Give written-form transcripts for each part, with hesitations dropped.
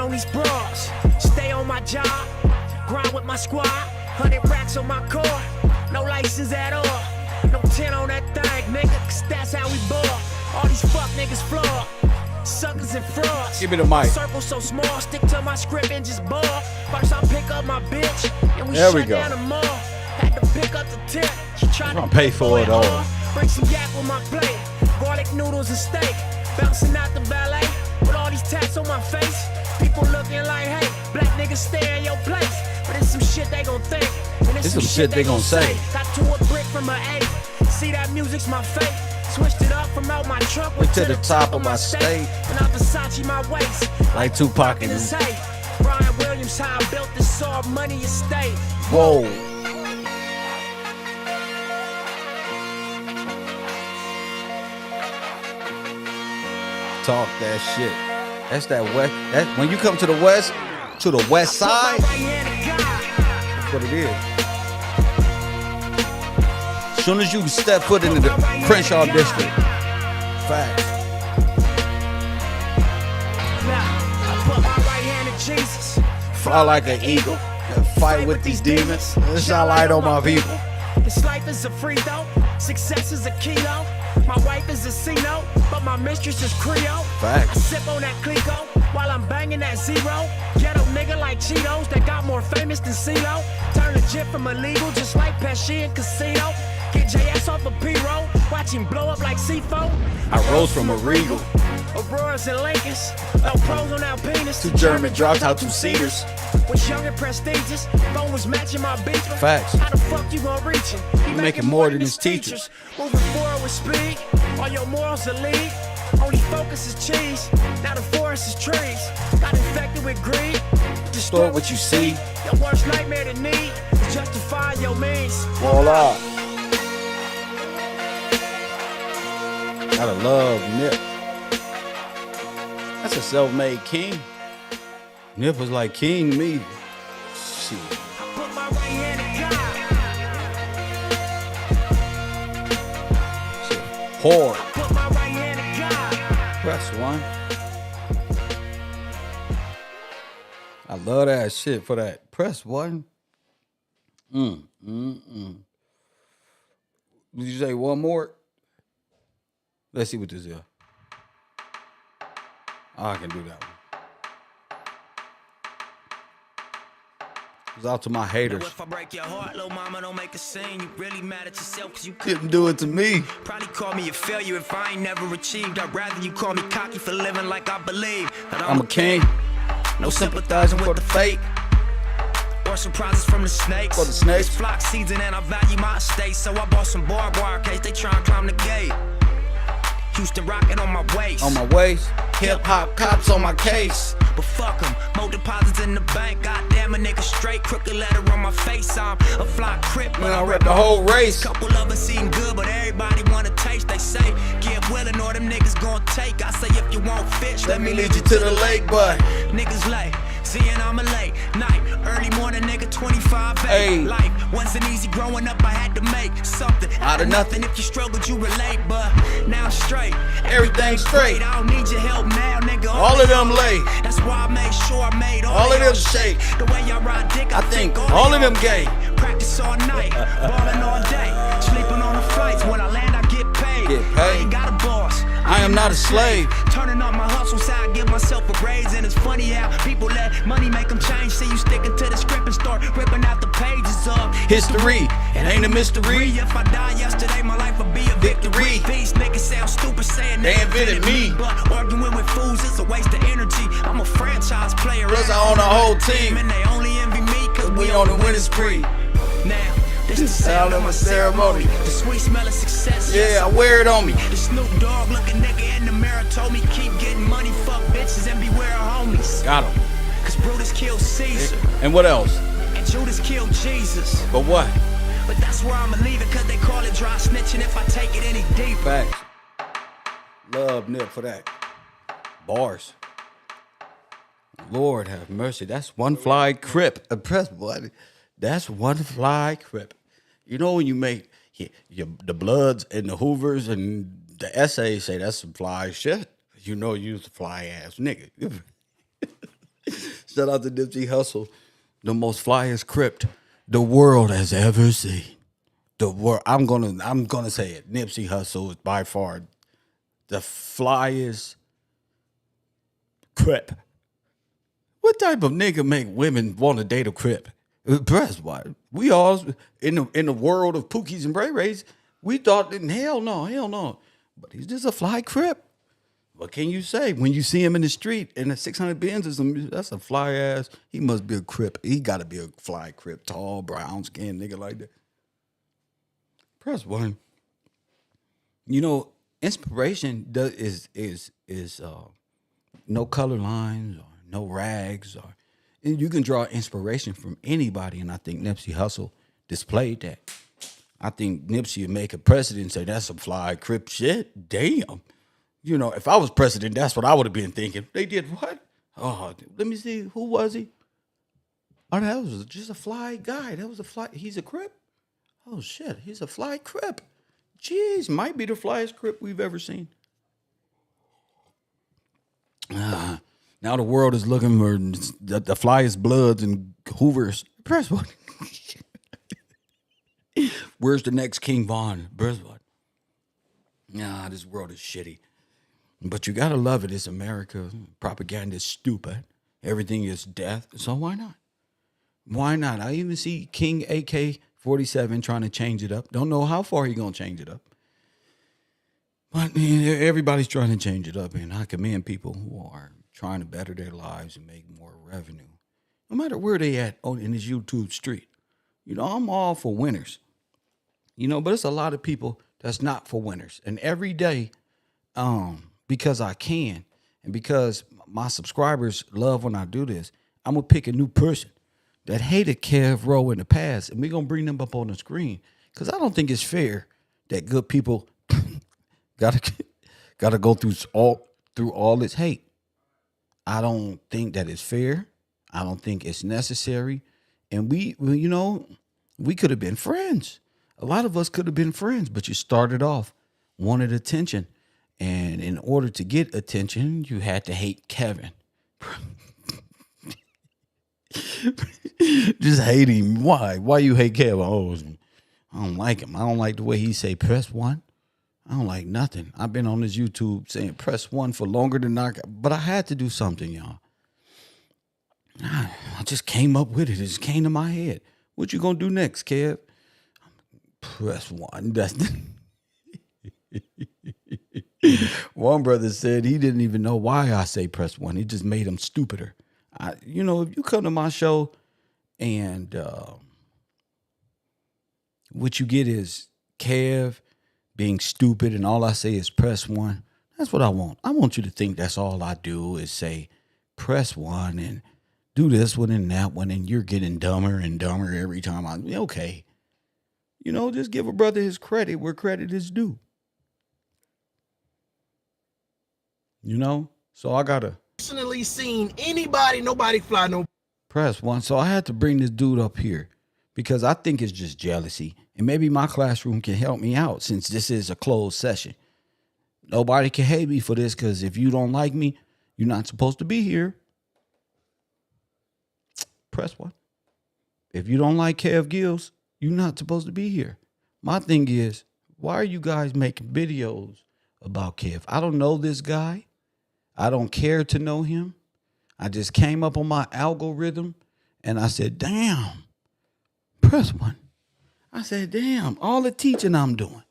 on these bras. Stay on my job, grind with my squad. 100 racks on my car, no license at all. No 10 on that thing, nigga, cause that's how we ball. All these fuck niggas flawed, suckers and frauds. Give me the mic. Circle so small, stick to my script and just ball. First I pick up my bitch, and we there shut we go. down the mall. Had to pick up the tip, she tried to pay for it all. Bring some yak with my plate, garlic noodles and steak. Bouncing out the ballet, with all these tats on my face. People looking like, hey, black niggas stay in your place. But it's some shit they gon' think, and it's some shit they gon' say. Got to a brick from an A, see that music's my fate. Switched it up from out my trunk, went to the top of my state. And I Versace my waist, like Tupac in his hay. Brian Williams, how I built this all money estate. Whoa. Talk that shit. That's that west. That when you come to the west side, that's what it is. As soon as you step foot into the Crenshaw district, fact. Fly like an eagle and fight with these demons. It's not light on my people. This life is a free throw, success is a kilo. My wife is a C-note, but my mistress is Creole. Fact. I sip on that Clico while I'm banging that zero. Ghetto nigga like Cheetos that got more famous than CeeLo. Turn legit from illegal just like Pesci and Casino. Get JS off a P-roll, watch him blow up like C4. I rose from a Regal. Auroras and Lincolns, no pros on our penis. Two German drops out, 2 Cedars. Was young and prestigious, phone was matching my beat. Facts. How the fuck you gon' reach him? He making more than his teachers. Moving forward with speed, all your morals are lead. Only focus is cheese, now the forest is trees. Got infected with greed, Distort what you see. Your worst nightmare to need is justifying your means. Voila. Gotta love Nip. That's a self-made king. Nip was like king me. Shit. Put my right hand in God. Shit. Hard. Put my right hand in God. Press one. I love that shit for that. Press one. Did you say one more? Let's see what this is. Oh, I can do that one. It's out to my haters. If I break your heart, little mama, don't make a scene. You really mad at yourself because you Couldn't do it to me. probably call me a failure if I ain't never achieved. I'd rather you call me cocky for living like I believe that I'm a king. No sympathizing for the fake. Or surprises from the snakes. For the snakes. It's flock season and I value my estate, so I bought some barbed wire in case they try and climb the gate. Houston rocket on my waist. On my waist. Hip hop cops on my case. But fuck 'em, more deposits in the bank. Goddamn a nigga straight, crooked letter on my face. I'm a fly crip, Man, I rep the whole race. Couple of us eating good, but everybody wanna taste. They say, get willing or them niggas gon' take. I say if you want fish, Let me lead you to the lake, but niggas late, seeing I'm a late night, early morning nigga 25 Hey. Life wasn't easy growing up, I had to make something Out of nothing. If you struggled, you relate, but now I'm straight. everything's straight. I don't need your help now, nigga. All of them late. That's why I made sure I made All of them y'all shake. The way y'all ride dick, I think all of them gay. Practice all night, ballin' all day, sleeping on the flights. When I land, I get paid. Get paid. I ain't got a boss. I am not a slave. Turning up my hustle, so I give myself a raise. And it's funny how people let money make them change. See you sticking to the script and start ripping out the pages of History. It ain't a mystery. If I die yesterday, my life would be a victory. These niggas sound stupid saying They invented me. But arguing with fools is a waste of energy. I'm a franchise player. Plus I own a whole team. And they only envy me cause We on the winning spree. Now, this the sound of my ceremony. The sweet smell of success. Yeah, I wear it on me. The Snoop Dogg looking nigga in the mirror told me keep getting money, fuck bitches, and beware of homies. Got him. Cause Brutus killed Caesar. And what else? And Judas killed Jesus. But what? But that's where I'ma leave it, cause they call it dry snitching if I take it any deeper. Facts. Love Nip for that. Bars. Lord have mercy. That's one fly crip. Press what? That's one fly crip. You know when you make the Bloods and the Hoovers and the essays say that's some fly shit. You know you's a fly ass nigga. Shout out to Nipsey Hussle, the most flyest crypt the world has ever seen. The world. I'm gonna say it. Nipsey Hussle is by far the flyest crip. What type of nigga make women want to date a crip? Press what? We all in the world of Pookies and Bray Rays, we thought hell no. But he's just a fly crip. What can you say when you see him in the street in a 600 Benz? That's a fly ass. He must be a crip. He got to be a fly crip, tall, brown skinned nigga like that. Press one. You know, inspiration is no color lines or no rags and you can draw inspiration from anybody. And I think Nipsey Hussle displayed that. I think Nipsey would make a president and say that's some fly crip shit. Damn. You know, if I was president, that's what I would have been thinking. They did what? Oh, let me see. Who was he? Oh, that was just a fly guy. That was a fly. He's a crip? Oh, shit. He's a fly crip. Jeez, might be the flyest crip we've ever seen. Now the world is looking for the flyest Bloods and Hoovers. Press what? Where's the next King Von? Press what? Nah, this world is shitty. But you gotta love it. It's America. Propaganda is stupid. Everything is death. So why not? Why not? I even see King AK-47 trying to change it up. Don't know how far he gonna change it up. But everybody's trying to change it up, and I commend people who are trying to better their lives and make more revenue, no matter where they at in this YouTube street. You know, I'm all for winners. You know, but it's a lot of people that's not for winners, and every day, because I can, and because my subscribers love when I do this, I'm going to pick a new person that hated Kev Rowe in the past, and we're going to bring them up on the screen. Because I don't think it's fair that good people gotta go through all this hate. I don't think that it's fair. I don't think it's necessary. And we could have been friends. A lot of us could have been friends, but you started off, wanted attention. And in order to get attention, you had to hate Kevin. Just hate him. Why? Why you hate Kevin? Oh, I don't like him. I don't like the way he say press one. I don't like nothing. I've been on this YouTube saying press one for longer than but I had to do something, y'all. I just came up with it. It just came to my head. What you gonna do next, Kev? Press one. That's one brother said he didn't even know why I say press one. It just made him stupider. If you come to my show and what you get is Kev being stupid and all I say is press one, that's what I want. I want you to think that's all I do is say press one and do this one and that one, and you're getting dumber and dumber every time. Okay. Just give a brother his credit where credit is due. So I gotta personally seen nobody fly no press one. So I had to bring this dude up here because I think it's just jealousy. And maybe my classroom can help me out since this is a closed session. Nobody can hate me for this because if you don't like me, you're not supposed to be here. Press one. If you don't like Kev Gills, you're not supposed to be here. My thing is, why are you guys making videos about Kev? I don't know this guy. I don't care to know him. I just came up on my algorithm and I said, damn, press one. I said, damn, all the teaching I'm doing,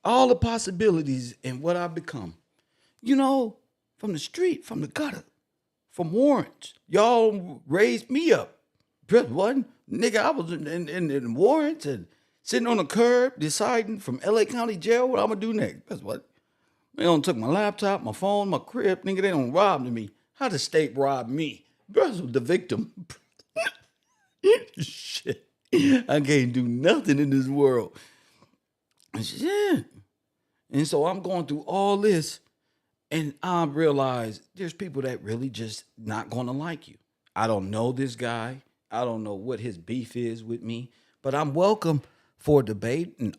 all the possibilities and what I've become, from the street, from the gutter, from warrants. Y'all raised me up. Press one. Nigga, I was in warrants and sitting on the curb deciding from LA County Jail what I'm going to do next. Press what? They don't took my laptop, my phone, my crib. Nigga, they don't rob me. How the state rob me? Bruh, the victim. Shit. I can't do nothing in this world. Shit. And so I'm going through all this, and I realize there's people that really just not going to like you. I don't know this guy. I don't know what his beef is with me, but I'm welcome for debate and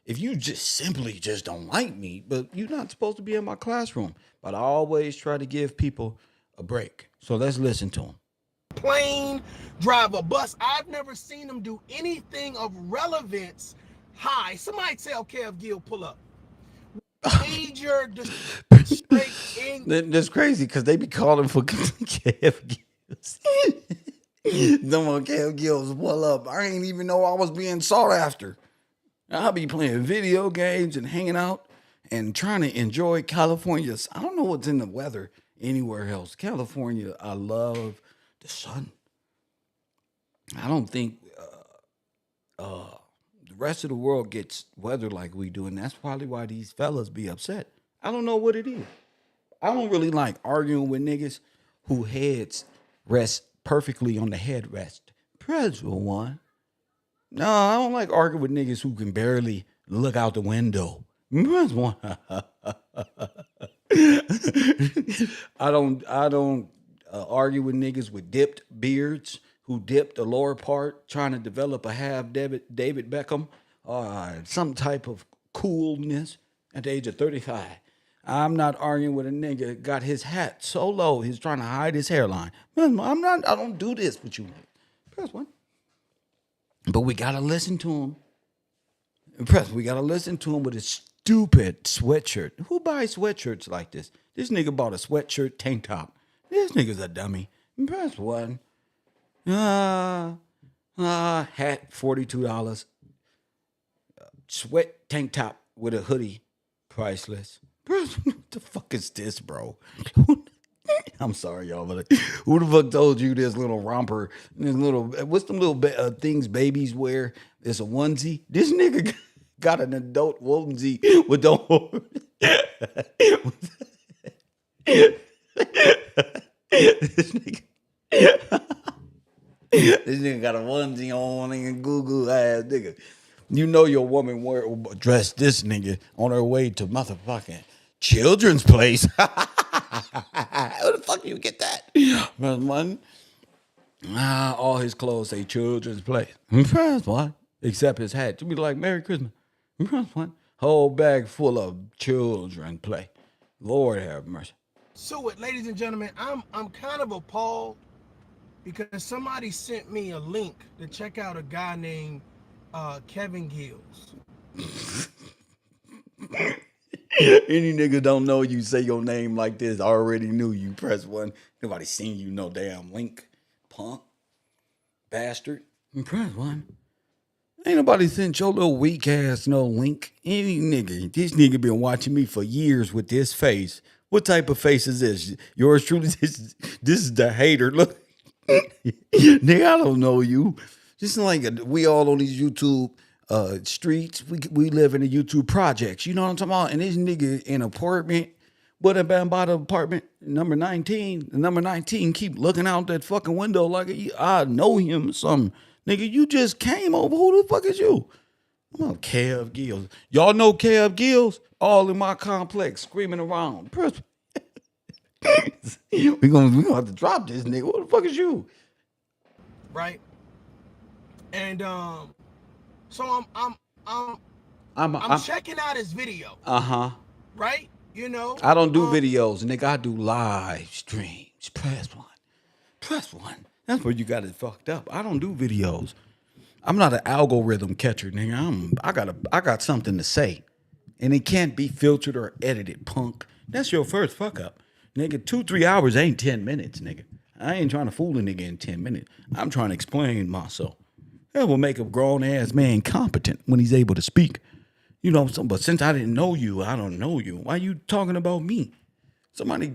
if if you just simply just don't like me, but you're not supposed to be in my classroom. But I always try to give people a break. So let's listen to him. Plane, drive a bus. I've never seen them do anything of relevance. Hi, somebody tell Kev Gill pull up. Major straight English. That's crazy because they be calling for Kev Gills. No more Kev Gills pull up. I ain't even know I was being sought after. I'll be playing video games and hanging out and trying to enjoy California. I don't know what's in the weather anywhere else. California, I love the sun. I don't think the rest of the world gets weather like we do, and that's probably why these fellas be upset. I don't know what it is. I don't really like arguing with niggas who heads rest perfectly on the headrest. Press one. No, I don't like arguing with niggas who can barely look out the window. Press one. I don't argue with niggas with dipped beards who dipped the lower part trying to develop a half David Beckham or some type of coolness at the age of 35. I'm not arguing with a nigga got his hat so low he's trying to hide his hairline. I don't do this with you. Press one. But we gotta listen to him. We gotta listen to him with his stupid sweatshirt. Who buys sweatshirts like this? This nigga bought a sweatshirt tank top. This nigga's a dummy. Press one. Hat, $42. Sweat tank top with a hoodie, priceless. Bro, what the fuck is this, bro? I'm sorry, y'all, but who the fuck told you this little romper, this little, what's them little things babies wear? It's a onesie. This nigga got an adult onesie with the this nigga got a onesie on and Google ass nigga. You know your woman dressed this nigga on her way to motherfucking children's place. Where the fuck you get that? One, all his clothes say children's place. Press one. Except his hat. To be like Merry Christmas. Press one. Whole bag full of children play. Lord have mercy. So it, ladies and gentlemen, I'm kind of appalled because somebody sent me a link to check out a guy named Kevin Gills. Any nigga don't know you say your name like this, I already knew you. Press one. Nobody seen you no damn link. Punk. Bastard. Press one. Ain't nobody sent your little weak ass no link. Any nigga. This nigga been watching me for years with this face. What type of face is this? Yours truly? This is the hater. Look. Nigga, I don't know you. Just like we all on these YouTube streets. We live in the YouTube projects. You know what I'm talking about? And this nigga in apartment, what about the apartment number 19? Number 19 keep looking out that fucking window like I know him or something. Nigga, you just came over. Who the fuck is you? I'm on Kev Gills. Y'all know Kev Gills? All in my complex screaming around. we gonna have to drop this nigga. What the fuck is you? Right. And so I'm checking out his video. Right? You know. I don't do videos, nigga. I do live streams. Press one. Press one. That's where you got it fucked up. I don't do videos. I'm not an algorithm catcher, nigga. I got something to say. And it can't be filtered or edited, punk. That's your first fuck up. Nigga, 2-3 hours ain't 10 minutes, nigga. I ain't trying to fool a nigga in 10 minutes. I'm trying to explain myself. That will make a grown-ass man competent when he's able to speak. You know, but since I didn't know you, I don't know you. Why you talking about me? Somebody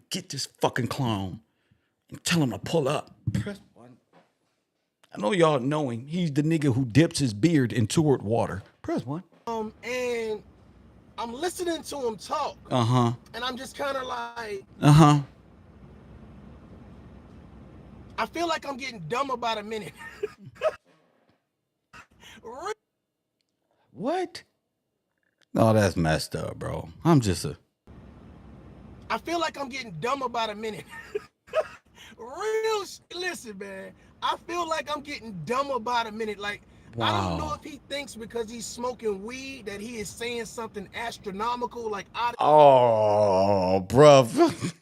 get this fucking clown and tell him to pull up. Press one. I know y'all know him. He's the nigga who dips his beard in toward water. Press one. And I'm listening to him talk. And I'm just kind of like. I feel like I'm getting dumb about a minute. What? No, that's messed up, bro. I feel like I'm getting dumb about a minute. Listen, man. I feel like I'm getting dumb about a minute. Like, I don't know Wow. if he thinks because he's smoking weed that he is saying something astronomical, like out of Oh, bruv.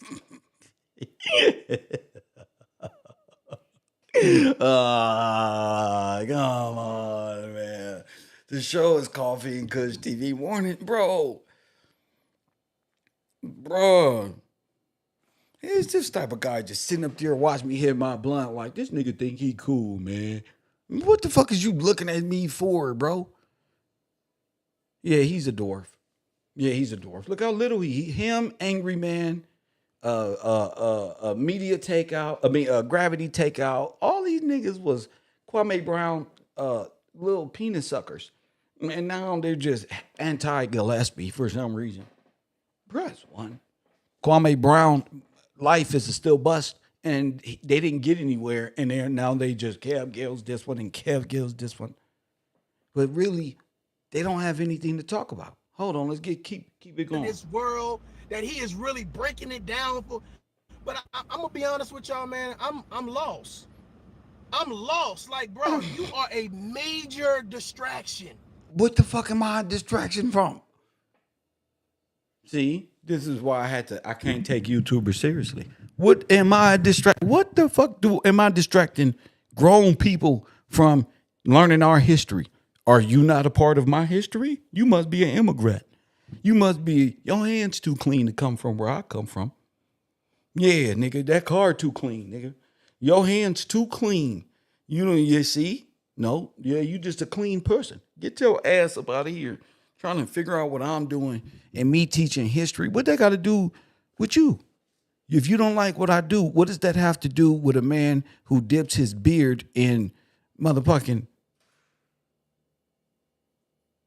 Come on, man. The show is Coffee and Kush TV Morning, bro. Bro. He's this type of guy just sitting up there watching me hit my blunt like this nigga think he cool, man. What the fuck is you looking at me for, bro? Yeah, he's a dwarf. Yeah, he's a dwarf. Look how little him, angry man, media takeout. I mean, gravity takeout. All these niggas was Kwame Brown, little penis suckers, and now they're just anti Gillespie for some reason. Press one. Kwame Brown life is still bust, and they didn't get anywhere, and now they just Kev Gills this one and Kev Gills this one, but really, they don't have anything to talk about. Hold on, let's keep it going. this world, that he is really breaking it down for. But I'm gonna be honest with y'all, man. I'm lost. I'm lost. Like, bro, you are a major distraction. What the fuck am I a distraction from? See, this is why I can't take YouTubers seriously. What am I What the fuck am I distracting grown people from learning our history? Are you not a part of my history? You must be an immigrant. You must be, your hands too clean to come from where I come from. Yeah, nigga, that car too clean, nigga. Your hands too clean. You see? No, yeah, you just a clean person. Get your ass up out of here trying to figure out what I'm doing and me teaching history. What that got to do with you? If you don't like what I do, what does that have to do with a man who dips his beard in motherfucking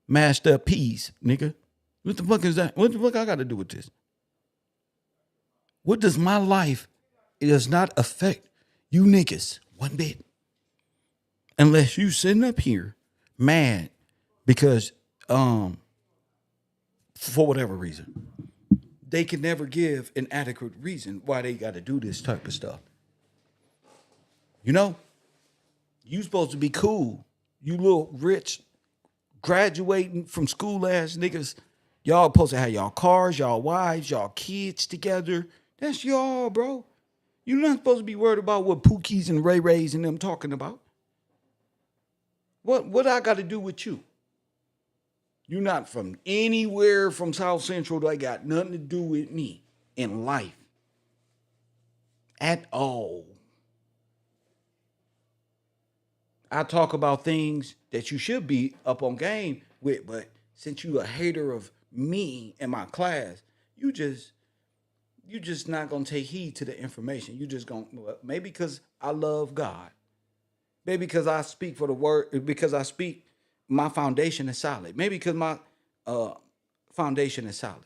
mashed up peas, nigga? What the fuck is that? What the fuck I got to do with this? What does my life? It does not affect you niggas one bit. Unless you sitting up here mad because for whatever reason, they can never give an adequate reason why they got to do this type of stuff. You know, you supposed to be cool. You little rich, graduating from school ass niggas. Y'all supposed to have y'all cars, y'all wives, y'all kids together. That's y'all, bro. You're not supposed to be worried about what Pookies and Ray Rays and them talking about. What I got to do with you? You're not from anywhere from South Central that got nothing to do with me in life at all. I talk about things that you should be up on game with, but since you a hater of me and my class, you just not gonna take heed to the information. You just gonna, maybe because I love God, maybe because I speak for the word, because I speak, my foundation is solid. Maybe because my foundation is solid.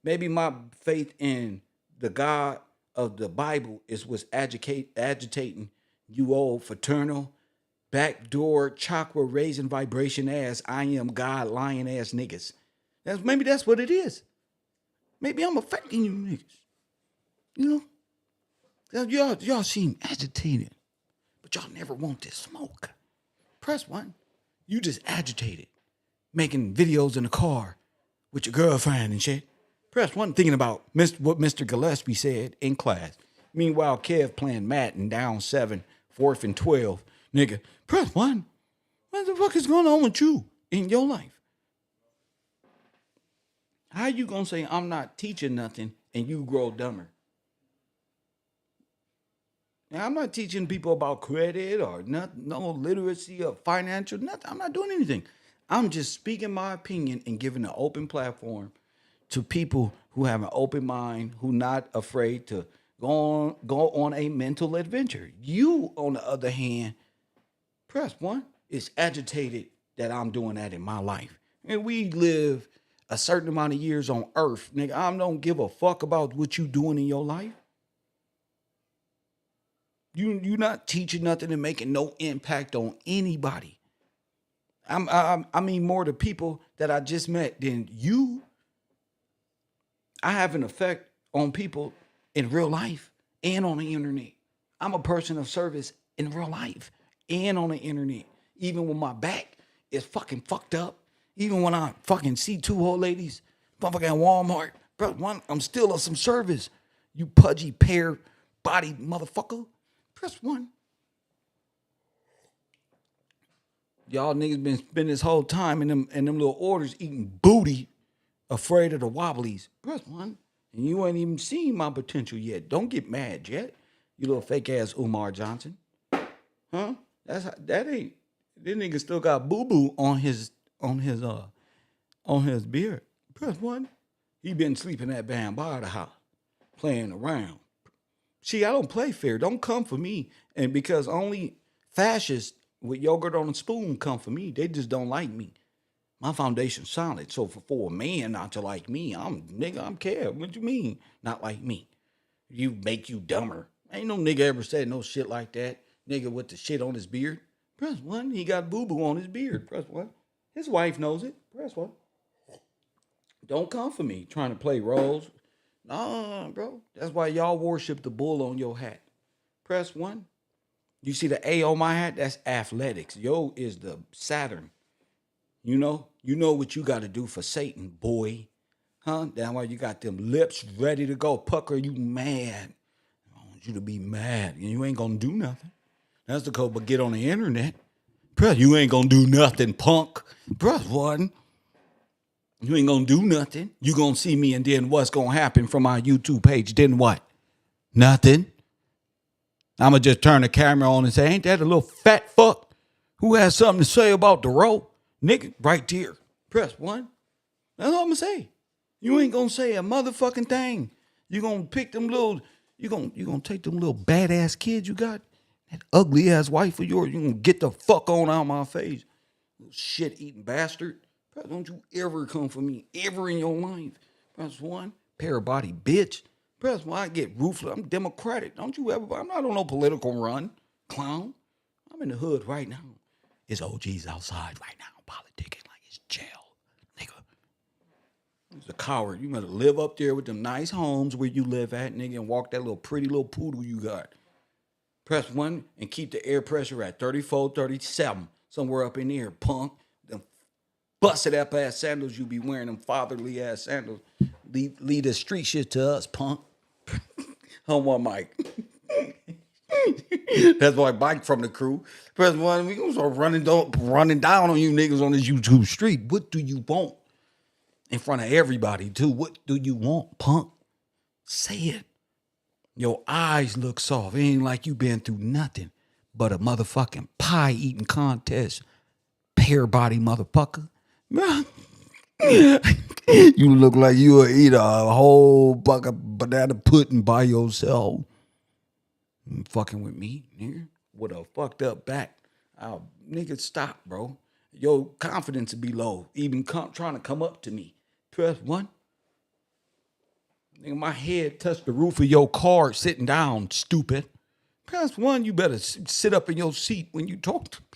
Maybe my faith in the God of the Bible is what's agitating you old fraternal, backdoor, chakra raising vibration ass, I am God lying ass niggas. Maybe that's what it is. Maybe I'm affecting you niggas. You know? Y'all seem agitated, but y'all never want this smoke. Press one. You just agitated, making videos in the car with your girlfriend and shit. Press one, thinking about what Mr. Gillespie said in class. Meanwhile, Kev playing Madden down 7, 4th and 12. Nigga, press one. What the fuck is going on with you in your life? How you gonna say I'm not teaching nothing and you grow dumber? Now, I'm not teaching people about credit or no literacy or financial, nothing. I'm not doing anything. I'm just speaking my opinion and giving an open platform to people who have an open mind, who not afraid to go on a mental adventure. You, on the other hand, press one, is agitated that I'm doing that in my life. And we live a certain amount of years on earth. Nigga, I don't give a fuck about what you doing in your life. You not teaching nothing and making no impact on anybody. I mean more the people that I just met than you. I have an effect on people in real life and on the internet. I'm a person of service in real life and on the internet. Even when my back is fucking fucked up. Even when I fucking see two old ladies, fucking at Walmart, bro, one, I'm still of some service. You pudgy pear body motherfucker. Press 1. Y'all niggas been spending this whole time in them little orders eating booty, afraid of the wobblies. Press 1. And you ain't even seen my potential yet. Don't get mad yet. You little fake ass Umar Johnson. Huh? That ain't. This nigga still got boo-boo on his beard. Press 1. He been sleeping at Bam by the house, playing around. See, I don't play fair. Don't come for me. And because only fascists with yogurt on a spoon come for me, they just don't like me. My foundation's solid. So for a man not to like me, I'm care. What you mean? Not like me. You make you dumber. Ain't no nigga ever said no shit like that. Nigga with the shit on his beard. Press 1. He got boo-boo on his beard. Press 1. His wife knows it. Press 1. Don't come for me trying to play roles. Nah, bro. That's why y'all worship the bull on your hat. Press 1. You see the A on my hat? That's athletics. Yo is the Saturn. You know what you got to do for Satan, boy. Huh? That's why you got them lips ready to go. Pucker, you mad. I want you to be mad. And you ain't going to do nothing. That's the code, but get on the internet. Bro, you ain't going to do nothing, punk. Press 1. You ain't going to do nothing. You going to see me, and then what's going to happen from my YouTube page? Then what? Nothing. I'm going to just turn the camera on and say, ain't that a little fat fuck who has something to say about the rope? Nigga, right there. Press 1. That's all I'm going to say. You ain't going to say a motherfucking thing. You going to pick them little, you going to take them little badass kids you got, that ugly ass wife of yours, you going to get the fuck on out of my face. Little shit eating bastard. Press, don't you ever come for me, ever in your life. Press 1. Pair body bitch. Press 1. I get ruthless. I'm Democratic. Don't you ever, I'm not on no political run, clown. I'm in the hood right now. It's OGs outside right now, politicking like it's jail, nigga. He's a coward. You better live up there with them nice homes where you live at, nigga, and walk that little pretty little poodle you got. Press 1 and keep the air pressure at 34, 37, somewhere up in there, punk. Them busted up ass sandals you be wearing, them fatherly ass sandals. Leave the street shit to us, punk. Home on Mike. That's why Mike from the crew. Press 1, we gonna start running down on you niggas on this YouTube street. What do you want? In front of everybody, too. What do you want, punk? Say it. Your eyes look soft. It ain't like you been through nothing but a motherfucking pie eating contest. Pear body motherfucker. You look like you would eat a whole bucket of banana pudding by yourself. You fucking with me, nigga, with a fucked up back. Nigga, stop, bro. Your confidence would be low. Even trying to come up to me. Press 1. Nigga, my head touched the roof of your car sitting down, stupid. Press 1, you better sit up in your seat when you talk to me.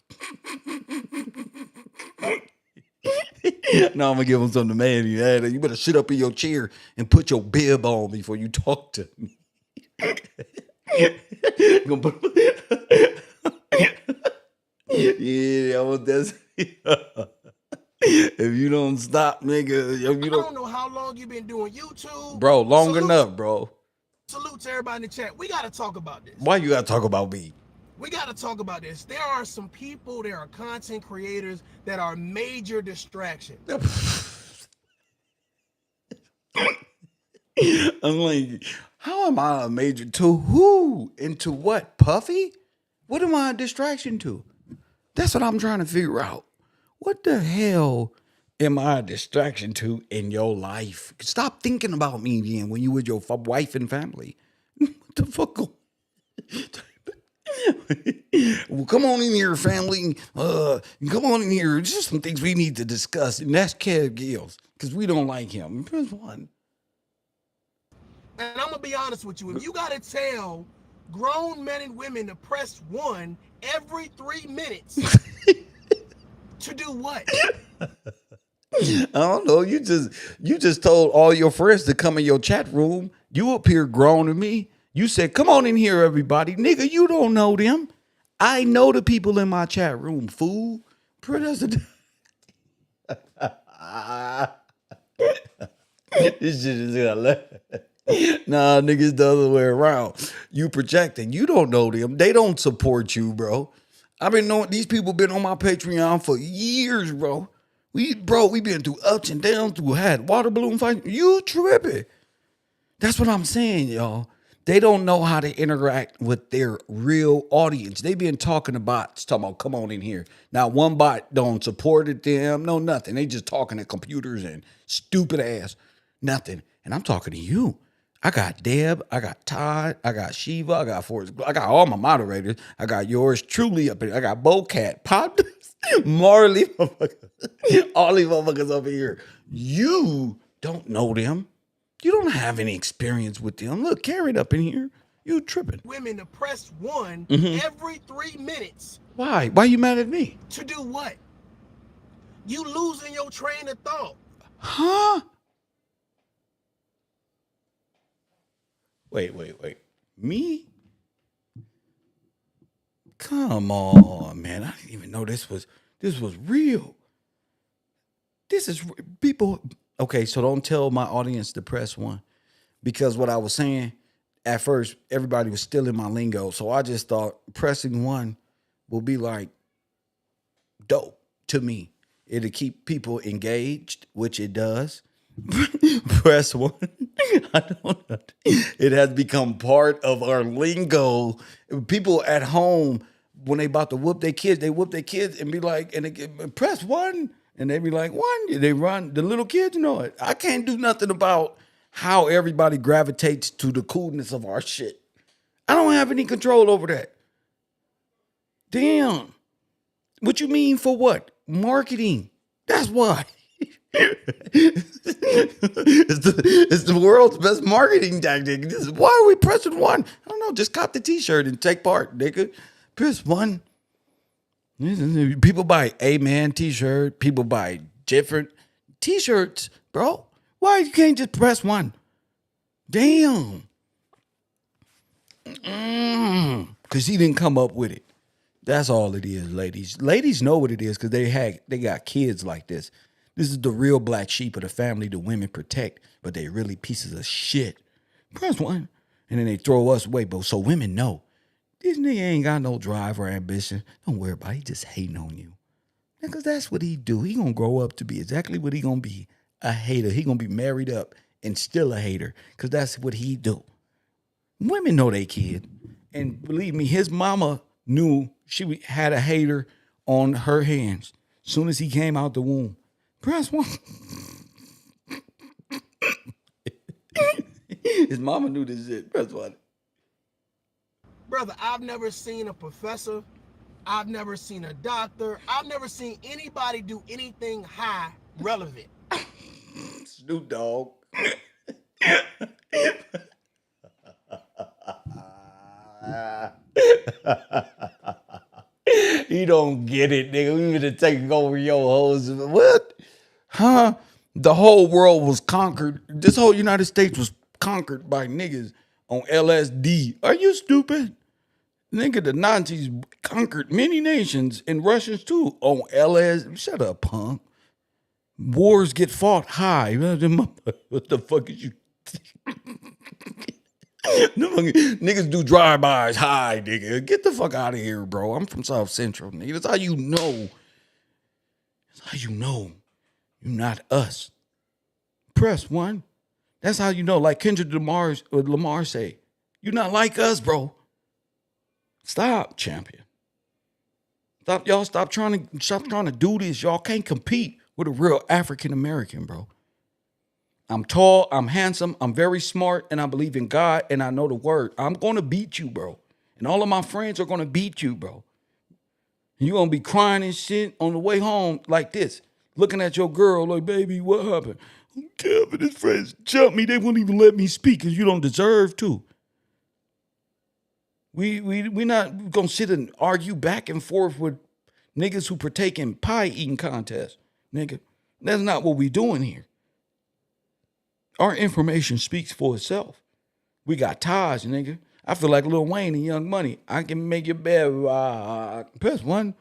No, I'm going to give him something to man. You better sit up in your chair and put your bib on before you talk to me. Yeah, that's if you don't stop, nigga. If you I don't know how long you been doing YouTube. Bro, long enough, bro. Salute to everybody in the chat. We got to talk about this. Why you got to talk about me? We got to talk about this. There are some people, there are content creators that are major distractions. I'm like, how am I a major to who? Into what? Puffy? What am I a distraction to? That's what I'm trying to figure out. What the hell am I a distraction to in your life? Stop thinking about me then when you with your wife and family. What the fuck? Well, come on in here, family. Come on in here. There's just some things we need to discuss, and that's Kev Gills, because we don't like him. Press 1. And I'm going to be honest with you. If you got to tell grown men and women to press 1 every 3 minutes to do what? I don't know. You just told all your friends to come in your chat room. You up here grown to me. You said, come on in here, everybody. Nigga, you don't know them. I know the people in my chat room, fool. This shit is gonna Nah, niggas the other way around. You projecting. You don't know them. They don't support you, bro. I've been knowing these people been on my Patreon for years, bro. We been through ups and downs, had water balloon fights. You tripping. That's what I'm saying, y'all. They don't know how to interact with their real audience. They been talking to bots, talking about come on in here. Now one bot don't support them, no nothing. They just talking to computers and stupid ass nothing. And I'm talking to you. I got Deb, I got Todd, I got Shiva, I got Forrest, I got all my moderators. I got yours truly up here. I got Bocat, Pop, Marley, all these motherfuckers up here. You don't know them. You don't have any experience with them. Look, carried up in here. You tripping. Women to press one every 3 minutes. Why? Why you mad at me? To do what? You losing your train of thought. Huh? Wait. Me? Come on, man. I didn't even know this was real. This is people. Okay, so don't tell my audience to press one. Because what I was saying, at first, everybody was still in my lingo. So I just thought pressing one will be like dope to me. It'll keep people engaged, which it does. Press one. I don't know. It has become part of our lingo. People at home, when they about to whoop their kids, they whoop their kids and be like, and they press one. And they be like, one. They run. The little kids know it. I can't do nothing about how everybody gravitates to the coolness of our shit. I don't have any control over that. Damn. What you mean for what? Marketing. That's why. It's the world's best marketing tactic. Why are we pressing one? I don't know. Just cop the t-shirt and take part, nigga. Press one. People buy Amen t-shirt. People buy different t-shirts, bro. Why you can't just press one? Damn. Because he didn't come up with it. That's all it is, ladies. Ladies know what it is because they got kids like this. This is the real black sheep of the family the women protect, but they really pieces of shit. Press one. And then they throw us away. But so women know. This nigga ain't got no drive or ambition. Don't worry about it. He just hating on you. Because that's what he do. He gonna grow up to be exactly what he gonna be. A hater. He gonna be married up and still a hater. Because that's what he do. Women know they kid. And believe me, his mama knew she had a hater on her hands. Soon as he came out the womb. Press one. His mama knew this shit. Press one. Brother, I've never seen a professor. I've never seen a doctor. I've never seen anybody do anything high relevant. Snoop Dogg. You don't get it, nigga. We been taking over your hoes. What? Huh? The whole world was conquered. This whole United States was conquered by niggas on LSD. Are you stupid? Nigga, the Nazis conquered many nations and Russians too on LSD. Shut up, punk. Wars get fought high. What the fuck is you? Niggas do drive-bys high, nigga. Get the fuck out of here, bro. I'm from South Central, nigga. That's how you know. That's how you know you're not us. Press one. That's how you know. Like Kendrick Lamar say, you're not like us, bro. Stop, champion. Stop trying to do this. Y'all can't compete with a real African American, bro. I'm tall, I'm handsome, I'm very smart, and I believe in God, and I know the word. I'm gonna beat you, bro. And all of my friends are gonna beat you, bro. You're gonna be crying and shit on the way home like this, looking at your girl like, baby, what happened? Kevin, his friends jumped me. They won't even let me speak because you don't deserve to. We not gonna sit and argue back and forth with niggas who partake in pie eating contests, nigga. That's not what we doing here. Our information speaks for itself. We got ties, nigga. I feel like Lil Wayne and Young Money. I can make your bed rock. Press one.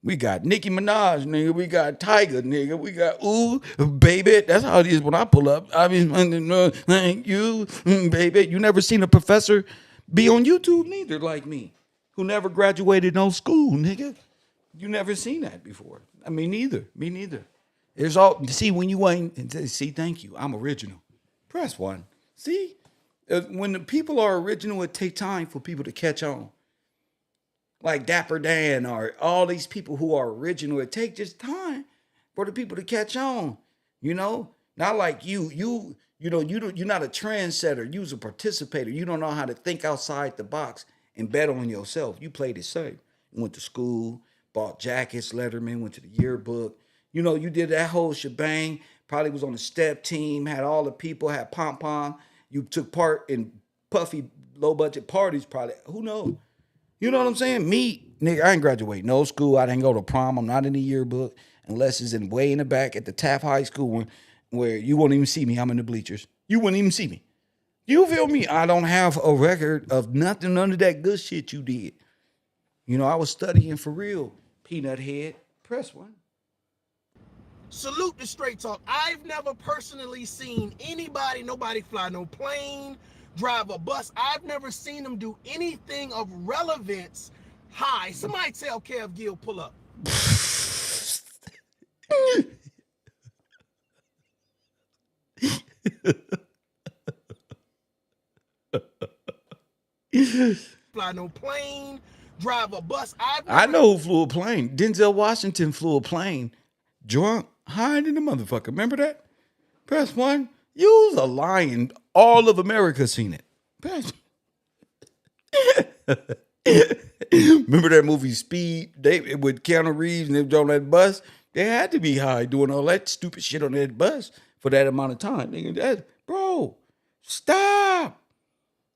We got Nicki Minaj, nigga. We got Tiger, nigga. We got ooh, baby. That's how it is when I pull up. I mean, thank you, baby. You never seen a professor be on YouTube neither, like me, who never graduated no school, nigga. You never seen that before. I mean, neither. Me neither. There's all see when you ain't see. Thank you. I'm original. Press one. See, when the people are original, it take time for people to catch on. Like Dapper Dan or all these people who are original, it takes just time for the people to catch on. You know, not like you're not a trendsetter. You're a participator. You don't know how to think outside the box and bet on yourself. You played it safe. You went to school, bought jackets, Letterman, went to the yearbook. You know, you did that whole shebang. Probably was on the step team, had all the people, had pom pom. You took part in puffy, low budget parties. Probably, who knows? You know what I'm saying? Me, nigga, I ain't graduate no school. I didn't go to prom. I'm not in the yearbook unless it's in way in the back at the Taft High School where you won't even see me. I'm in the bleachers. You wouldn't even see me. You feel me? I don't have a record of nothing under that good shit you did. You know, I was studying for real. Peanut head. Press one. Salute the straight talk. I've never personally seen nobody fly no plane, drive a bus. I've never seen them do anything of relevance high. Somebody tell Kev Gill pull up. Fly no plane, drive a bus. I know who flew a plane. Denzel Washington flew a plane drunk, high in the motherfucker. Remember that? Press one. You's a lion. All of America seen it. Press. Remember that movie Speed? With Keanu Reeves and they was on that bus. They had to be high doing all that stupid shit on that bus for that amount of time. Nigga, bro, stop.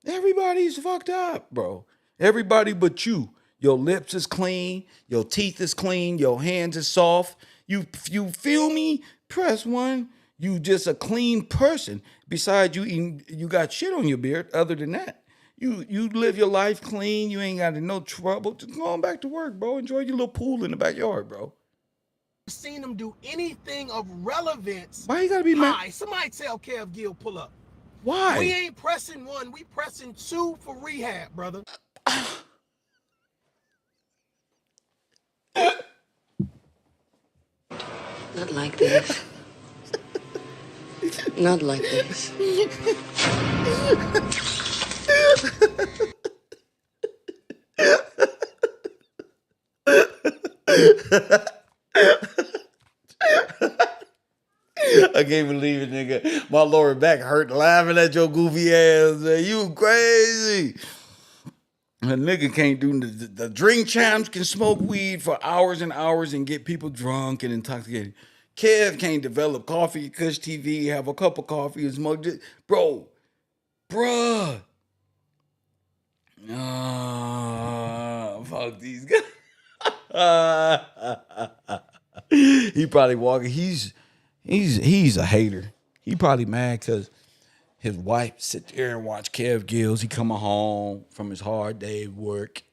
Everybody's fucked up, bro. Everybody but you. Your lips is clean. Your teeth is clean. Your hands is soft. You feel me? Press one. You just a clean person. Besides, you got shit on your beard. Other than that, you live your life clean. You ain't got no trouble. Just go on back to work, bro. Enjoy your little pool in the backyard, bro. Seen them do anything of relevance. Why you gotta be mad? Somebody tell Kev Gill pull up. Why? We ain't pressing one. We pressing two for rehab, brother. Not like this. Not like this. I can't believe it, nigga. My lower back hurt laughing at your goofy ass, man. You crazy. A nigga can't do the drink champs can smoke weed for hours and hours and get people drunk and intoxicated. Kev can't develop coffee, Kush TV, have a cup of coffee and smoke it. Bro, bruh. Fuck these guys. He probably walking. He's a hater. He probably mad because his wife sit there and watch Kev Gills. He coming home from his hard day of work,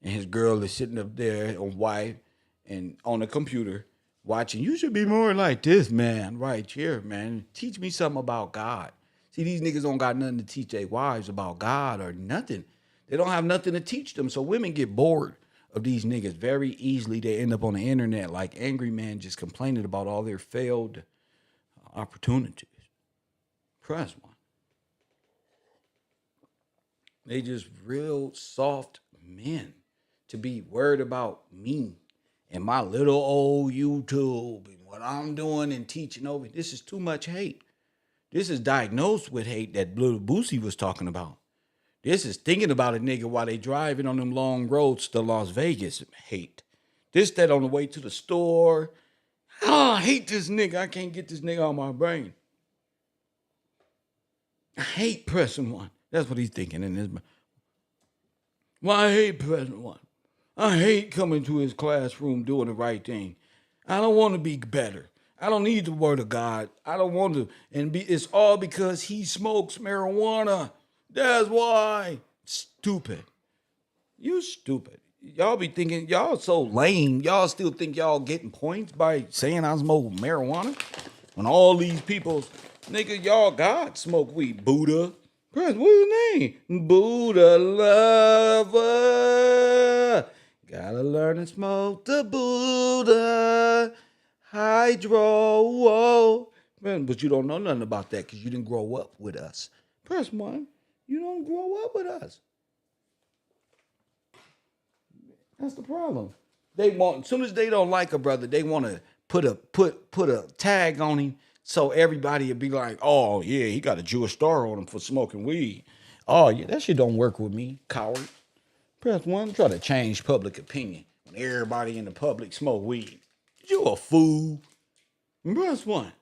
and his girl is sitting up there on wife and on the computer watching. You should be more like this, man, right here, man. Teach me something about God. See, these niggas don't got nothing to teach their wives about God or nothing. They don't have nothing to teach them. So women get bored of these niggas very easily. They end up on the internet like angry men just complaining about all their failed opportunities. Press one. They just real soft men to be worried about me and my little old YouTube and what I'm doing and teaching over. This is too much hate. This is diagnosed with hate that little Boosie was talking about. This is thinking about a nigga while they driving on them long roads to Las Vegas hate. This, that on the way to the store. Oh, I hate this nigga. I can't get this nigga out of my brain. I hate pressing one. That's what he's thinking in his mind. Well, I hate pressing one. I hate coming to his classroom doing the right thing. I don't want to be better. I don't need the word of God. I don't want to. It's all because he smokes marijuana. That's why. Stupid. You stupid. y'all be thinking y'all so lame. Y'all still think y'all getting points by saying I smoke marijuana? When all these people, nigga, y'all God smoke weed. Buddha. Prince, what's his name? Buddha lover. Gotta learn to smoke the Buddha. Hydro. Whoa. Man, but you don't know nothing about that because you didn't grow up with us. Press one. You don't grow up with us. That's the problem. They want, as soon as they don't like a brother, they want to put a tag on him so everybody would be like, oh yeah, he got a Jewish star on him for smoking weed. Oh yeah, that shit don't work with me, coward. Press one, try to change public opinion when everybody in the public smoke weed. You a fool. Press one.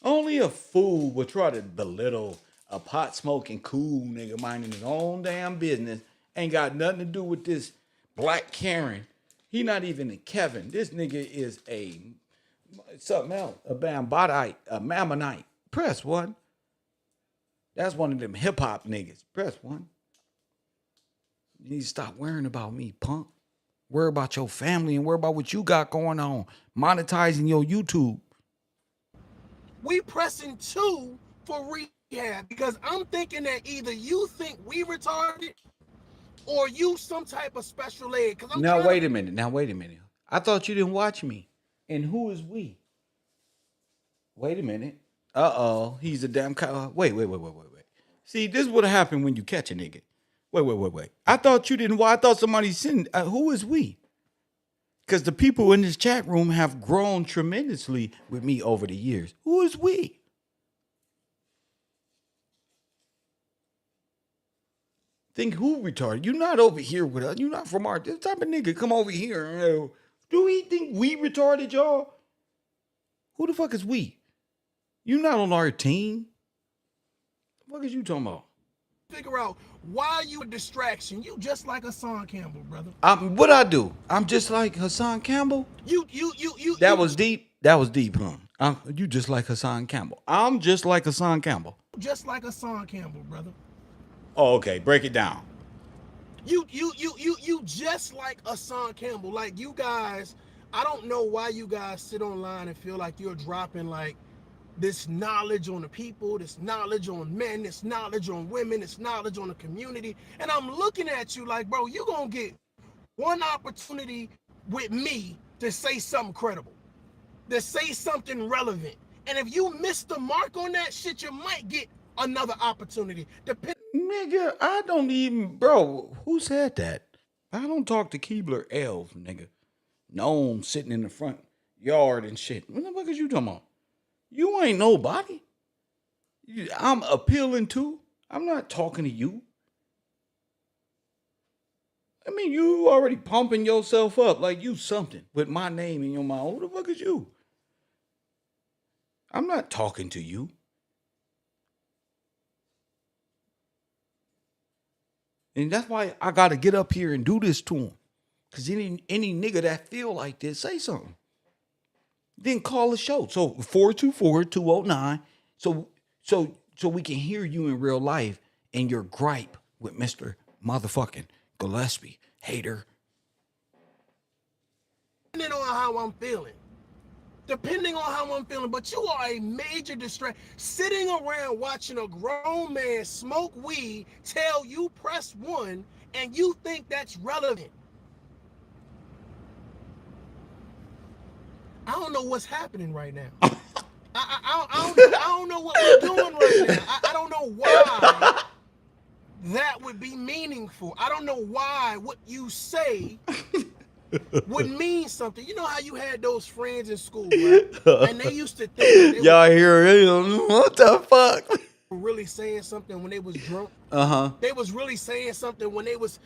Only a fool would try to belittle a pot smoking cool nigga minding his own damn business. Ain't got nothing to do with this black Karen. He not even a Kevin. This nigga is a something else. A Bambadite, a Mammonite. Press one. That's one of them hip hop niggas. Press one. You need to stop worrying about me, punk. Worry about your family and worry about what you got going on. Monetizing your YouTube. We pressing 2 for rehab because I'm thinking that either you think we retarded or you some type of special ed. Now wait a minute. I thought you didn't watch me. And who is we? Wait a minute. Uh-oh. He's a damn cow. Wait. See, this is what happened when you catch a nigga. Wait. I thought you didn't watch. I thought somebody sent. Who is we? Because the people in this chat room have grown tremendously with me over the years. Who is we? Think who retarded? You're not over here with us. You're not from our this type of nigga. Come over here. Do he think we retarded, y'all? Who the fuck is we? You not on our team. What is you talking about? Figure out why you a distraction. You just like Hassan Campbell, brother. What I do? I'm just like Hassan Campbell. You. That was deep. That was deep, huh? You just like Hassan Campbell. I'm just like Hassan Campbell. Just like Hassan Campbell, brother. Oh, okay. Break it down. You just like Hassan Campbell. Like you guys, I don't know why you guys sit online and feel like you're dropping like this knowledge on the people, this knowledge on men, this knowledge on women, this knowledge on the community. And I'm looking at you like, bro, you're going to get one opportunity with me to say something credible, to say something relevant. And if you miss the mark on that shit, you might get another opportunity. Nigga, I don't even, bro, who said that? I don't talk to Keebler elves, nigga. Gnome sitting in the front yard and shit. What the fuck is you talking about? You ain't nobody. I'm appealing to. I'm not talking to you. I mean, you already pumping yourself up like you something with my name in your mouth. Who the fuck is you? I'm not talking to you. And that's why I got to get up here and do this to him. Because any nigga that feel like this, say something. Then call the show. So 424-209. So we can hear you in real life and your gripe with Mr. Motherfucking Gillespie. Hater. Depending on how I'm feeling. But you are a major distraction. Sitting around watching a grown man smoke weed tell you press 1 and you think that's relevant. I don't know what's happening right now. I don't know what we're doing right now. I don't know why that would be meaningful. I don't know why what you say would mean something. You know how you had those friends in school, right? And they used to think that y'all hear it? What the fuck? Really saying something when they was drunk. They was really saying something when they was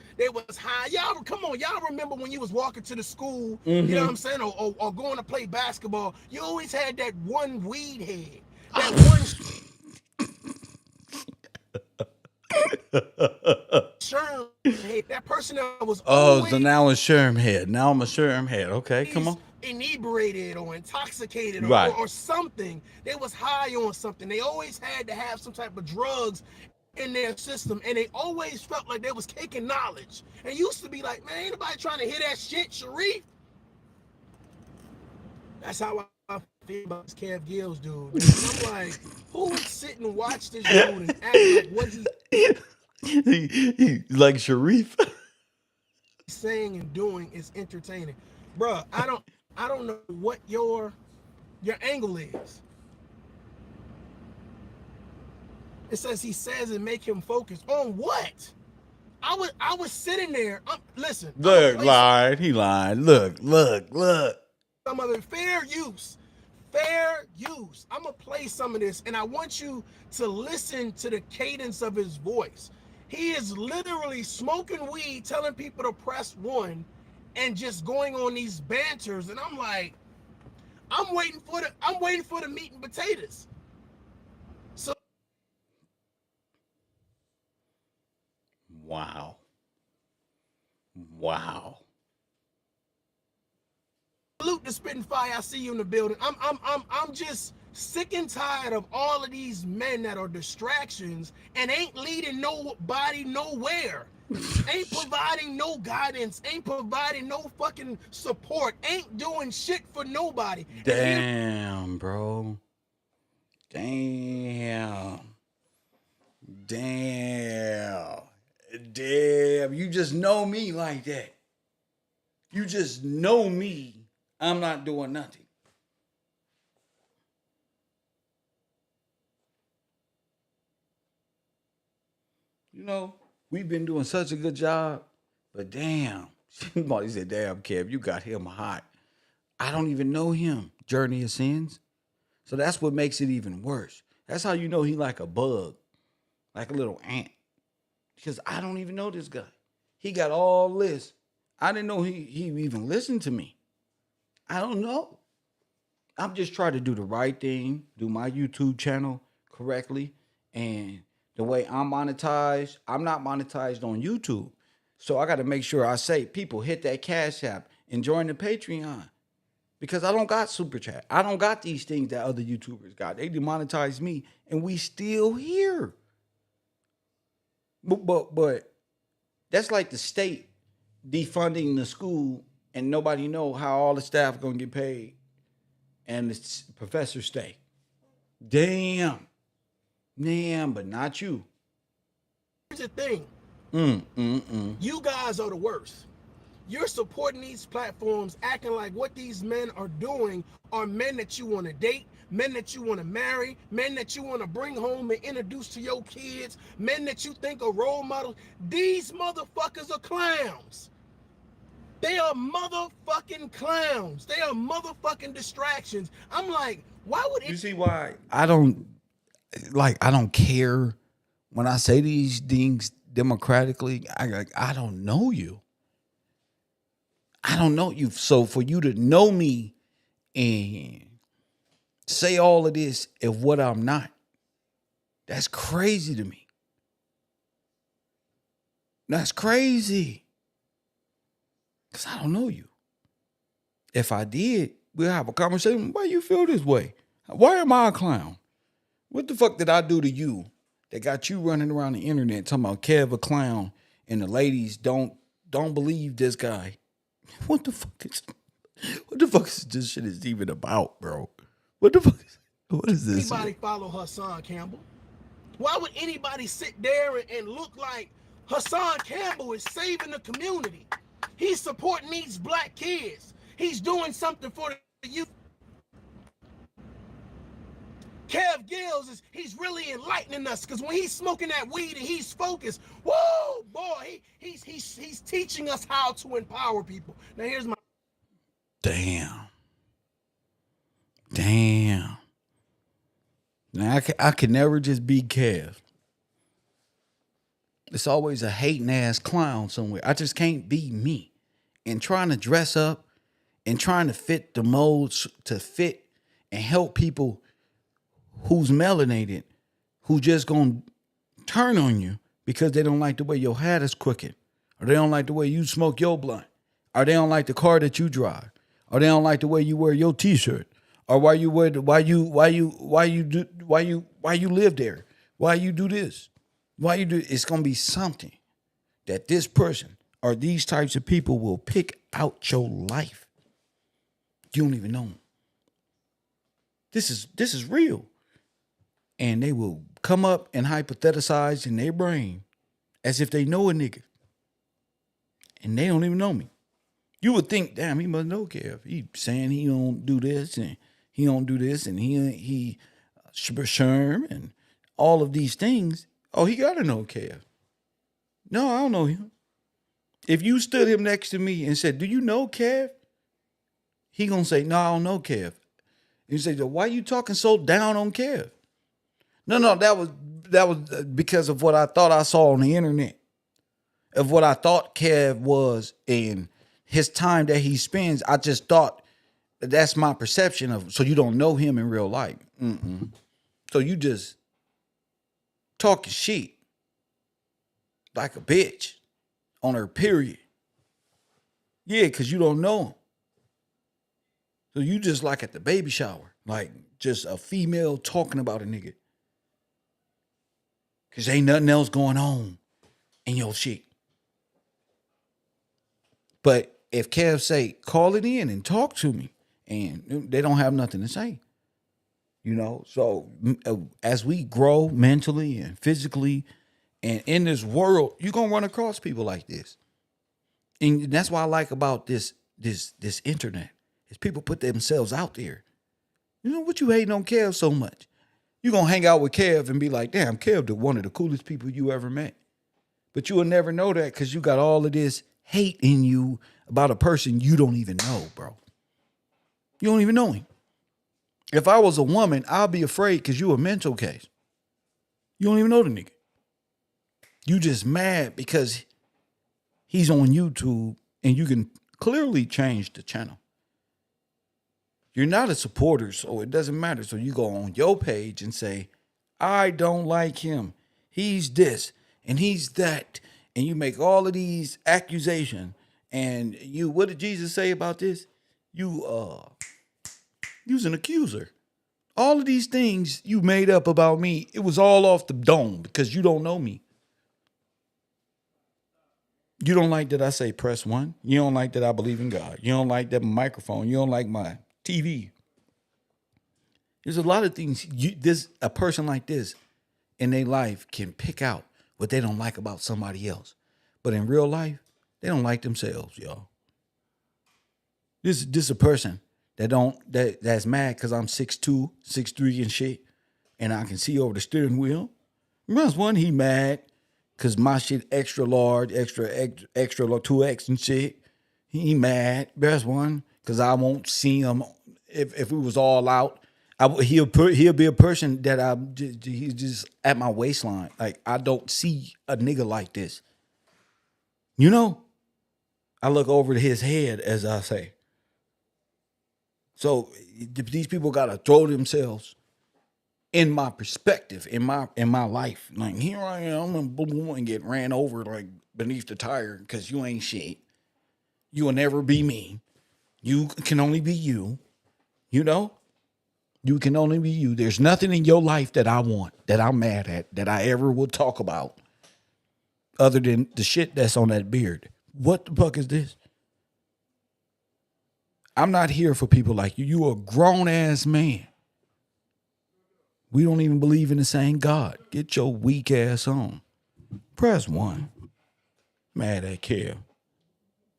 high. Y'all come on, y'all remember when you was walking to the school, you know what I'm saying, or going to play basketball, you always had that one weed head. That one Sherm head. That person that was so now it's Sherm head. Now I'm a Sherm head. Okay, come on. Inebriated or intoxicated right. or something. They was high on something. They always had to have some type of drugs in their system, and they always felt like they was taking knowledge. And used to be like, man, ain't nobody trying to hear that shit, Sharif. That's how I feel about this Kev Gills dude. Man. I'm like, who would sit and watch this dude and act like what he's like Sharif. saying and doing is entertaining, bruh? I don't know what your angle is. It says he says and make him focus on what? I was sitting there. Listen, Look, lied. He lied. Look. Some of it fair use. Fair use. I'm gonna play some of this, and I want you to listen to the cadence of his voice. He is literally smoking weed, telling people to press 1, and just going on these banters. And I'm like, I'm waiting for the meat and potatoes. So Wow. salute the spitting fire. I see you in the building. I'm just sick and tired of all of these men that are distractions and ain't leading nobody nowhere. Ain't providing no guidance, ain't providing no fucking support, ain't doing shit for nobody. Damn, bro. Damn. You just know me like that. You just know me. I'm not doing nothing. You know, we've been doing such a good job, but damn. Somebody said, damn, Kev, you got him hot. I don't even know him. Journey of Sins. So that's what makes it even worse. That's how you know he like a bug, like a little ant. Because I don't even know this guy. He got all this. I didn't know he even listened to me. I don't know. I'm just trying to do the right thing, do my YouTube channel correctly. And the way I'm monetized, I'm not monetized on YouTube. So I got to make sure I say, people, hit that Cash App and join the Patreon. Because I don't got Super Chat. I don't got these things that other YouTubers got. They demonetize me, and we still here. But that's like the state defunding the school, and nobody know how all the staff gonna get paid, and the professors stay. Damn, but not you. Here's the thing. You guys are the worst. You're supporting these platforms, acting like what these men are doing are men that you want to date, men that you want to marry, men that you want to bring home and introduce to your kids, men that you think are role models. These motherfuckers are clowns. They are motherfucking clowns. They are motherfucking distractions. I'm like, why would you see why I don't care when I say these things democratically? I don't know you. I don't know you. So for you to know me and say all of this of what I'm not, that's crazy to me. That's crazy. Because I don't know you. If I did, we'll have a conversation. Why you feel this way? Why am I a clown? What the fuck did I do to you that got you running around the internet talking about Kev a clown and the ladies don't believe this guy? What the fuck is this shit is even about, bro? What is this? Anybody follow Hassan Campbell? Why would anybody sit there and look like Hassan Campbell is saving the community? He's supporting these black kids. He's doing something for the youth. Kev Gills he's really enlightening us because when he's smoking that weed and he's focused, whoa, boy, he's teaching us how to empower people. Now here's my damn. Now I can never just be Kev. It's always a hating ass clown somewhere. I just can't be me. And trying to dress up and trying to fit the molds to fit and help people who's melanated, who just gonna turn on you because they don't like the way your hat is crooked, or they don't like the way you smoke your blunt, or they don't like the car that you drive, or they don't like the way you wear your t-shirt, or why you live there, why you do this. Why you do it's gonna be something that this person or these types of people will pick out your life. You don't even know them. This is real. And they will come up and hypothesize in their brain as if they know a nigga. And they don't even know me. You would think, damn, he must know Kev. He saying he don't do this and he don't do this and he Sherm and all of these things. Oh, he gotta know Kev. No, I don't know him. If you stood him next to me and said, do you know Kev? He gonna say, no, I don't know Kev. You say, why you talking so down on Kev? No, that was because of what I thought I saw on the internet. Of what I thought Kev was and his time that he spends. I just thought that's my perception of him. So you don't know him in real life. Mm-mm. So you just talking shit like a bitch on her period. Yeah, because you don't know him. So you just like at the baby shower, like just a female talking about a nigga. Because ain't nothing else going on in your shit. But if Kev say, call it in and talk to me, and they don't have nothing to say. You know, so as we grow mentally and physically and in this world, you're going to run across people like this. And that's what I like about this internet is people put themselves out there. You know, what you hating on Kev so much? You're going to hang out with Kev and be like, damn, Kev, one of the coolest people you ever met. But you will never know that because you got all of this hate in you about a person you don't even know, bro. You don't even know him. If I was a woman, I'll be afraid because you a mental case. You don't even know the nigga. You just mad because he's on YouTube and you can clearly change the channel. You're not a supporter, so it doesn't matter. So you go on your page and say, I don't like him. He's this and he's that. And you make all of these accusations. And you, what did Jesus say about this? You's an accuser. All of these things you made up about me, it was all off the dome because you don't know me. You don't like that I say press 1. You don't like that I believe in God. You don't like that microphone. You don't like my TV. There's a lot of things a person like this in their life can pick out what they don't like about somebody else. But in real life, they don't like themselves, y'all. This is a person that's mad because I'm 6'2", 6'3" and shit, and I can see over the steering wheel. Runs one, he mad because my shit extra large, extra 2X and shit. He mad. There's one because I won't see him if we was all out. He'll be a person that he's just at my waistline. Like I don't see a nigga like this. You know, I look over to his head, as I say. So these people gotta throw themselves in my perspective, in my life. Like here I am, and get ran over like beneath the tire because you ain't shit. You will never be me. You can only be you. You know, you can only be you. There's nothing in your life that I want, that I'm mad at, that I ever will talk about, other than the shit that's on that beard. What the fuck is this? I'm not here for people like you. You a grown-ass man. We don't even believe in the same God. Get your weak ass on. Press 1. Mad at Kev.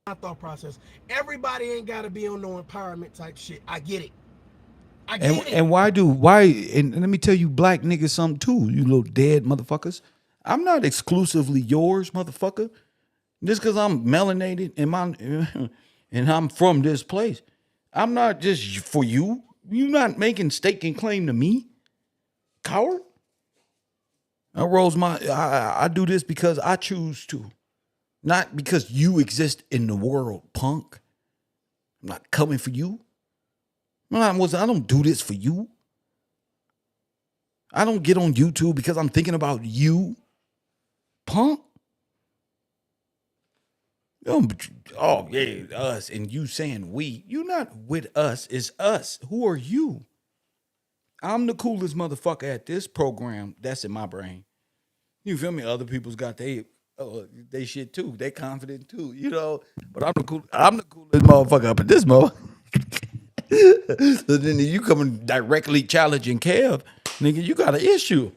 My thought process. Everybody ain't got to be on no empowerment type shit. I get it. And why? And let me tell you, black niggas something too. You little dead motherfuckers. I'm not exclusively yours, motherfucker. Just because I'm melanated and I'm from this place, I'm not just for you. You're not making staking claim to me, coward. I do this because I choose to, not because you exist in the world, punk. I'm not coming for you. I don't do this for you. I don't get on YouTube because I'm thinking about you, punk. Oh, yeah, us. And you saying we. You're not with us. It's us. Who are you? I'm the coolest motherfucker at this program. That's in my brain. You feel me? Other people's got they shit too. They confident too, you know. But I'm the coolest motherfucker up in this motherfucker. So then you coming directly challenging Kev, nigga, you got an issue.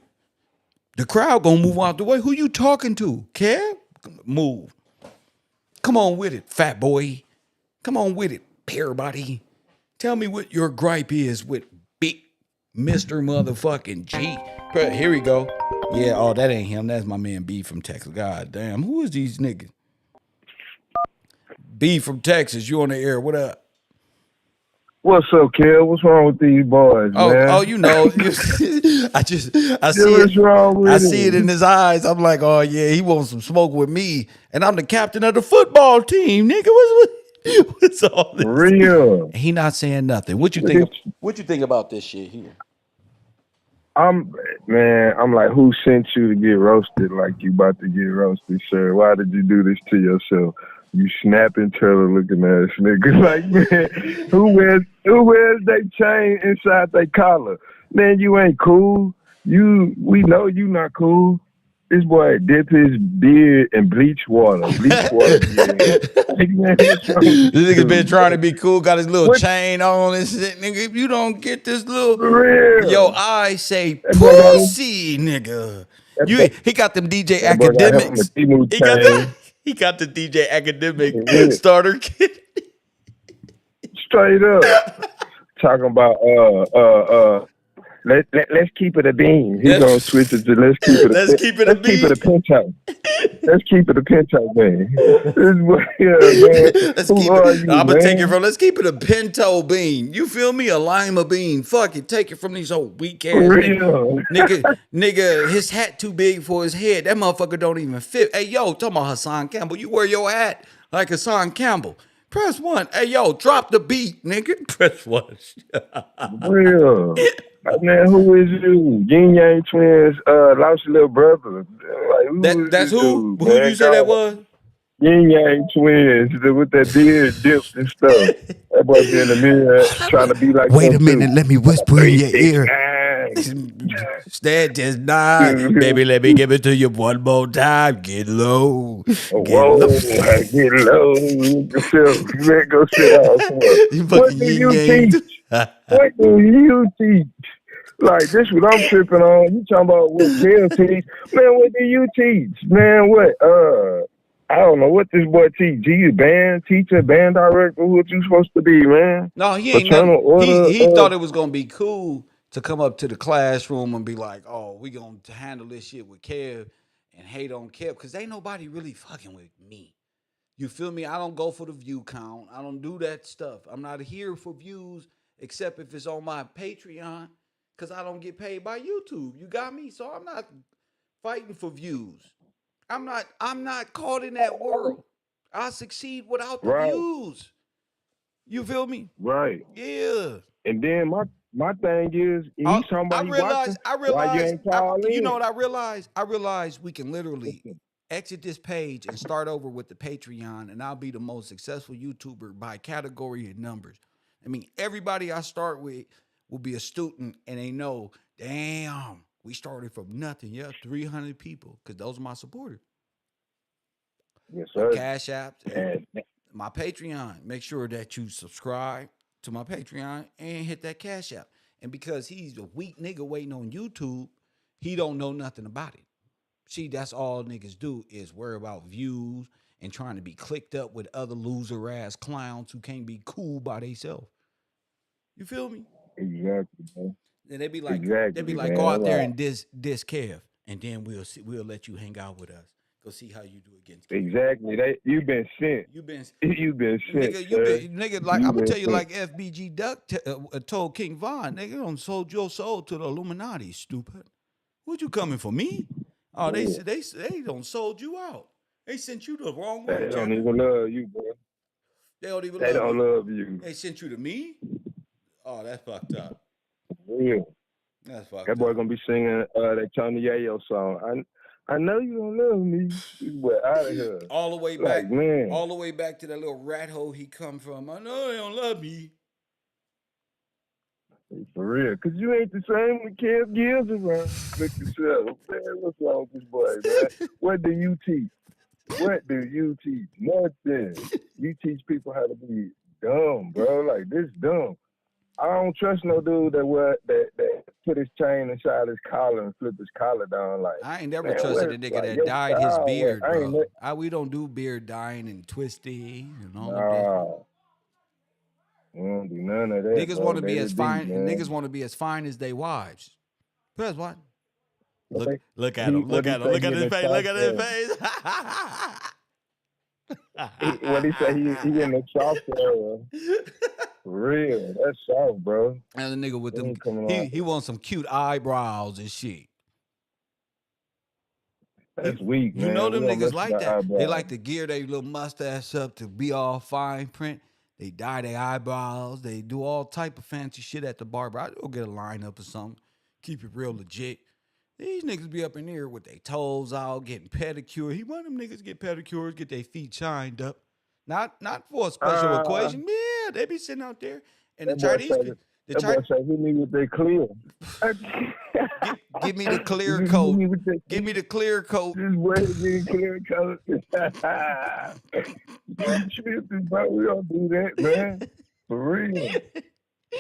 The crowd gonna move out the way. Who you talking to? Kev? Move. Come on with it, fat boy. Come on with it, pear body. Tell me what your gripe is with big Mr. Motherfucking G. Here we go. Yeah, oh, that ain't him. That's my man B from Texas. God damn. Who is these niggas? B from Texas. You on the air. What up? What's up, kid? What's wrong with these boys, man? You know. I see What's it. wrong with I see it in his eyes. I'm like, oh yeah, he wants some smoke with me. And I'm the captain of the football team, nigga. What's all this? For real. He not saying nothing. What you think? What you think about this shit here? I'm like, who sent you to get roasted like you about to get roasted, sir? Why did you do this to yourself? You snapping, Trevor looking ass nigga. Like, man, who wears they chain inside their collar? Man, you ain't cool. We know you not cool. This boy dipped his beard in bleach water. Bleach water beard. Like, man, what's wrong with This nigga you, been trying to man? be cool, got his little What? chain on and shit, nigga. If you don't get this little, For real. yo, I say That boy got him. pussy, nigga. That He got them DJ boy got him a academics. Timu He got chain. he got the DJ academic Yeah. starter kit. Straight up. Talking about let's keep it a beam. He's gonna switch it to let's keep it a Let's keep it a let's keep it beam. a penthouse. Let's keep it a penthouse, man. This boy, man. Let's Who keep are it. you, I'm gonna take it man? from. Let's keep it a pinto bean. You feel me? A lima bean. Fuck it. Take it from these old weak ass For niggas. real. Nigga, his hat too big for his head. That motherfucker don't even fit. Hey, yo, talking about Hassan Campbell. You wear your hat like Hassan Campbell. Press one. Hey, yo, drop the beat, nigga. Press one. For real. Man, who is you? Yin Yang twins, lost your little brother. Like, who is That's this who? dude, Who man? you say that was? Yin Yang twins with that beard dipped and stuff. That boy be in the mirror trying to be like Wait a them minute. too. Let me whisper in your 3, 6, ear. 9. Stand just nine. Baby, let me give it to you one more time. Get low. Get Whoa, low. get low. Man, go sit down somewhere. You What fucking do yin you yang. teach? What do you teach? Like, this what I'm tripping on. You talking about what Kale teach? Man, what do you teach? Man, what? I don't know what this boy teach. He's a band teacher, band director. What you supposed to be, man? No, he ain't Fraternal nothing. order. He thought it was gonna be cool to come up to the classroom and be like, "Oh, we gonna handle this shit with Kev and hate on Kev," because ain't nobody really fucking with me. You feel me? I don't go for the view count. I don't do that stuff. I'm not here for views except if it's on my Patreon, because I don't get paid by YouTube. You got me? So I'm not fighting for views. I'm not caught in that world. I succeed without the Right, views. You feel me? right. Yeah. And then my thing is, I, he's talking I about he watching. realized, I Why you realized, ain't call you know in? what I realized? I realized we can literally exit this page and start over with the Patreon, and I'll be the most successful YouTuber by category and numbers. I mean, everybody I start with will be a student, and they know, damn, we started from nothing. Yeah, 300 people, because those are my supporters. Yes, My sir. Cash Apps, And my Patreon. Make sure that you subscribe to my Patreon and hit that Cash App. And because he's a weak nigga waiting on YouTube, he don't know nothing about it. See, that's all niggas do is worry about views and trying to be clicked up with other loser ass clowns who can't be cool by themselves. You feel me? exactly, man. And they be Exactly, like, go man. out there Right. and diss Kev, and then we'll let you hang out with us. Go see how you do against Kev. Exactly. You've been sent. You been You've been sent, sir. nigga, like I'm You've gonna been tell you, sent. like FBG Duck told King Von, nigga, don't sold your soul to the Illuminati, stupid. What you coming for me? Oh, Yeah. they don't sold you out. They sent you the wrong way, They don't Jimmy. even love you, bro. They don't even They love don't you. love you. They sent you to me. Oh, that's fucked up. Yeah. That's fucked That boy up. gonna be singing that Tony Yayo song. I know you don't love me. This boy out of here. All the way Like, back, man. all the way back to that little rat hole he come from. I know they don't love me. For real. Cause you ain't the same when Kev Gibbs around. Look yourself. Man, what's wrong with this boy, man? What do you teach? What do you teach? Nothing. You teach people how to be dumb, bro. Like this dumb. I don't trust no dude that put his chain inside his collar and flip his collar down. Like I ain't never man, trusted what, a nigga like, that your dyed his style, beard, I ain't bro. We don't do beard dyeing and twisty and all of this. nah. We don't do none of that, Niggas bro. want to Let be as it be, fine. Niggas man. want to be as fine as they wives. Press what? Look at What him. Look he at him. say Look he at in his the face. Look soft at his face. what he say he in the soft area. For real. That's soft, bro. And the nigga with He them, ain't coming around. he wants some cute eyebrows and shit. That's weak, You know man. We them don't niggas mess with like the that. They eyebrows. like to gear their little mustache up to be all fine print. They dye their eyebrows. They do all type of fancy shit at the barber. I go get a lineup or something. Keep it real legit. These niggas be up in here with their toes out, getting pedicure. He want them niggas get pedicures, get their feet shined up. Not for a special Uh, occasion. Yeah, they be sitting out there. And the that boy Chinese, say the that boy Chinese, say hit me with that clear. give me the clear Hit coat. me with that Give me the clear coat. this way getting clear color. You tripping, bro. We don't do that, man. For real.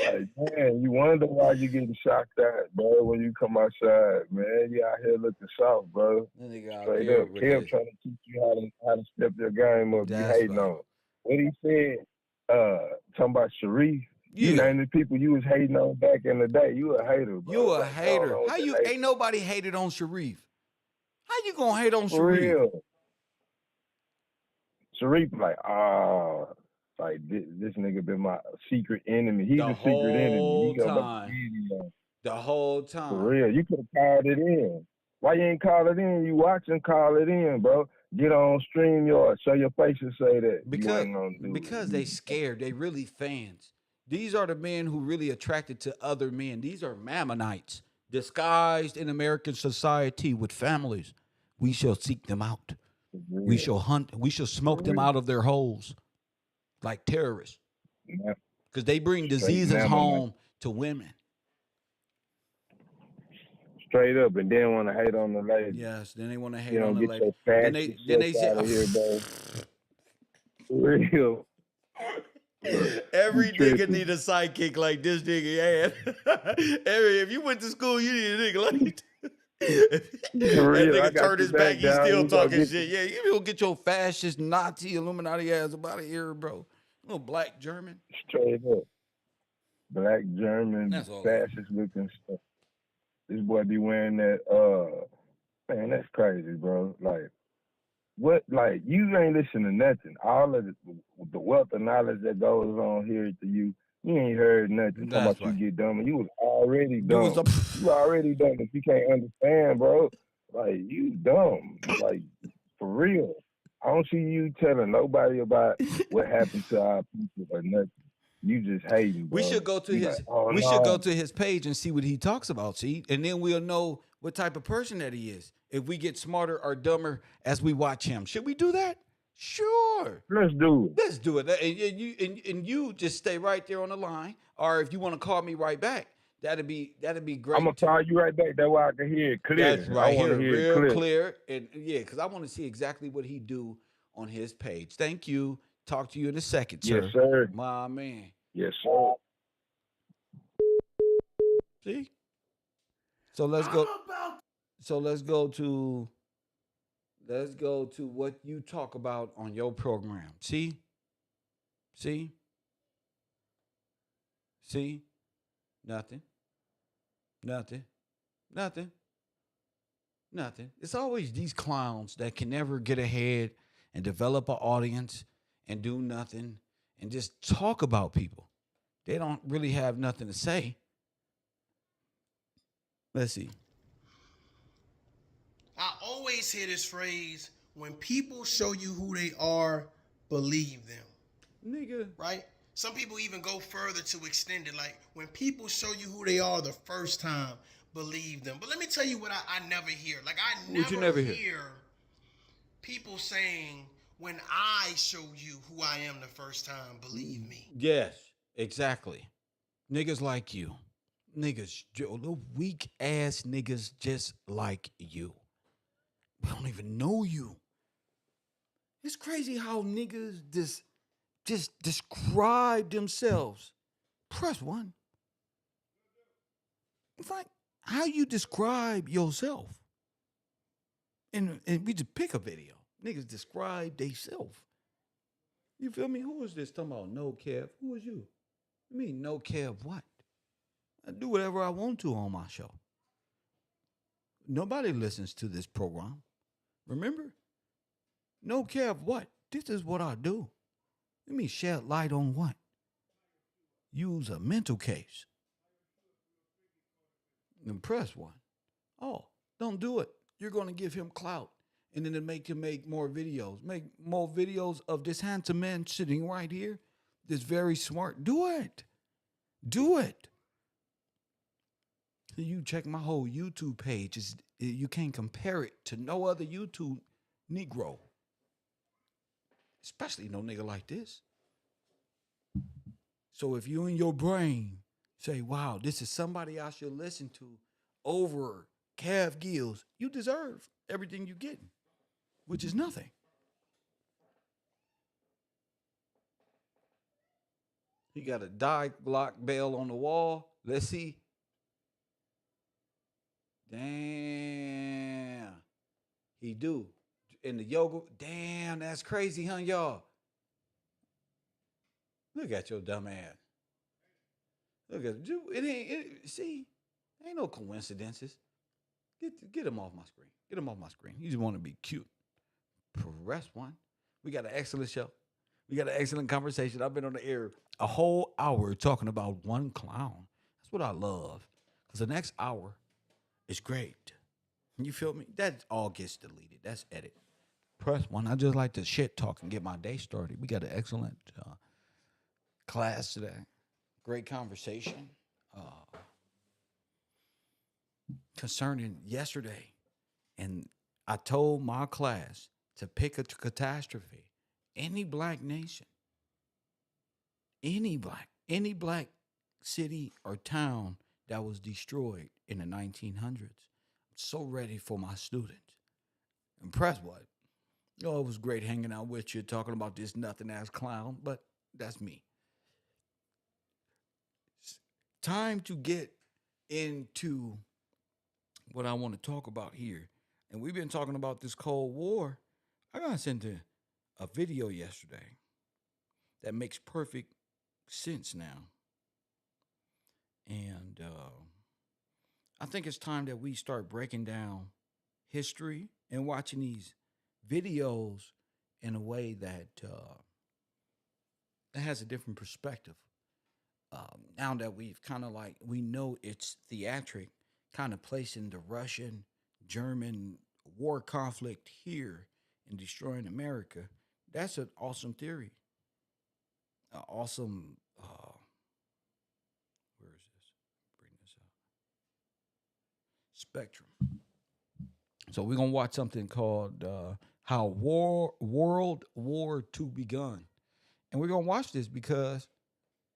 Like, man, you wonder why you getting shocked at, bro, when you come outside, man. You out here looking soft, bro. That nigga out Straight there up. with Kev his. trying to teach you how to step your game up. You That's hating right. on him. What he said, talking about Sharif, you Yeah. named the people you was hating on back in the day. You a hater, bro. You a Like, go hater. on with How you that hate. ain't nobody hated on Sharif? How you gonna hate on For Sharif? real. Sharif like, like this nigga been my secret enemy. He's The a secret enemy. whole He go back time. to The whole for time. real. You could have called it in. Why you ain't call it in? You watching, call it in, bro. Get on StreamYard. Show your face and say that. You Because ain't gonna do because they it. scared. They really fans. These are the men who really attracted to other men. These are Mammonites disguised in American society with families. We shall seek them out. For We real. shall hunt. We shall For smoke them real. out of their holes like terrorists. Ma- Because they bring Straight diseases mammal, home to women. straight up, and then want to hate on the lady. Yes, then they want to You hate on don't the get lady. your Then fascist they self say out of here, bro. For real. You every nigga tripping. need a sidekick like this nigga had. If you went to school, you need a nigga like For that real. I nigga got turned your his back, back he down. still You gonna talking get shit. Yeah, you don't get your fascist Nazi Illuminati ass up out of here, bro. Little black German. straight up. Black German That's all that. fascist looking stuff. This boy be wearing that man, that's crazy, bro. Like what like you ain't listen to nothing. All of the wealth of knowledge that goes on here to you, you ain't heard nothing. Talking That's about you right. get dumb and you was already You was dumb. a You already dumb if you can't understand, bro. Like you dumb. Like for real. I don't see you telling nobody about what happened to our people or nothing. You just hating, we bro. should go to You like, his oh we should go no. to his page and see what he talks about, see? And then we'll know what type of person that he is. If we get smarter or dumber as we watch him. Should we do that? Sure. Let's do it. Let's do it. And you just stay right there on the line. Or if you want to call me right back, that'd be I'm great gonna too. call you right back. That way I can hear it That's clear. I right. want Hear to it hear it real clear. clear. And yeah, because I want to see exactly what he do on his page. Thank you. Talk to you in a second, Yes, sir. sir. My man. Yes, sir. See? So let's go. So let's go to what you talk about on your program. See? See? See? Nothing. Nothing. Nothing. Nothing. It's always these clowns that can never get ahead and develop an audience and do nothing and just talk about people. They don't really have nothing to say. Let's see. I always hear this phrase: when people show you who they are, believe them. Nigga. Right? Some people even go further to extend it. Like, when people show you who they are the first time, believe them. But let me tell you what I never hear. Like, I What you never never hear? hear people saying, when I show you who I am the first time, believe me. Yes, exactly. Niggas like you. Niggas, little weak ass niggas just like you. We don't even know you. It's crazy how niggas just describe themselves. Press one. It's like how you describe yourself. And we just pick a video. Niggas describe theyself. You feel me? Who is this talking about no Kev? Who is you? You mean no Kev what? I do whatever I want to on my show. Nobody listens to this program. Remember? No Kev what? This is what I do. You mean shed light on what? Use a mental case. And press one. Oh, don't do it. You're going to give him clout. And then to make him make more videos. Make more videos of this handsome man sitting right here. This very smart. Do it. Do it. You check my whole YouTube page. You can't compare it to no other YouTube Negro. Especially no nigga like this. So if you in your brain say, wow, this is somebody I should listen to over Cav Gills, you deserve everything you get, which is nothing. He got a die block bell on the wall. Let's see. Damn. He do. In the yoga. Damn, that's crazy, huh, y'all? Look at your dumb ass. Look at you. See, ain't no coincidences. Get him off my screen. Get him off my screen. You just want to be cute. Press one. We got an excellent show. We got an excellent conversation. I've been on the air a whole hour talking about one clown. That's what I love. Because the next hour is great. You feel me? That all gets deleted. That's edit. Press one. I just like to shit talk and get my day started. We got an excellent class today. Great conversation concerning yesterday. And I told my class to pick a catastrophe. Any black nation, any black city or town that was destroyed in the 1900s. I'm so ready for my students. And press what? Oh, it was great hanging out with you, talking about this nothing ass clown, but that's me. It's time to get into what I want to talk about here. And we've been talking about this Cold War. I got sent a video yesterday that makes perfect sense now. And I think it's time that we start breaking down history and watching these videos in a way that has a different perspective. Now that we've kind of like, we know it's theatric, kind of placing the Russian, German war conflict here and destroying America. That's an awesome theory. Awesome. Where is this? Bring this up. Spectrum. So we're gonna watch something called "How World War II Begun," and we're gonna watch this because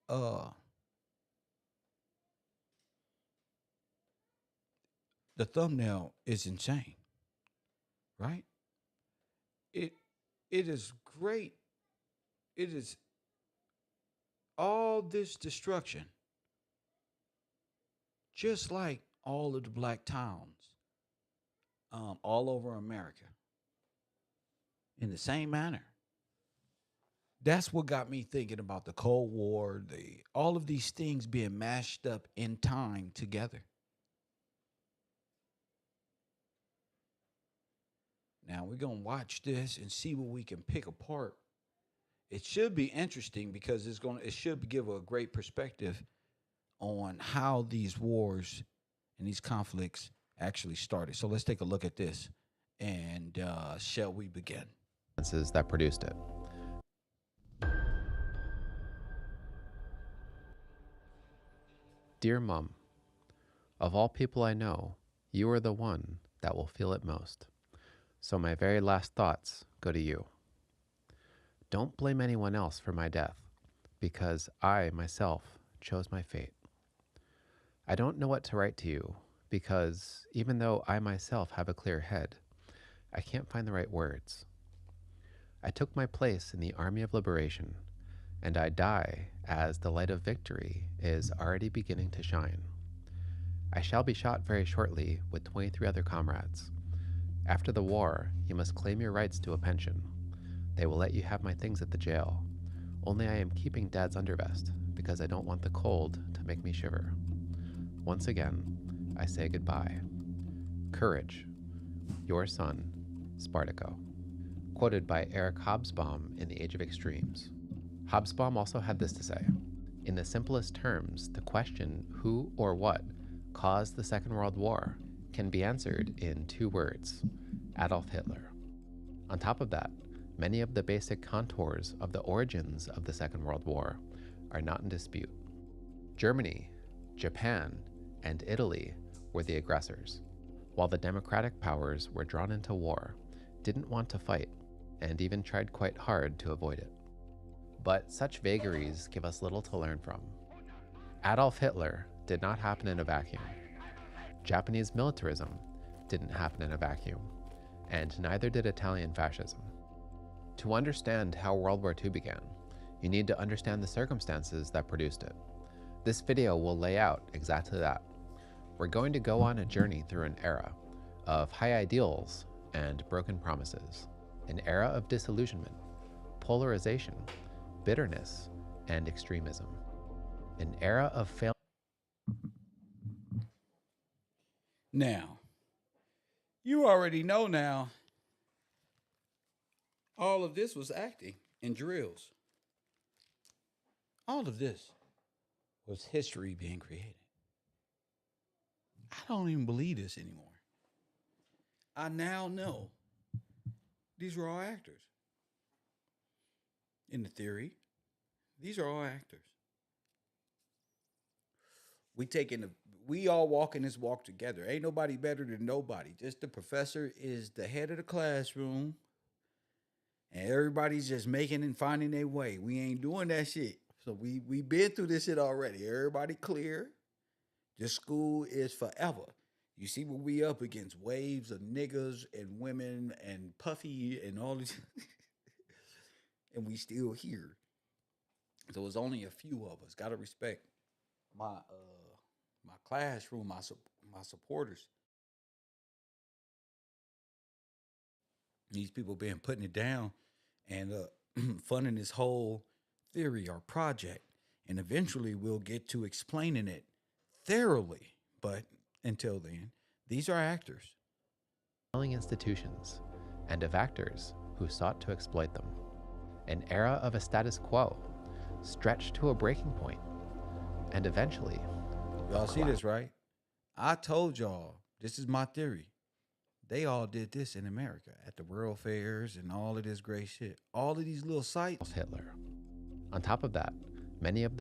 the thumbnail is insane, right? It is great. It is all this destruction, just like all of the black towns all over America, in the same manner. That's what got me thinking about the Cold War, all of these things being mashed up in time together. Now we're gonna watch this and see what we can pick apart. It should be interesting because it should give a great perspective on how these wars and these conflicts actually started. So let's take a look at this, and shall we begin? That produced it. Dear Mum, of all people I know, you are the one that will feel it most. So my very last thoughts go to you. Don't blame anyone else for my death, because I myself chose my fate. I don't know what to write to you because even though I myself have a clear head, I can't find the right words. I took my place in the army of liberation, and I die as the light of victory is already beginning to shine. I shall be shot very shortly with 23 other comrades. After the war, you must claim your rights to a pension. They will let you have my things at the jail. Only I am keeping Dad's undervest because I don't want the cold to make me shiver. Once again, I say goodbye. Courage. Your son, Spartaco. Quoted by Eric Hobsbawm in The Age of Extremes. Hobsbawm also had this to say: in the simplest terms, the question who or what caused the Second World War can be answered in 2 words: Adolf Hitler. On top of that, many of the basic contours of the origins of the Second World War are not in dispute. Germany, Japan, and Italy were the aggressors, while the democratic powers were drawn into war, didn't want to fight, and even tried quite hard to avoid it. But such vagaries give us little to learn from. Adolf Hitler did not happen in a vacuum. Japanese militarism didn't happen in a vacuum, and neither did Italian fascism. To understand how World War II began, you need to understand the circumstances that produced it. This video will lay out exactly that. We're going to go on a journey through an era of high ideals and broken promises, an era of disillusionment, polarization, bitterness, and extremism, an era of failure. Now, you already know now, all of this was acting and drills. All of this was history being created. I don't even believe this anymore. I now know these were all actors. In the theory, these are all actors. We all walking this walk together. Ain't nobody better than nobody. Just the professor is the head of the classroom, and everybody's just making and finding their way. We ain't doing that shit. So we been through this shit already. Everybody clear. This school is forever. You see what we up against? Waves of niggas and women and puffy and all this. And we still here. So it's only a few of us. Gotta respect my classroom, my supporters. These people been putting it down and funding this whole theory or project. And eventually we'll get to explaining it thoroughly. But until then, these are actors. Institutions, and of actors who sought to exploit them. An era of a status quo, stretched to a breaking point, and eventually, Y'all see this, right? I told y'all, this is my theory. They all did this in America at the World Fairs and all of this great shit. All of these little sites. Hitler. On top of that, many of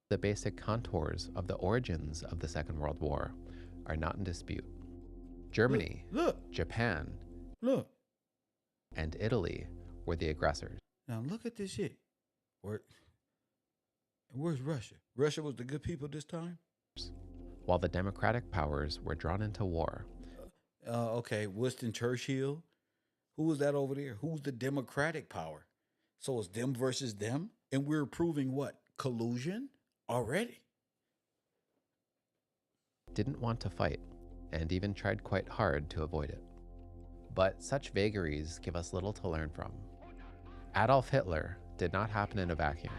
the basic contours of the origins of the Second World War are not in dispute. Germany, Look. Japan, Look. and Italy were the aggressors. Now look at this shit. Where's Russia? Russia was the good people this time? While the democratic powers were drawn into war. Okay, Winston Churchill. Who was that over there? Who's the democratic power? So it's them versus them? And we're proving what? Collusion already? Didn't want to fight, and even tried quite hard to avoid it. But such vagaries give us little to learn from. Adolf Hitler did not happen in a vacuum.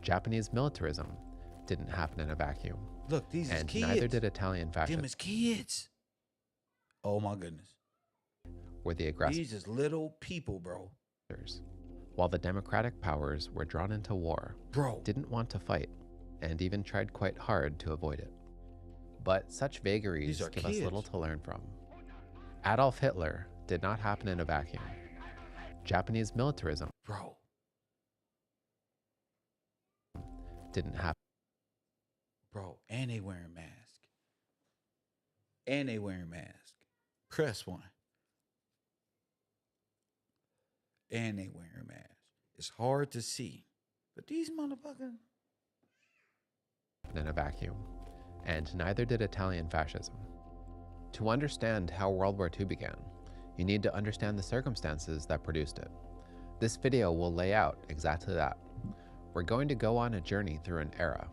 Japanese militarism didn't happen in a vacuum. Look, these is and kids. neither did Italian fascism. Them is kids. Oh my goodness. Were the aggressors. These is little people, bro. While the democratic powers were drawn into war, didn't want to fight, and even tried quite hard to avoid it. But such vagaries give us little to learn from. Adolf Hitler did not happen in a vacuum. Japanese militarism didn't happen. Bro, and they wearing masks. And they wearing masks. Press one. And they wearing masks. It's hard to see. But these motherfuckers in a vacuum. and neither did Italian fascism. To understand how World War II began, you need to understand the circumstances that produced it. This video will lay out exactly that. We're going to go on a journey through an era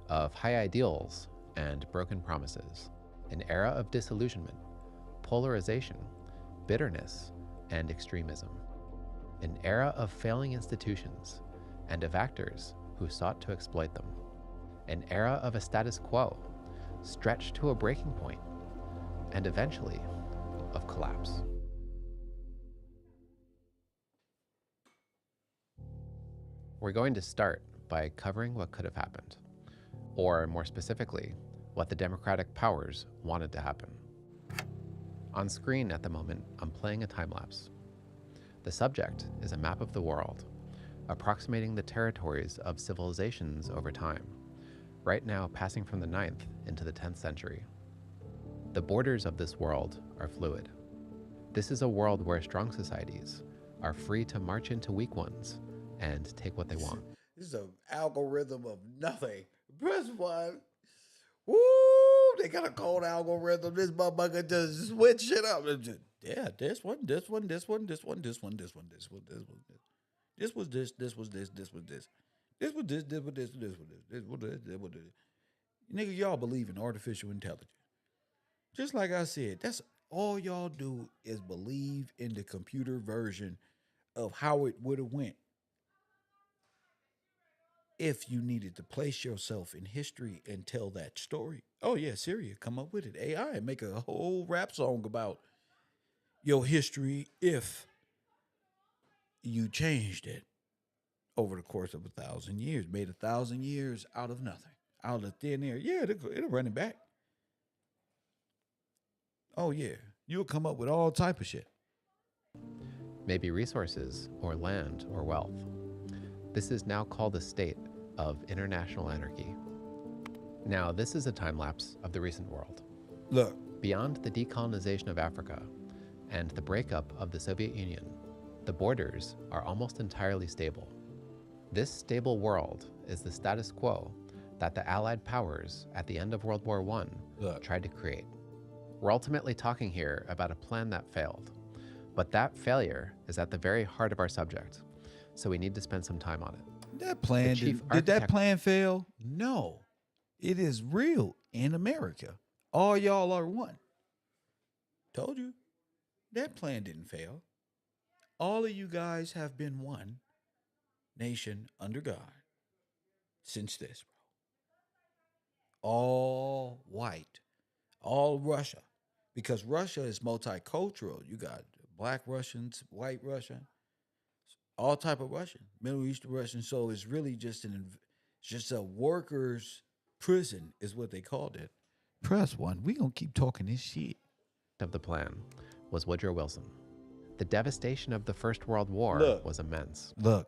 of high ideals and broken promises, an era of disillusionment, polarization, bitterness, and extremism, an era of failing institutions and of actors who sought to exploit them, an era of a status quo stretched to a breaking point, and eventually of collapse. We're going to start by covering what could have happened, or more specifically, what the democratic powers wanted to happen. On screen at the moment, I'm playing a time-lapse. The subject is a map of the world, approximating the territories of civilizations over time, right now passing from the 9th into the 10th century. The borders of this world are fluid. This is a world where strong societies are free to march into weak ones and take what they want. This is an algorithm of nothing. Press one. Woo! They got a code algorithm. This motherfucker just switch shit up. Yeah, this one. This was this. This was this. This was this. This was this. This was this. This was this. This was this. Nigga, y'all believe in artificial intelligence. Just like I said, that's all y'all do is believe in the computer version of how it would have went if you needed to place yourself in history and tell that story. Oh yeah, Syria, come up with it. AI and make a whole rap song about your history if you changed it over the course of 1,000 years, made 1,000 years out of nothing, out of thin air. Yeah, it'll run it back. Oh yeah, you'll come up with all type of shit. Maybe resources or land or wealth. This is now called a state of international anarchy. Now, this is a time-lapse of the recent world. Look, beyond the decolonization of Africa and the breakup of the Soviet Union, the borders are almost entirely stable. This stable world is the status quo that the Allied powers at the end of World War I tried to create. We're ultimately talking here about a plan that failed, but that failure is at the very heart of our subject, so we need to spend some time on it. That plan, did that plan fail? No. It is real in America. All y'all are one. Told you. That plan didn't fail. All of you guys have been one nation under God since this, bro. All white. All Russia. Because Russia is multicultural. You got black Russians, white Russian, all type of Russian, Middle Eastern Russian. So it's really just a workers' prison is what they called it. Press one. We gonna keep talking this shit. Of the plan was Woodrow Wilson. The devastation of the First World War was immense. Look.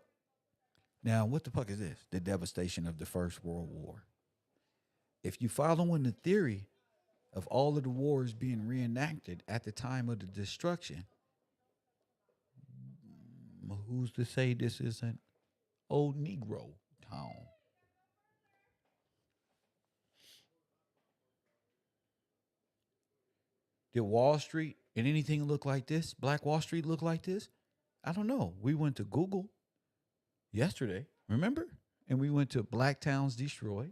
Now, what the fuck is this? The devastation of the First World War. If you following the theory of all of the wars being reenacted at the time of the destruction, who's to say this isn't old Negro town? Did Wall Street and anything look like this? Black Wall Street look like this? I don't know. We went to Google yesterday, remember? And we went to Black Towns Destroyed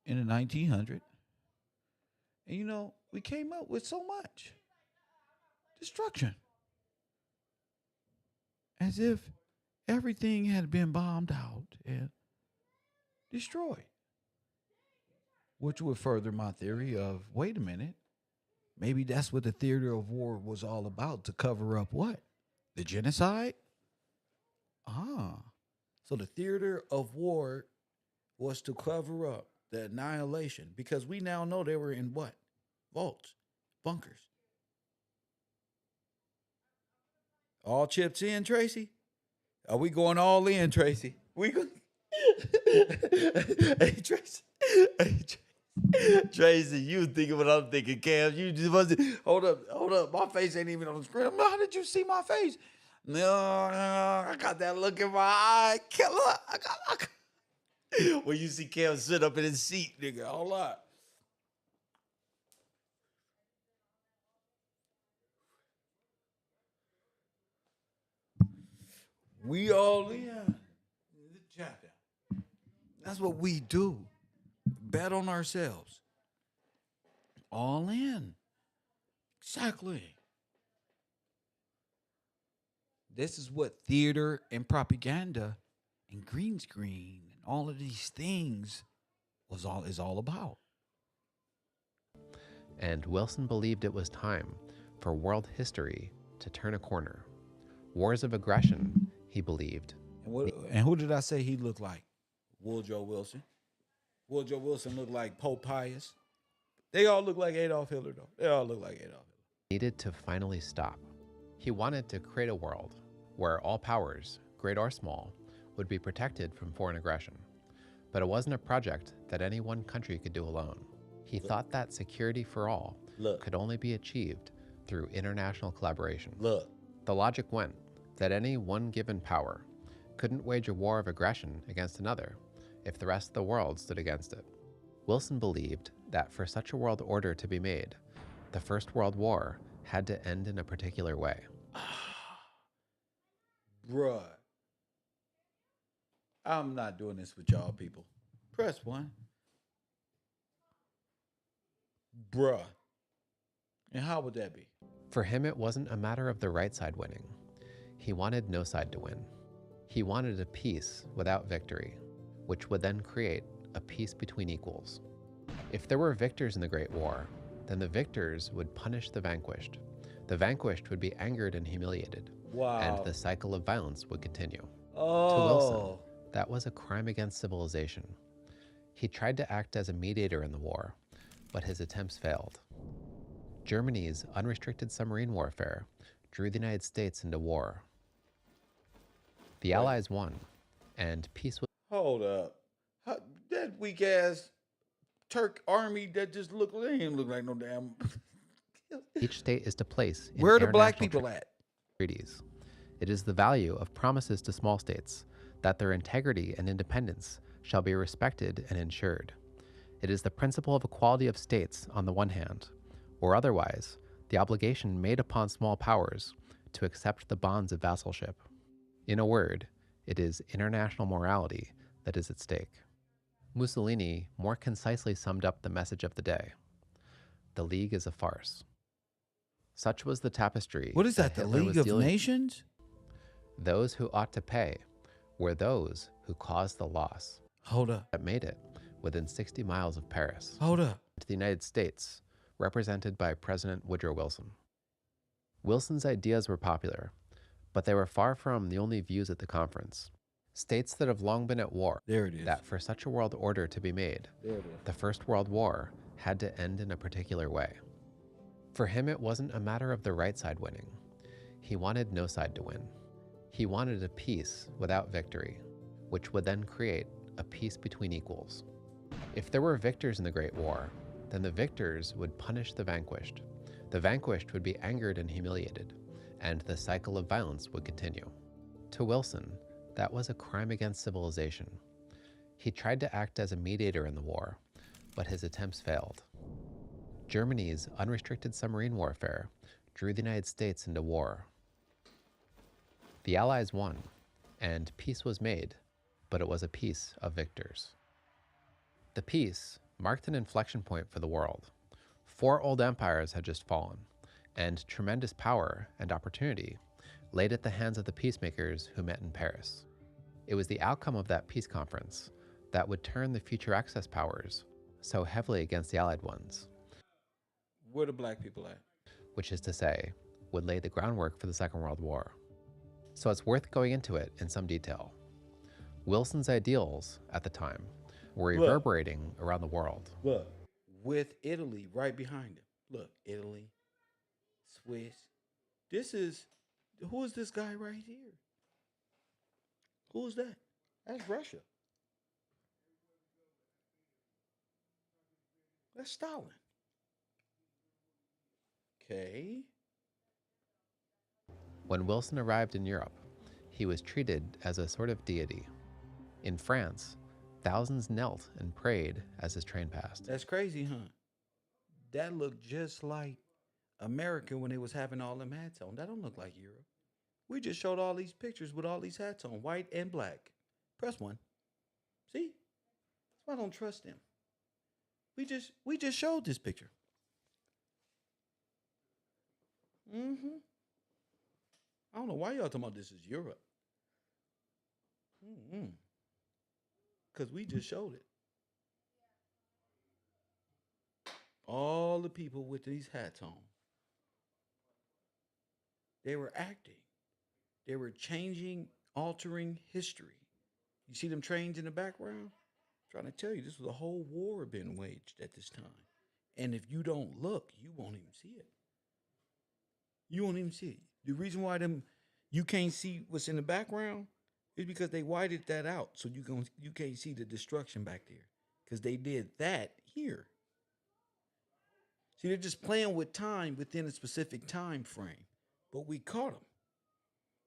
in the 1900s. And you know, we came up with so much destruction. As if everything had been bombed out and destroyed. Which would further my theory of, wait a minute, maybe that's what the theater of war was all about, to cover up what? The genocide? So the theater of war was to cover up the annihilation, because we now know they were in what? Vaults, bunkers. All chips in, Tracy? Are we going all in, Tracy? We go. Hey, Tracy. Hey, Tracy, you thinking what I'm thinking, Cam. You just wasn't. Hold up. My face ain't even on the screen. How did you see my face? No, I got that look in my eye. Killer. When you see Kev sit up in his seat, nigga, hold up. We all in. That's what we do. Bet on ourselves. All in. Exactly. This is what theater and propaganda and green screen and all of these things is all about. And Wilson believed it was time for world history to turn a corner. Wars of aggression, he believed. And who did I say he looked like? Woodrow Wilson. Woodrow Wilson looked like Pope Pius. They all look like Adolf Hitler, though. They all look like Adolf Hitler. Needed to finally stop. He wanted to create a world where all powers, great or small, would be protected from foreign aggression. But it wasn't a project that any one country could do alone. He thought that security for all could only be achieved through international collaboration. The logic went that any one given power couldn't wage a war of aggression against another if the rest of the world stood against it. Wilson believed that for such a world order to be made, the First World War had to end in a particular way. Bruh. I'm not doing this with y'all people. Press 1. Bruh. And how would that be? For him, it wasn't a matter of the right side winning. He wanted no side to win. He wanted a peace without victory, which would then create a peace between equals. If there were victors in the Great War, then the victors would punish the vanquished. The vanquished would be angered and humiliated. Wow. And the cycle of violence would continue. Oh. To Wilson, that was a crime against civilization. He tried to act as a mediator in the war, but his attempts failed. Germany's unrestricted submarine warfare drew the United States into war. The Allies won, and peace was... Hold up. That weak ass Turk army that just looked, they didn't look like no damn. Each state is to place in Where are the black international people at? treaties. It is the value of promises to small states that their integrity and independence shall be respected and ensured. It is the principle of equality of states on the one hand, or otherwise, the obligation made upon small powers to accept the bonds of vassalship. In a word, it is international morality that is at stake. Mussolini more concisely summed up the message of the day. The League is a farce. Such was the tapestry. What is that, the Hitler League was of Nations? Those who ought to pay were those who caused the loss. Hold up. That made it within 60 miles of Paris. Hold up. To the United States, represented by President Woodrow Wilson. Wilson's ideas were popular, but they were far from the only views at the conference. States that have long been at war, There it is. that for such a world order to be made, There it is. the First World War had to end in a particular way. For him, it wasn't a matter of the right side winning. He wanted no side to win. He wanted a peace without victory, which would then create a peace between equals. If there were victors in the Great War, then the victors would punish the vanquished. The vanquished would be angered and humiliated, and the cycle of violence would continue. To Wilson, that was a crime against civilization. He tried to act as a mediator in the war, but his attempts failed. Germany's unrestricted submarine warfare drew the United States into war. The Allies won, and peace was made, but it was a peace of victors. The peace marked an inflection point for the world. 4 old empires had just fallen, and tremendous power and opportunity laid at the hands of the peacemakers who met in Paris. It was the outcome of that peace conference that would turn the future Axis powers so heavily against the Allied ones. Where the black people at? Which is to say, would lay the groundwork for the Second World War. So it's worth going into it in some detail. Wilson's ideals at the time were reverberating around the world. Look, with Italy right behind him. Look, Italy, Swiss. Who is this guy right here? Who is that? That's Russia. That's Stalin. Okay. When Wilson arrived in Europe, he was treated as a sort of deity. In France, Thousands knelt and prayed as his train passed. That's crazy, huh? That looked just like America when they was having all them hats on. That don't look like Europe. We just showed all these pictures with all these hats on, white and black. Press one. See? That's why I don't trust them. We just showed this picture. Mm-hmm. I don't know why y'all talking about this is Europe. Mm-hmm. Because we just showed it. All the people with these hats on. They were acting. They were changing, altering history. You see them trains in the background? I'm trying to tell you, this was a whole war being waged at this time. And if you don't look, you won't even see it. You won't even see it. The reason why you can't see what's in the background is because they whited that out, so you can't see the destruction back there. Because they did that here. See, they're just playing with time within a specific time frame. But we caught them.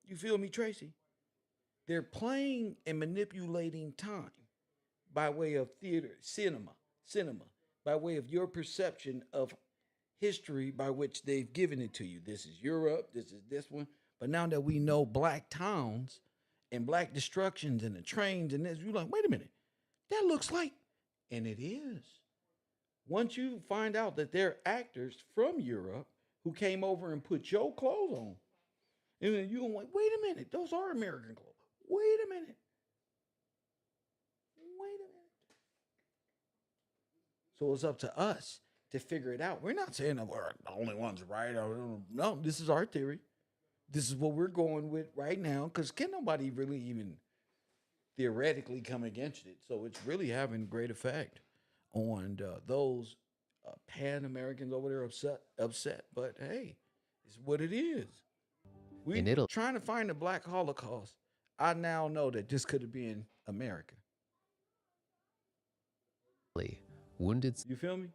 You feel me, Tracy? They're playing and manipulating time by way of theater, cinema, by way of your perception of history by which they've given it to you. This is Europe, this is this one. But now that we know black towns and black destructions and the trains and this, you're like, wait a minute, that looks like, and it is. Once you find out that they're actors from Europe who came over and put your clothes on, and then you're like, wait a minute, those are American clothes. Wait a minute. Wait a minute. So it's up to us to figure it out. We're not saying that we're the only ones right. No, this is our theory. This is what we're going with right now because can nobody really even theoretically come against it? So it's really having great effect on those Pan-Americans over there upset. But hey, it's what it is. In We're Italy, trying to find the Black Holocaust. I now know that this could have been America. wounded You feel me?